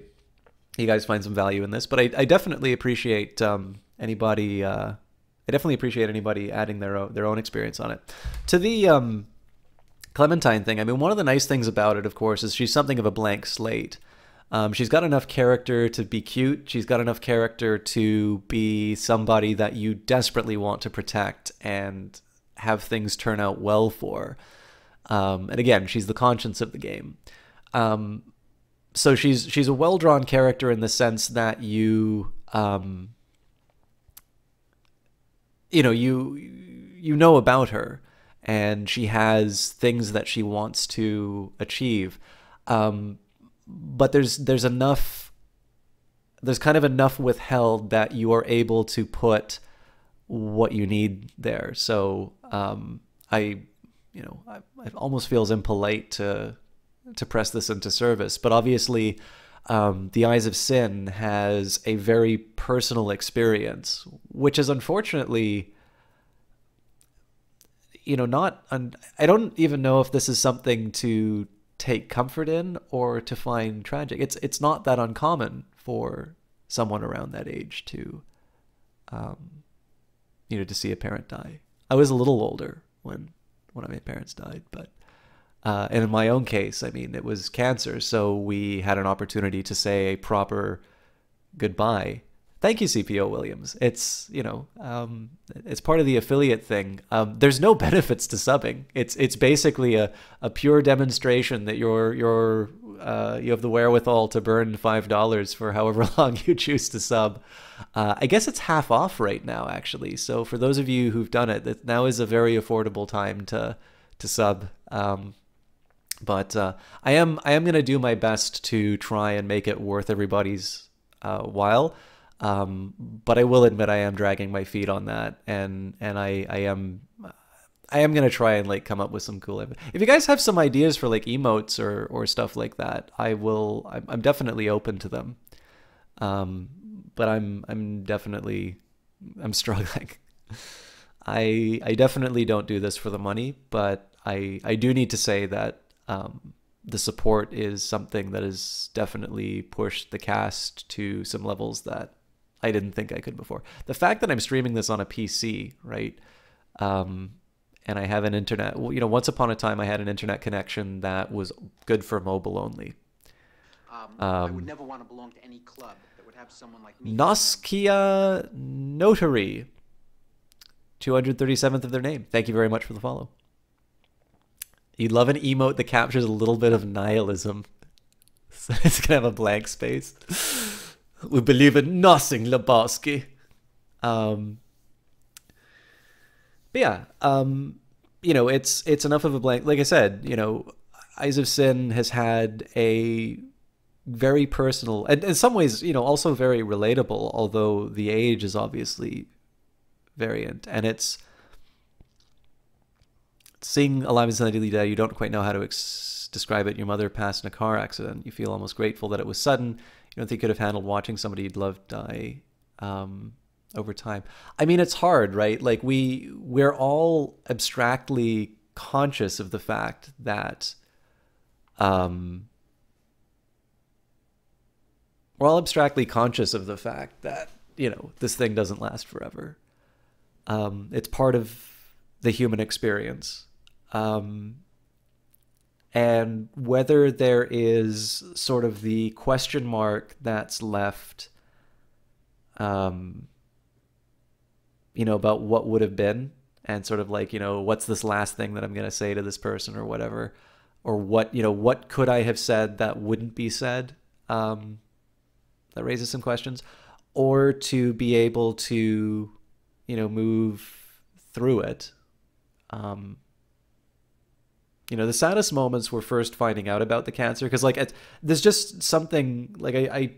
you guys find some value in this, but I definitely appreciate anybody. I definitely appreciate anybody adding their own experience on it. To the Clementine thing, I mean, one of the nice things about it, of course, is she's something of a blank slate. She's got enough character to be cute. She's got enough character to be somebody that you desperately want to protect and have things turn out well for. And again, she's the conscience of the game. So she's a well-drawn character in the sense that you know about her, and she has things that she wants to achieve. But there's enough, there's kind of enough withheld that you are able to put what you need there. So it almost feels impolite to press this into service, but obviously The Eyes of Sin has a very personal experience, which is unfortunately, I don't even know if this is something to take comfort in or to find tragic. It's not that uncommon for someone around that age to to see a parent die. I was a little older when one of my parents died, but and in my own case, I mean, it was cancer, so we had an opportunity to say a proper goodbye. Thank you, CPO Williams. It's it's part of the affiliate thing. There's no benefits to subbing. It's basically a pure demonstration that you have the wherewithal to burn $5 for however long you choose to sub. I guess it's half off right now, actually. So for those of you who've done it, now is a very affordable time to sub. But I am going to do my best to try and make it worth everybody's while. But I will admit I am dragging my feet on that, and I am going to try and come up with some cool. If you guys have some ideas for emotes or stuff like that, I'm definitely open to them. But I'm struggling. I definitely don't do this for the money, but I do need to say that the support is something that has definitely pushed the cast to some levels that I didn't think I could before. The fact that I'm streaming this on a PC, right? And I have an internet, once upon a time I had an internet connection that was good for mobile only. I would never want to belong to any club that would have someone like me. Noskia Notary, 237th of their name. Thank you very much for the follow. You'd love an emote that captures a little bit of nihilism. So it's gonna have a blank space. We believe in nothing, Lebowski. But yeah, you know, it's enough of a blank. Like I said, you know, Eyes of Sin has had a very personal, and in some ways, you know, also very relatable, although the age is obviously variant. And it's seeing Alive and Suddenly Dead, you don't quite know how to describe it. Your mother passed in a car accident. You feel almost grateful that it was sudden. You don't think you could have handled watching somebody you'd loved die over time. I mean, it's hard, right? Like we're all abstractly conscious of the fact that we're all abstractly conscious of the fact that, you know, this thing doesn't last forever. It's part of the human experience. And whether there is sort of the question mark that's left, you know, about what would have been, and sort of like, you know, what's this last thing that I'm going to say to this person or whatever, or what, you know, what could I have said that wouldn't be said, that raises some questions, or to be able to, you know, move through it. You know, the saddest moments were first finding out about the cancer, because like there's just something like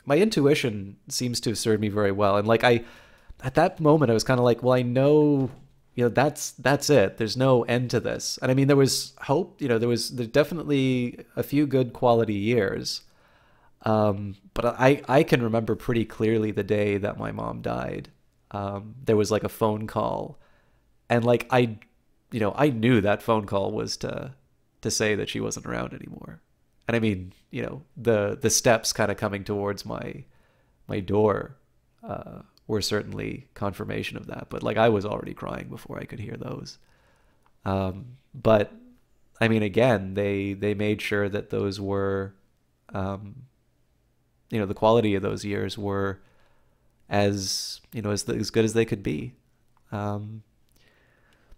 my intuition seems to have served me very well, and like at that moment I was kind of like, well, I know, you know, that's it. There's no end to this. And I mean, there was hope. You know, there's definitely a few good quality years. But I can remember pretty clearly the day that my mom died. There was like a phone call, and like I knew that phone call was to say that she wasn't around anymore. And I mean, you know, the steps kind of coming towards my door were certainly confirmation of that. But like I was already crying before I could hear those. But I mean, again, they made sure that those were, you know, the quality of those years were as, you know, as good as they could be.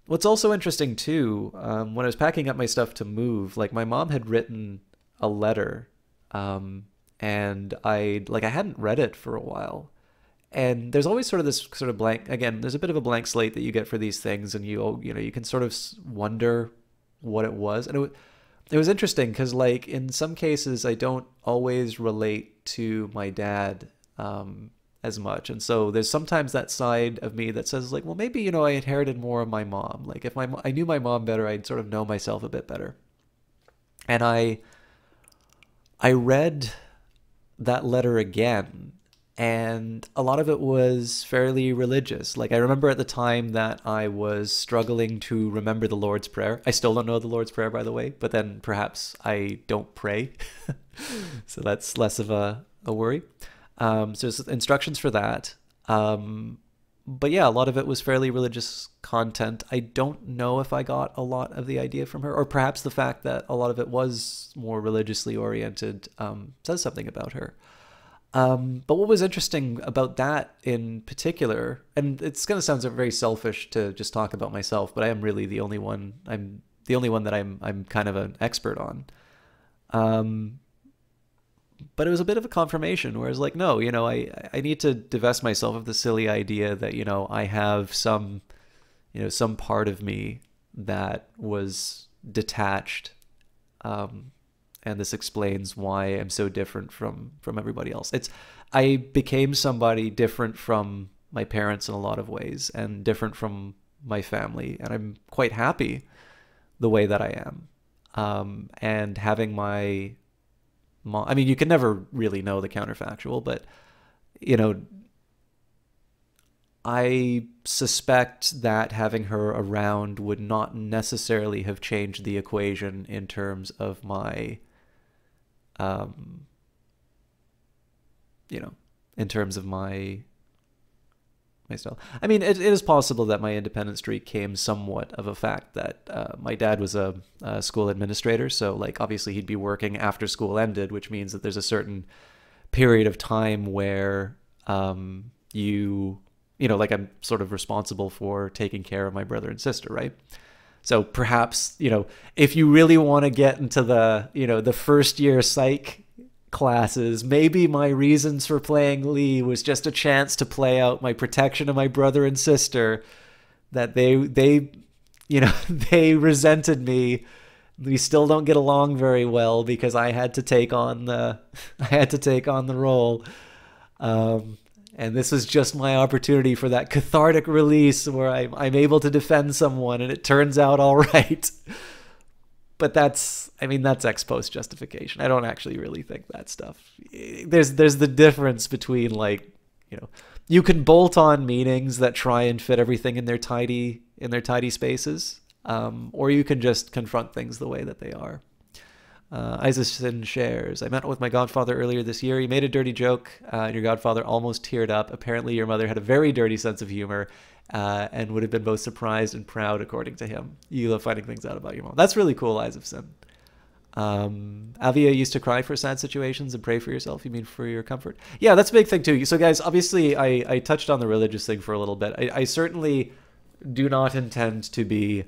What's also interesting too, when I was packing up my stuff to move, like my mom had written a letter, and I hadn't read it for a while. And there's always sort of this sort of blank, again, there's a bit of a blank slate that you get for these things, and you know, you can sort of wonder what it was. And it was interesting because like in some cases I don't always relate to my dad as much. And so there's sometimes that side of me that says like, well, maybe, you know, I inherited more of my mom. Like if I knew my mom better, I'd sort of know myself a bit better. And I read that letter again, and a lot of it was fairly religious. Like I remember at the time that I was struggling to remember the Lord's Prayer. I still don't know the Lord's Prayer, by the way, but then perhaps I don't pray. So that's less of a worry. So there's instructions for that. But yeah, a lot of it was fairly religious content. I don't know if I got a lot of the idea from her, or perhaps the fact that a lot of it was more religiously oriented says something about her. But what was interesting about that in particular, and it's going to sound very selfish to just talk about myself, but I am really the only one. I'm the only one that I'm kind of an expert on. But it was a bit of a confirmation where I was like, no, you know, I need to divest myself of the silly idea that, you know, I have some, you know, some part of me that was detached. And this explains why I'm so different from everybody else. I became somebody different from my parents in a lot of ways, and different from my family. And I'm quite happy the way that I am. And having my mom, I mean, you can never really know the counterfactual, but, you know, I suspect that having her around would not necessarily have changed the equation in terms of my, you know, in terms of my style. I mean, it is possible that my independent streak came somewhat of a fact that my dad was a school administrator. So like, obviously he'd be working after school ended, which means that there's a certain period of time where you know, like I'm sort of responsible for taking care of my brother and sister, right? So perhaps, you know, if you really want to get into the, you know, the first year psych classes, maybe my reasons for playing Lee was just a chance to play out my protection of my brother and sister, that they you know, they resented me. We still don't get along very well because I had to take on the role. And this was just my opportunity for that cathartic release where I'm able to defend someone and it turns out all right. But that's ex post justification. I don't actually really think that stuff. There's the difference between, like, you know, you can bolt on meanings that try and fit everything in their tidy spaces, or you can just confront things the way that they are. Isaacson shares, I met with my godfather earlier this year. He made a dirty joke, and your godfather almost teared up. Apparently your mother had a very dirty sense of humor, and would have been both surprised and proud, according to him. You love finding things out about your mom. That's really cool, Isaacson. Avia used to cry for sad situations and pray for yourself. You mean for your comfort? Yeah, that's a big thing too. So guys, obviously I touched on the religious thing for a little bit. I certainly do not intend to be...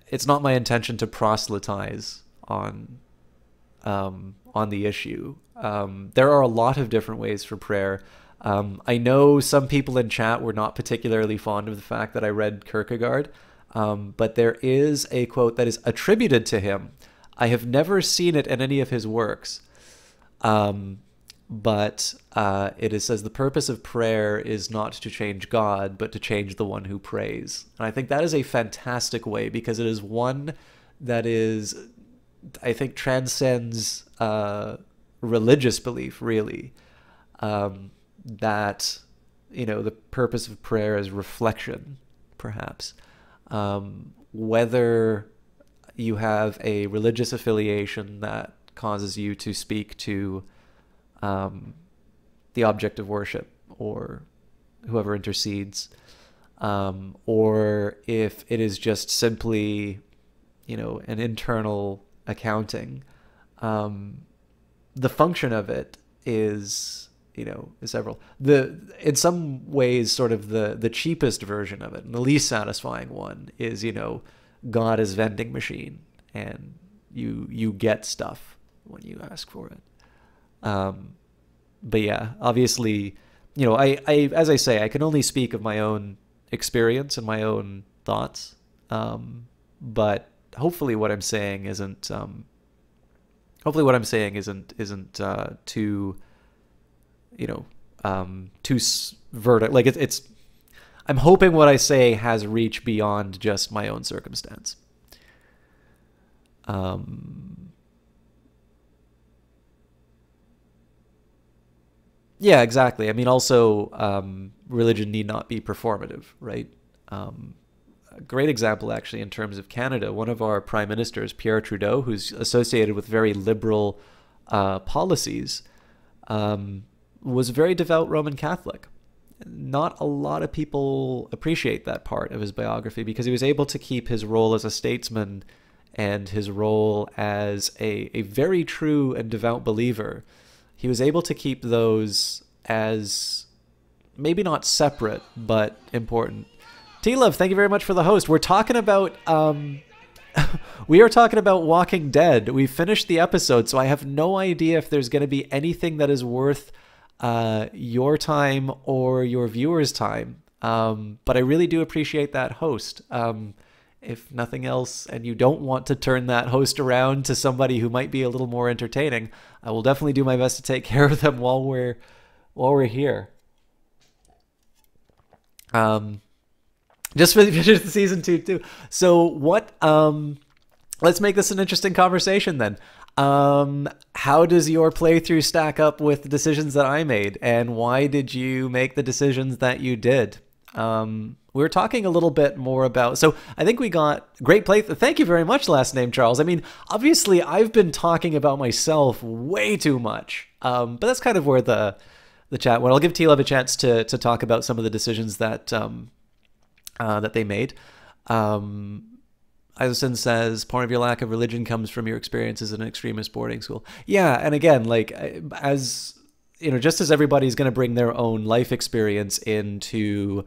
it's not my intention to proselytize on the issue. There are a lot of different ways for prayer. I know some people in chat were not particularly fond of the fact that I read Kierkegaard, but there is a quote that is attributed to him. I have never seen it in any of his works, but it says the purpose of prayer is not to change God, but to change the one who prays. And I think that is a fantastic way, because it is one that is, I think, transcends religious belief, really. That, you know, the purpose of prayer is reflection, perhaps. Whether you have a religious affiliation that causes you to speak to the object of worship or whoever intercedes, or if it is just simply, you know, an internal accounting, the function of it is, you know, is several. In some ways, sort of the cheapest version of it, and the least satisfying one, is, you know, God is vending machine, and you get stuff when you ask for it. But yeah, obviously, you know, I as I say, I can only speak of my own experience and my own thoughts. But hopefully what I'm saying isn't too, you know, too verdict. Like it's I'm hoping what I say has reach beyond just my own circumstance. Yeah, exactly. I mean, also, religion need not be performative, right? A great example, actually, in terms of Canada, one of our prime ministers, Pierre Trudeau, who's associated with very liberal policies, was a very devout Roman Catholic. Not a lot of people appreciate that part of his biography, because he was able to keep his role as a statesman and his role as a very true and devout believer. He was able to keep those as maybe not separate, but important. T-Love, thank you very much for the host. We're talking about, we are talking about Walking Dead. We finished the episode, so I have no idea if there's going to be anything that is worth your time or your viewers' time. But I really do appreciate that host. If nothing else, and you don't want to turn that host around to somebody who might be a little more entertaining, I will definitely do my best to take care of them while we're here. Just for the season 2 too. So what? Let's make this an interesting conversation then. How does your playthrough stack up with the decisions that I made, and why did you make the decisions that you did? We were talking a little bit more about, so I think we got great play. Thank you very much, last name Charles. I mean, obviously I've been talking about myself way too much, but that's kind of where the chat went. I'll give T-Love a chance to talk about some of the decisions that that they made. Isaacson says, part of your lack of religion comes from your experiences in an extremist boarding school. Yeah, and again, like, as you know, just as everybody's going to bring their own life experience into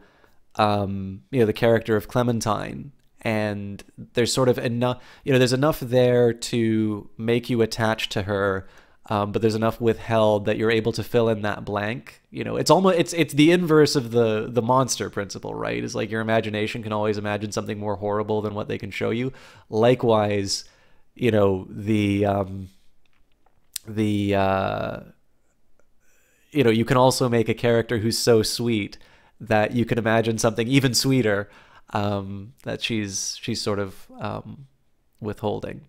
you know, the character of Clementine, and there's sort of enough, you know, there's enough there to make you attached to her, but there's enough withheld that you're able to fill in that blank. You know, it's almost it's the inverse of the monster principle, right? It's like your imagination can always imagine something more horrible than what they can show you. Likewise, you know, you know, you can also make a character who's so sweet that you can imagine something even sweeter that she's sort of withholding.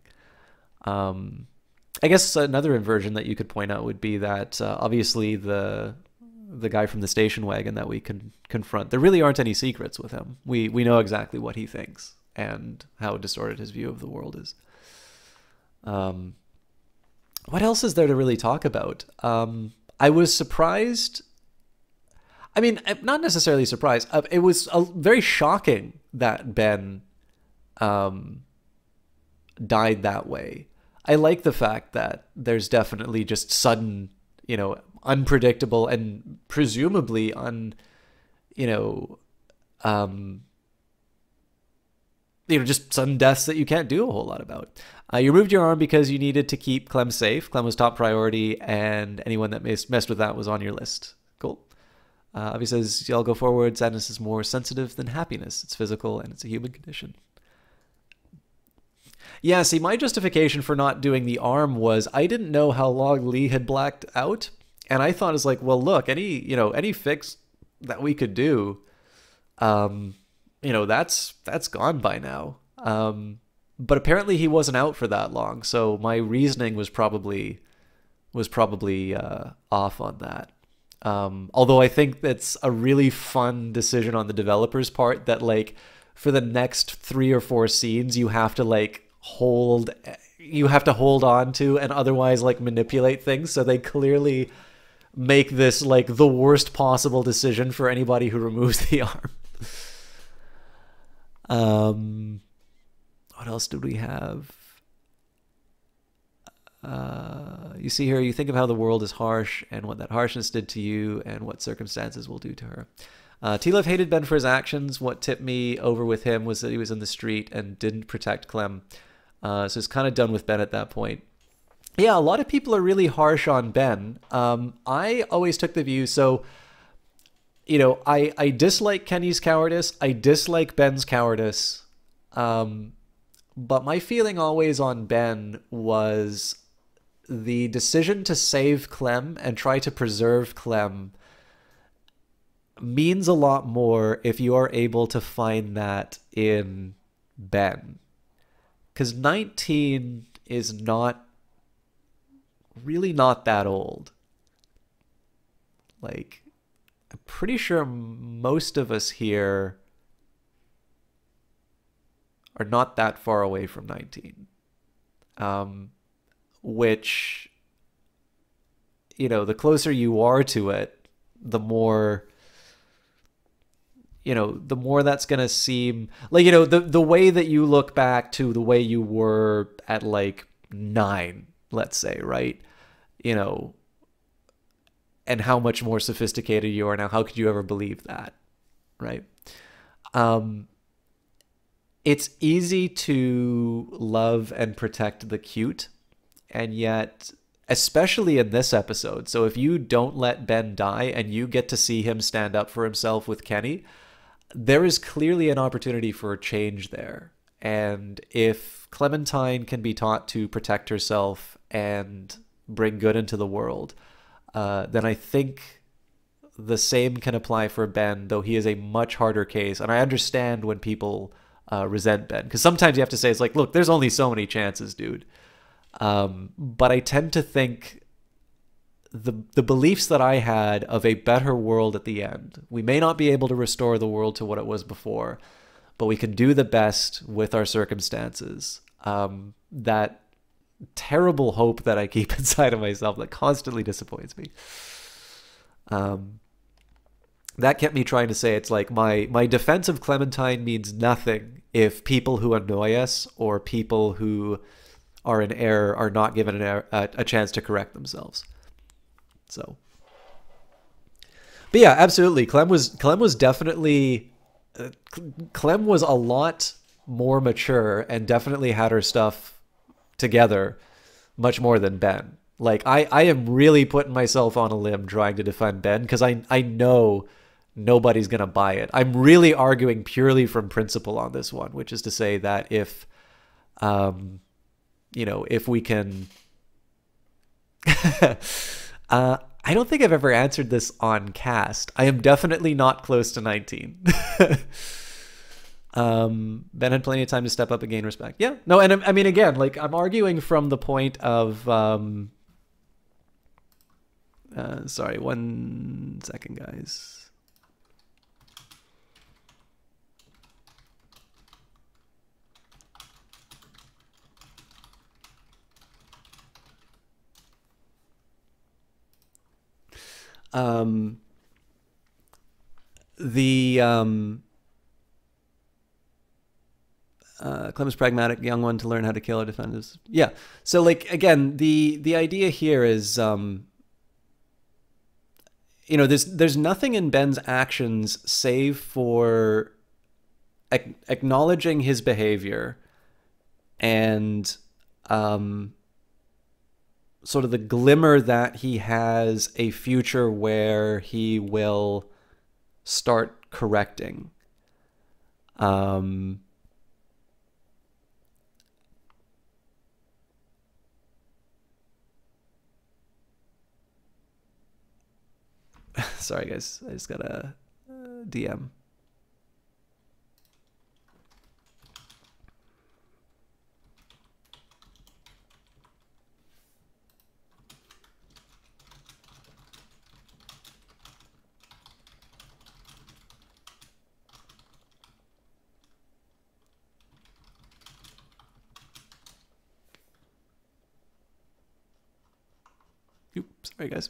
I guess another inversion that you could point out would be that obviously the guy from the station wagon that we can confront, there really aren't any secrets with him. We know exactly what he thinks and how distorted his view of the world is. What else is there to really talk about? I was surprised. I mean, not necessarily surprised. It was very shocking that Ben died that way. I like the fact that there's definitely just sudden, you know, unpredictable and presumably just sudden deaths that you can't do a whole lot about. You removed your arm because you needed to keep Clem safe. Clem was top priority, and anyone that messed with that was on your list. Cool. Avi says, y'all go forward. Sadness is more sensitive than happiness. It's physical, and it's a human condition. Yeah, see, my justification for not doing the arm was I didn't know how long Lee had blacked out, and I thought it's like, well, look, any fix that we could do, that's gone by now. But apparently he wasn't out for that long, so my reasoning was probably off on that. Although I think that's a really fun decision on the developers' part that, like, for the next 3 or 4 scenes you have to hold on to and otherwise manipulate things, so they clearly make this the worst possible decision for anybody who removes the arm. What else did we have? You see here, you think of how the world is harsh and what that harshness did to you and what circumstances will do to her. T-Lev hated Ben for his actions. What tipped me over with him was that he was in the street and didn't protect Clem. So it's kind of done with Ben at that point. Yeah, a lot of people are really harsh on Ben. I always took the view, so, I dislike Kenny's cowardice. I dislike Ben's cowardice. But my feeling always on Ben was the decision to save Clem and try to preserve Clem means a lot more if you are able to find that in Ben. Because 19 is really not that old. I'm pretty sure most of us here are not that far away from 19. Which, the closer you are to it, the more that's going to seem the way that you look back to the way you were at 9, let's say, right? And how much more sophisticated you are now. How could you ever believe that? Right? It's easy to love and protect the cute, and yet, especially in this episode, so if you don't let Ben die and you get to see him stand up for himself with Kenny, there is clearly an opportunity for a change there. And if Clementine can be taught to protect herself and bring good into the world, then I think the same can apply for Ben, though he is a much harder case. And I understand when people resent Ben, because sometimes you have to say, it's like, look, there's only so many chances, dude. But I tend to think the beliefs that I had of a better world at the end, we may not be able to restore the world to what it was before, but we can do the best with our circumstances. That terrible hope that I keep inside of myself that constantly disappoints me. That kept me trying to say, it's like my defense of Clementine means nothing if people who annoy us or people who are in error are not given a chance to correct themselves. So, but yeah, absolutely. Clem was definitely Clem was a lot more mature and definitely had her stuff together much more than Ben. Like, I am really putting myself on a limb trying to defend Ben because I know nobody's going to buy it. I'm really arguing purely from principle on this one, which is to say that if, if we can... I don't think I've ever answered this on cast. I am definitely not close to 19. Ben had plenty of time to step up and gain respect. Yeah, no, and I mean, again, like, I'm arguing from the point of, sorry, 1 second, guys. Clem's pragmatic, young one to learn how to kill or defend his... Yeah. So, like, again, the idea here is, there's nothing in Ben's actions save for acknowledging his behavior and sort of the glimmer that he has a future where he will start correcting. Sorry, guys. I just got a DM. Oops, sorry, guys.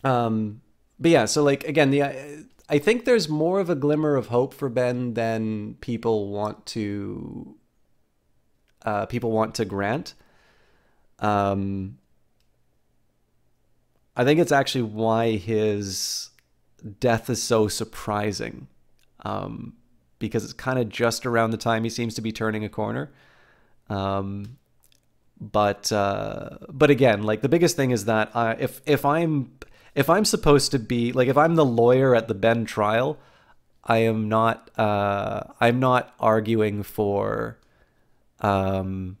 But yeah, so, like, again, I think there's more of a glimmer of hope for Ben than people want to grant. I think it's actually why his death is so surprising, because it's kind of just around the time he seems to be turning a corner. But again, like, the biggest thing is that if I'm supposed to be, like, if I'm the lawyer at the Ben trial, I'm not arguing for, for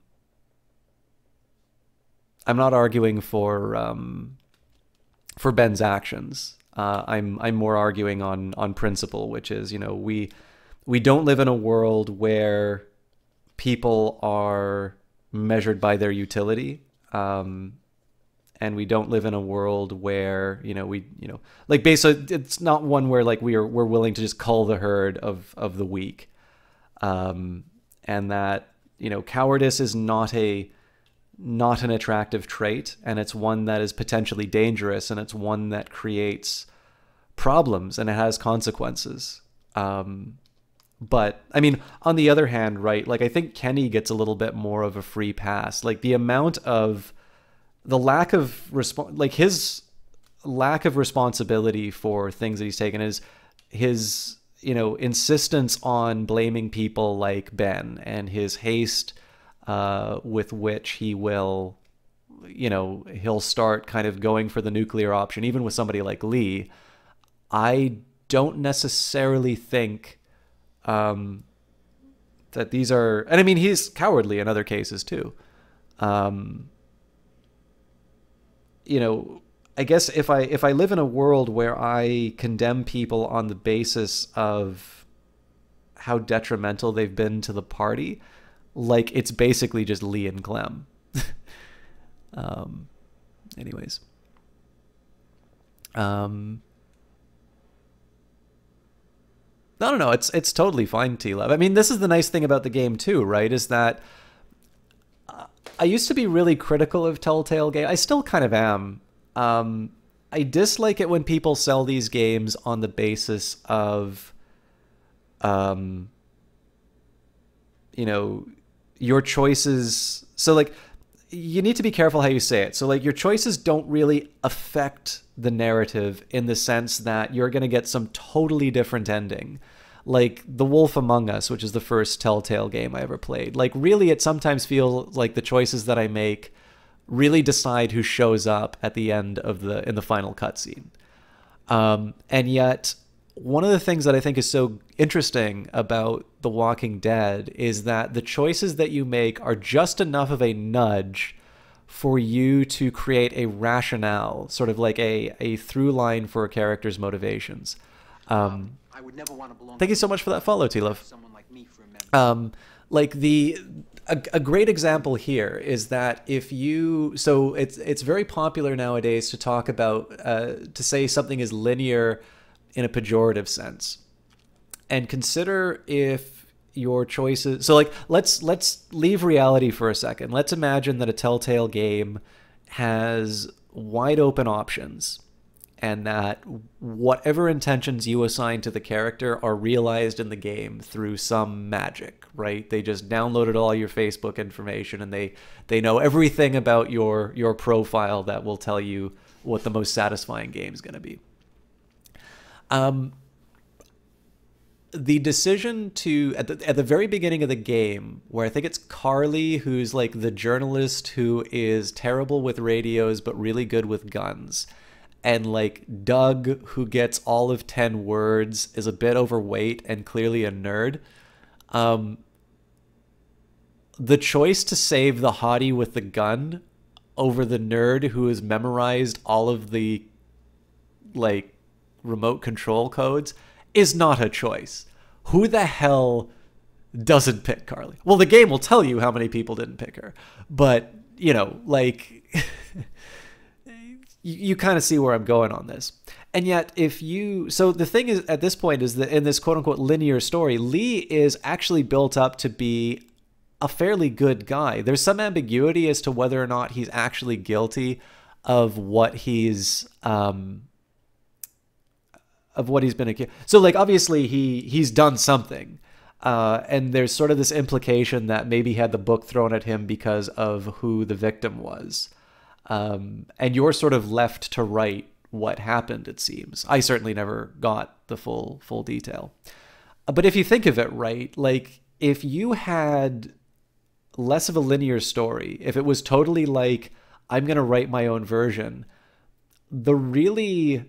Ben's actions. I'm more arguing on principle, which is, we don't live in a world where people are measured by their utility. And we don't live in a world where, like, basically, it's not one where, like, we're willing to just cull the herd of the weak. And that, cowardice is not an attractive trait, and it's one that is potentially dangerous, and it's one that creates problems, and it has consequences. But, I mean, on the other hand, right, like, I think Kenny gets a little bit more of a free pass. Like, the lack of his lack of responsibility for things that he's taken is his, insistence on blaming people like Ben, and his haste with which he will, he'll start kind of going for the nuclear option, even with somebody like Lee. I don't necessarily think that these are, and I mean, he's cowardly in other cases too. I guess if I live in a world where I condemn people on the basis of how detrimental they've been to the party, like, it's basically just Lee and Clem. Anyways. I don't know. It's totally fine, T-Love. I mean, this is the nice thing about the game too, right? Is that I used to be really critical of Telltale games. I still kind of am. I dislike it when people sell these games on the basis of, your choices. So, like, you need to be careful how you say it. So, like, your choices don't really affect the narrative in the sense that you're going to get some totally different ending. like The Wolf Among Us, which is the first Telltale game I ever played. Like, really, it sometimes feels like the choices that I make really decide who shows up at the end of in the final cutscene. And yet, one of the things that I think is so interesting about The Walking Dead is that the choices that you make are just enough of a nudge for you to create a rationale, sort of like a through line for a character's motivations. I would never want to belong. Thank you so much for that follow, T-Love. Like a great example here is that if you, so it's very popular nowadays to talk about, to say something is linear in a pejorative sense. And consider if your choices, so like let's leave reality for a second. Let's imagine that a Telltale game has wide open options, and that whatever intentions you assign to the character are realized in the game through some magic, right? They just downloaded all your Facebook information, and they know everything about your profile that will tell you what the most satisfying game is going to be. The decision to, at the very beginning of the game, where I think it's Carly who's like the journalist who is terrible with radios but really good with guns, and like Doug, who gets all of 10 words, is a bit overweight and clearly a nerd. The choice to save the hottie with the gun over the nerd who has memorized all of the like remote control codes is not a choice. Who the hell doesn't pick Carly? Well, the game will tell you how many people didn't pick her, but you know, like you kind of see where I'm going on this. And yet so the thing is, at this point, is that in this quote unquote linear story, Lee is actually built up to be a fairly good guy. There's some ambiguity as to whether or not he's actually guilty of what he's been accused. So like, obviously he's done something. And there's sort of this implication that maybe he had the book thrown at him because of who the victim was. And you're sort of left to write what happened, it seems. I certainly never got the full detail. But if you think of it right, like if you had less of a linear story, if it was totally like, I'm going to write my own version, the really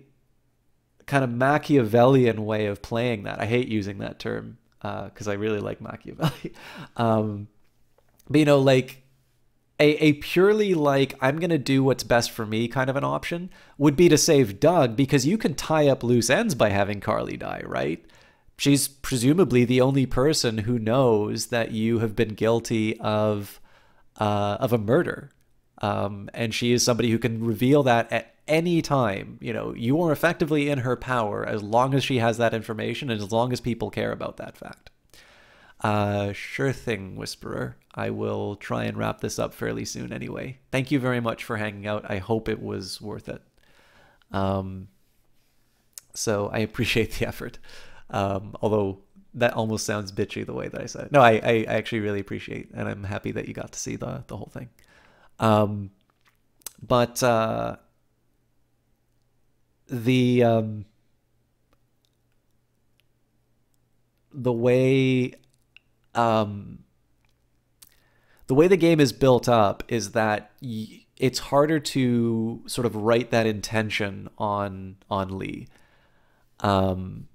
kind of Machiavellian way of playing that, I hate using that term because I really like Machiavelli. But you know, like a purely like, I'm going to do what's best for me kind of an option would be to save Doug, because you can tie up loose ends by having Carly die, right? She's presumably the only person who knows that you have been guilty of a murder. And she is somebody who can reveal that at any time. You know, you are effectively in her power as long as she has that information and as long as people care about that fact. Sure thing, Whisperer. I will try and wrap this up fairly soon anyway. Thank you very much for hanging out. I hope it was worth it. So I appreciate the effort. Although that almost sounds bitchy the way that I said it. No, I actually really appreciate, and I'm happy that you got to see the whole thing. But the way the game is built up is that it's harder to sort of write that intention on Lee. And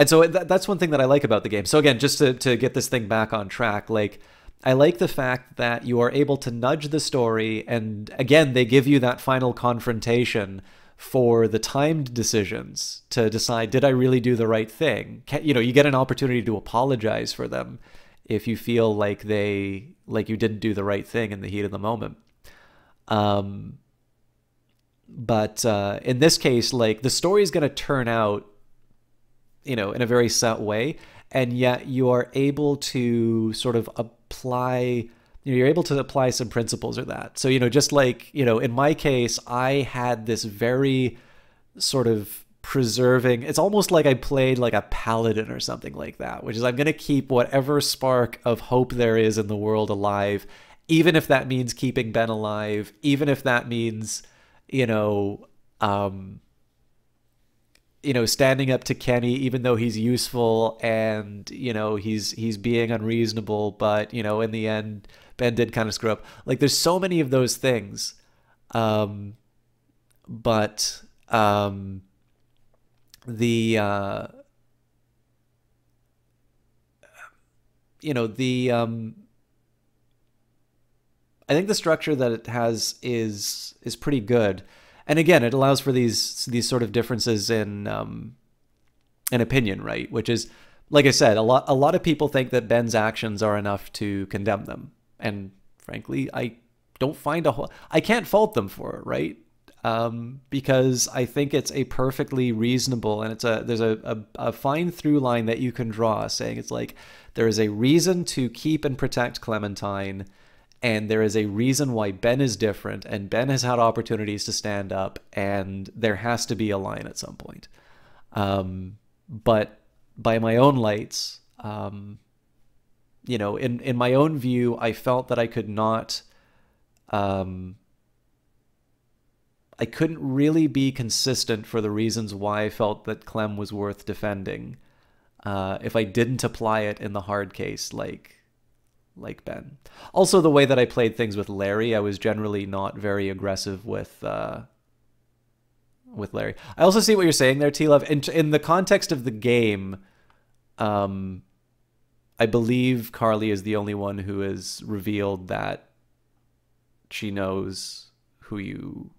so that's one thing that I like about the game. So again, just to get this thing back on track, like I like the fact that you are able to nudge the story, and again, they give you that final confrontation for the timed decisions to decide, did I really do the right thing? You know, you get an opportunity to apologize for them if you feel like you didn't do the right thing in the heat of the moment. But in this case, like the story is going to turn out, you know, in a very set way, and yet you are able to sort of apply, you know, you're able to apply some principles of that. So, you know, just like, you know, in my case, I had this very sort of preserving, it's almost like I played like a paladin or something like that, which is I'm going to keep whatever spark of hope there is in the world alive, even if that means keeping Ben alive, even if that means, you know, you know, standing up to Kenny, even though he's useful and, you know, he's being unreasonable, but, you know, in the end, Ben did kind of screw up. Like, there's so many of those things. But you know, I think the structure that it has is pretty good. And again, it allows for these sort of differences in opinion, right? Which is, like I said, a lot of people think that Ben's actions are enough to condemn them, and frankly, I can't fault them for it, right? Because I think it's a perfectly reasonable, and there's a fine through line that you can draw, saying it's like there is a reason to keep and protect Clementine. And there is a reason why Ben is different, and Ben has had opportunities to stand up, and there has to be a line at some point. But by my own lights, you know, in my own view, I felt that I could not, I couldn't really be consistent for the reasons why I felt that Clem was worth defending, if I didn't apply it in the hard case, like Ben. Also, the way that I played things with Larry, I was generally not very aggressive with Larry. I also see what you're saying there, T-Love. In the context of the game, I believe Carly is the only one who has revealed that she knows who you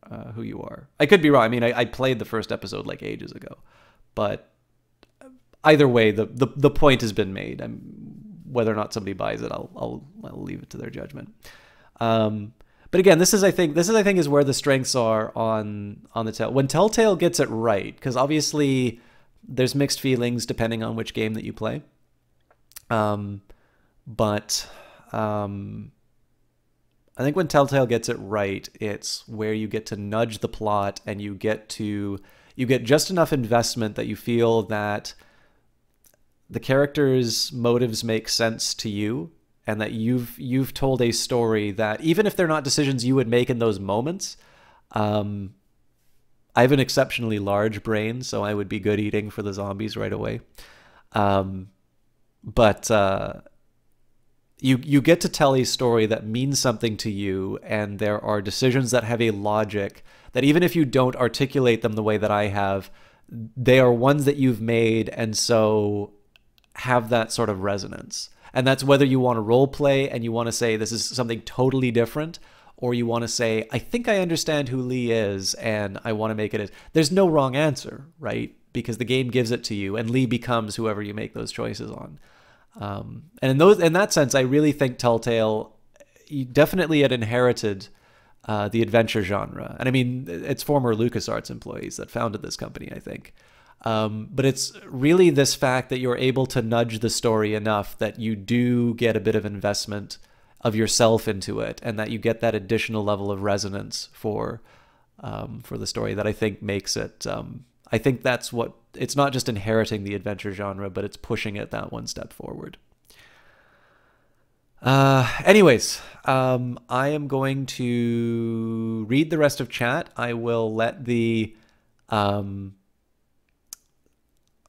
are. I could be wrong. I mean, I played the first episode like ages ago, but either way, the point has been made. Whether or not somebody buys it, I'll leave it to their judgment. But again, this is I think is where the strengths are on the Telltale. When Telltale gets it right, because obviously there's mixed feelings depending on which game that you play. But I think when Telltale gets it right, it's where you get to nudge the plot, and you get just enough investment that you feel that the characters' motives make sense to you, and that you've told a story that, even if they're not decisions you would make in those moments, I have an exceptionally large brain, so I would be good eating for the zombies right away. But you get to tell a story that means something to you, and there are decisions that have a logic that, even if you don't articulate them the way that I have, they are ones that you've made, and so have that sort of resonance. And that's whether you want to role play and you want to say this is something totally different, or you want to say, I think I understand who Lee is and I want to make it. There's no wrong answer, right? Because the game gives it to you, and Lee becomes whoever you make those choices on. And in that sense, I really think Telltale definitely had inherited the adventure genre. And I mean, it's former LucasArts employees that founded this company, I think. But it's really this fact that you're able to nudge the story enough that you do get a bit of investment of yourself into it, and that you get that additional level of resonance for the story that I think makes it. I think that's what, it's not just inheriting the adventure genre, but it's pushing it that one step forward. Anyways, I am going to read the rest of chat. I will let the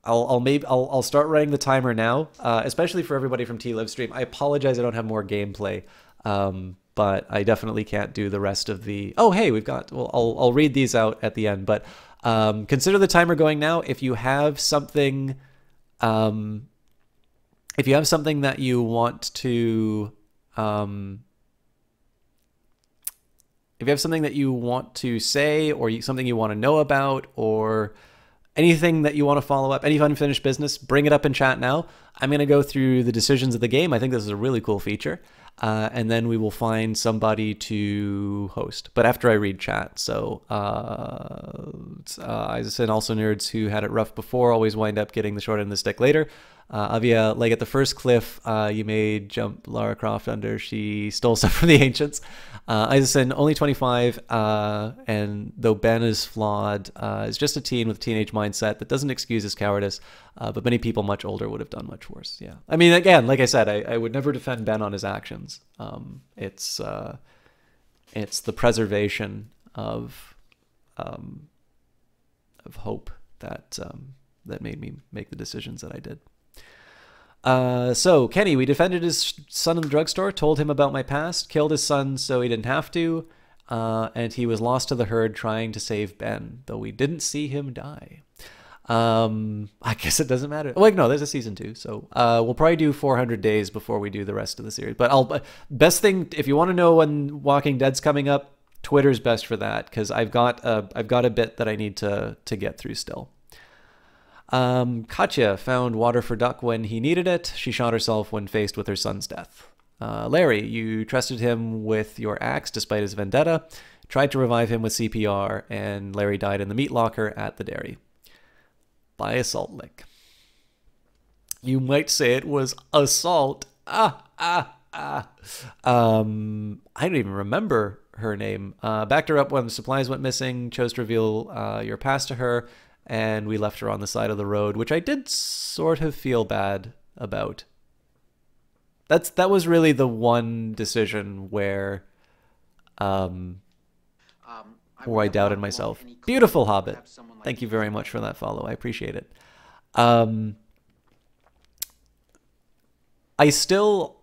I'll start running the timer now, especially for everybody from T-Live stream. I apologize I don't have more gameplay, but I definitely can't do the rest of the... Oh, hey, we've got... Well, I'll read these out at the end, but consider the timer going now. If you have something... if you have something that you want to... if you have something that you want to say, or something you want to know about, or... anything that you want to follow up, any unfinished business, bring it up in chat now. I'm going to go through the decisions of the game. I think this is a really cool feature. And then we will find somebody to host. But after I read chat. So, I said also nerds who had it rough before always wind up getting the short end of the stick later. Avia, like at the first cliff you made jump Lara Croft under, she stole stuff from the ancients. Isaacson, only 25, and though Ben is flawed, is just a teen with a teenage mindset that doesn't excuse his cowardice, but many people much older would have done much worse. Yeah, I mean, again, like I said, I would never defend Ben on his actions. It's the preservation of hope that that made me make the decisions that I did. So Kenny, we defended his son in the drugstore, told him about my past, killed his son so he didn't have to, and he was lost to the herd trying to save Ben, though we didn't see him die. I guess it doesn't matter. Like, no, there's a season 2, so we'll probably do 400 days before we do the rest of the series. But best thing, if you want to know when Walking Dead's coming up, Twitter's best for that, because I've got a bit that I need to get through still. Katya found water for Duck when he needed it. She shot herself when faced with her son's death. Larry, you trusted him with your axe despite his vendetta, tried to revive him with CPR, and Larry died in the meat locker at the dairy. By a salt lick. You might say it was assault. I don't even remember her name. Backed her up when the supplies went missing, chose to reveal your past to her, and we left her on the side of the road, which I did sort of feel bad about. That was really the one decision where I doubted myself. Beautiful Hobbit. Thank you very much for that follow. I appreciate it. I still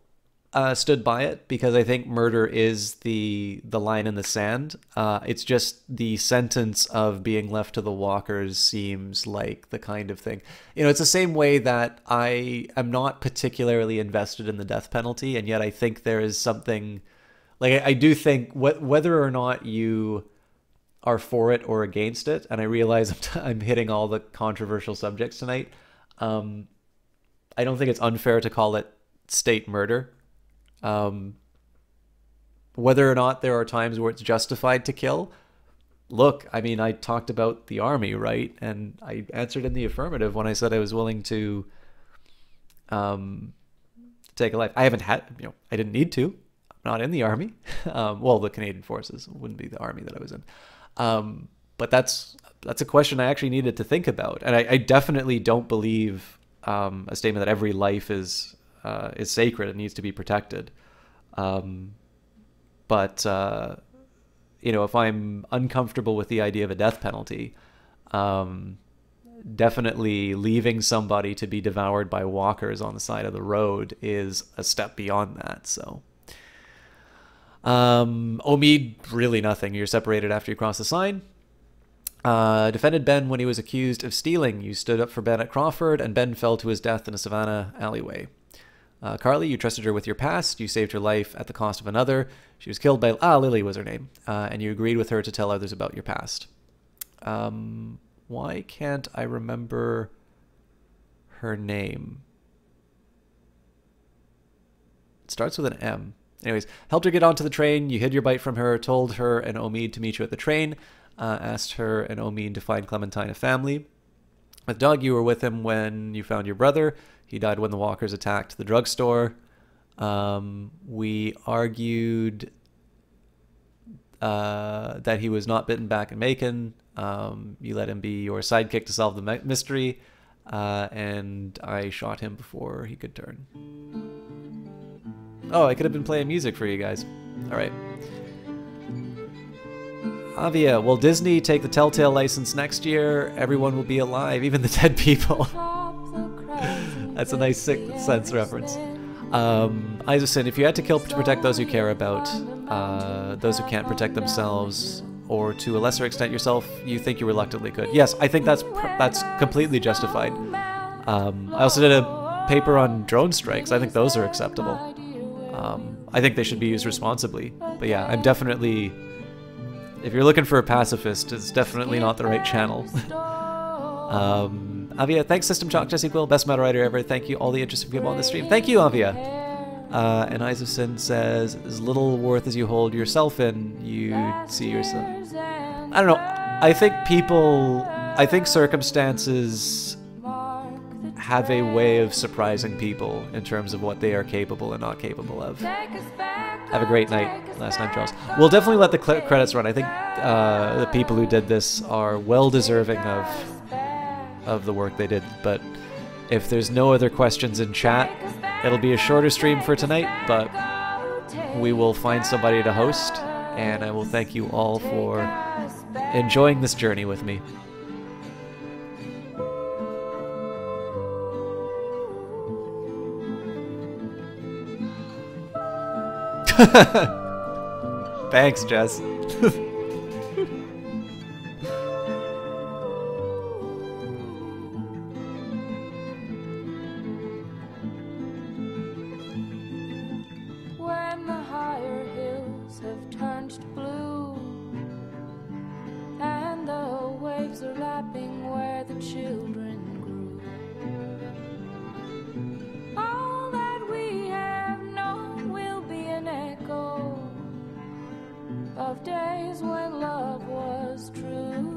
stood by it because I think murder is the line in the sand. It's just the sentence of being left to the walkers seems like the kind of thing. You know, it's the same way that I am not particularly invested in the death penalty, and yet I think there is something... Like, I do think whether or not you are for it or against it, and I realize I'm hitting all the controversial subjects tonight, I don't think it's unfair to call it state murder. Whether or not there are times where it's justified to kill, look, I mean, I talked about the army, right? And I answered in the affirmative when I said I was willing to take a life. I haven't had, I didn't need to. I'm not in the army. Well, the Canadian Forces wouldn't be the army that I was in. But that's a question I actually needed to think about. And I definitely don't believe a statement that every life is sacred and needs to be protected. But if I'm uncomfortable with the idea of a death penalty, definitely leaving somebody to be devoured by walkers on the side of the road is a step beyond that. So, Omid, really nothing. You're separated after you cross the sign. Defended Ben when he was accused of stealing. You stood up for Ben at Crawford, and Ben fell to his death in a Savannah alleyway. Carly, you trusted her with your past. You saved her life at the cost of another. She was killed by... Lily was her name. And you agreed with her to tell others about your past. Why can't I remember her name? It starts with an M. Anyways, helped her get onto the train. You hid your bite from her, told her and Omid to meet you at the train, asked her and Omid to find Clementine a family. With Doug, you were with him when you found your brother. He died when the walkers attacked the drugstore. We argued that he was not bitten back in Macon. You let him be your sidekick to solve the mystery. And I shot him before he could turn. Oh, I could have been playing music for you guys. All right. Avia, will Disney take the Telltale license next year? Everyone will be alive, even the dead people. That's a nice Sixth Sense reference. Isaacson, if you had to kill to protect those you care about, those who can't protect themselves, or to a lesser extent yourself, you think you reluctantly could. Yes, I think that's completely justified. I also did a paper on drone strikes. I think those are acceptable. I think they should be used responsibly. But yeah, I'm definitely... If you're looking for a pacifist, it's definitely not the right channel. Avia, thanks System Chalk, Jesse Quill, best moderator ever. Thank you, all the interesting people on the stream. Thank you, Avia. And Isaacson says, as little worth as you hold yourself in, you see yourself. I don't know. I think circumstances have a way of surprising people in terms of what they are capable and not capable of. Have a great night, Last Time Charles. We'll definitely let the credits run. I think the people who did this are well deserving of the work they did, but if there's no other questions in chat, it'll be a shorter stream for tonight, but we will find somebody to host, and I will thank you all for enjoying this journey with me. Thanks, Jess. When the higher hills have turned to blue and the waves are lapping where the children grew, all that we have known will be an echo of days when love was true.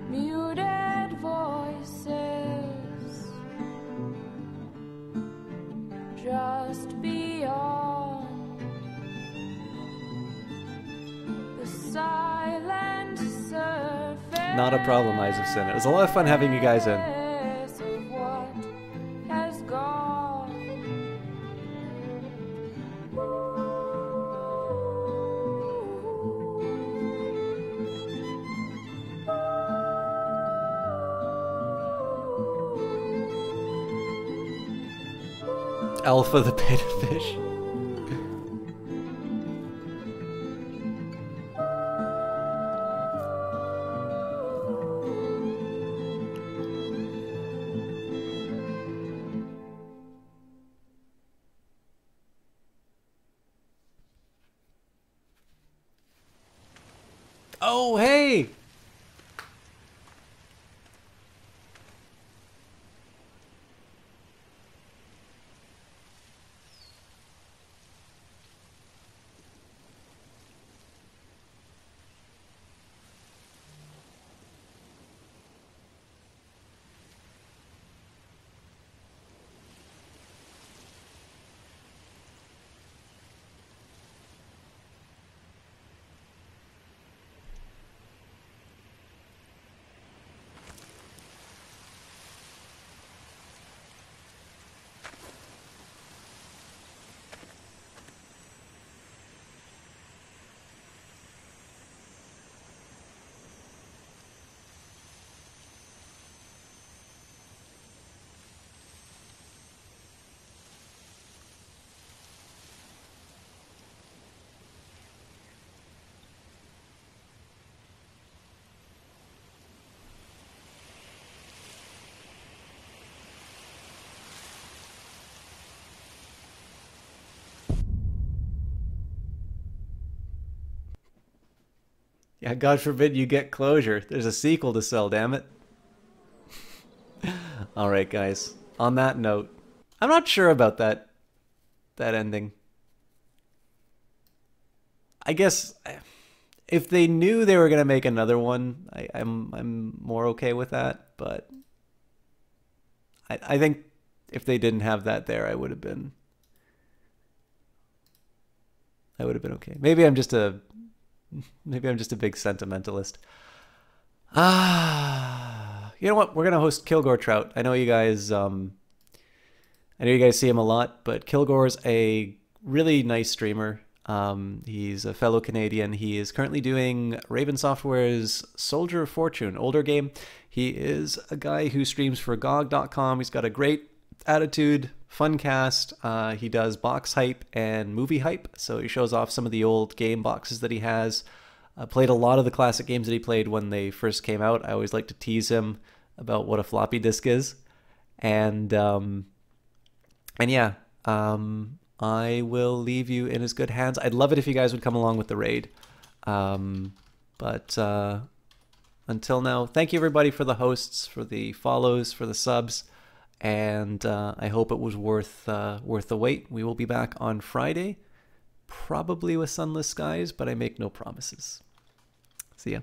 Muted voices just beyond the silent surface. Not a problem, Eyes of Sin. It was a lot of fun having you guys in. Of what has gone. Alpha the Beta Fish. Oh, hey! Yeah, God forbid you get closure. There's a sequel to sell, damn it. Alright, guys. On that note, I'm not sure about that ending. I guess if they knew they were gonna make another one, I'm more okay with that, but I think if they didn't have that there, I would have been okay. Maybe I'm just a big sentimentalist. You know what? We're gonna host Kilgore Trout. I know you guys see him a lot, but Kilgore's a really nice streamer. He's a fellow Canadian. He is currently doing Raven Software's Soldier of Fortune, older game. He is a guy who streams for GOG.com. He's got a great attitude, fun cast. He does box hype and movie hype, so he shows off some of the old game boxes that he has. Played a lot of the classic games that he played when they first came out. I always like to tease him about what a floppy disk is. And yeah, I will leave you in his good hands. I'd love it if you guys would come along with the raid. But until now, thank you everybody for the hosts, for the follows, for the subs. And I hope it was worth the wait. We will be back on Friday, probably with sunless skies, but I make no promises. See ya.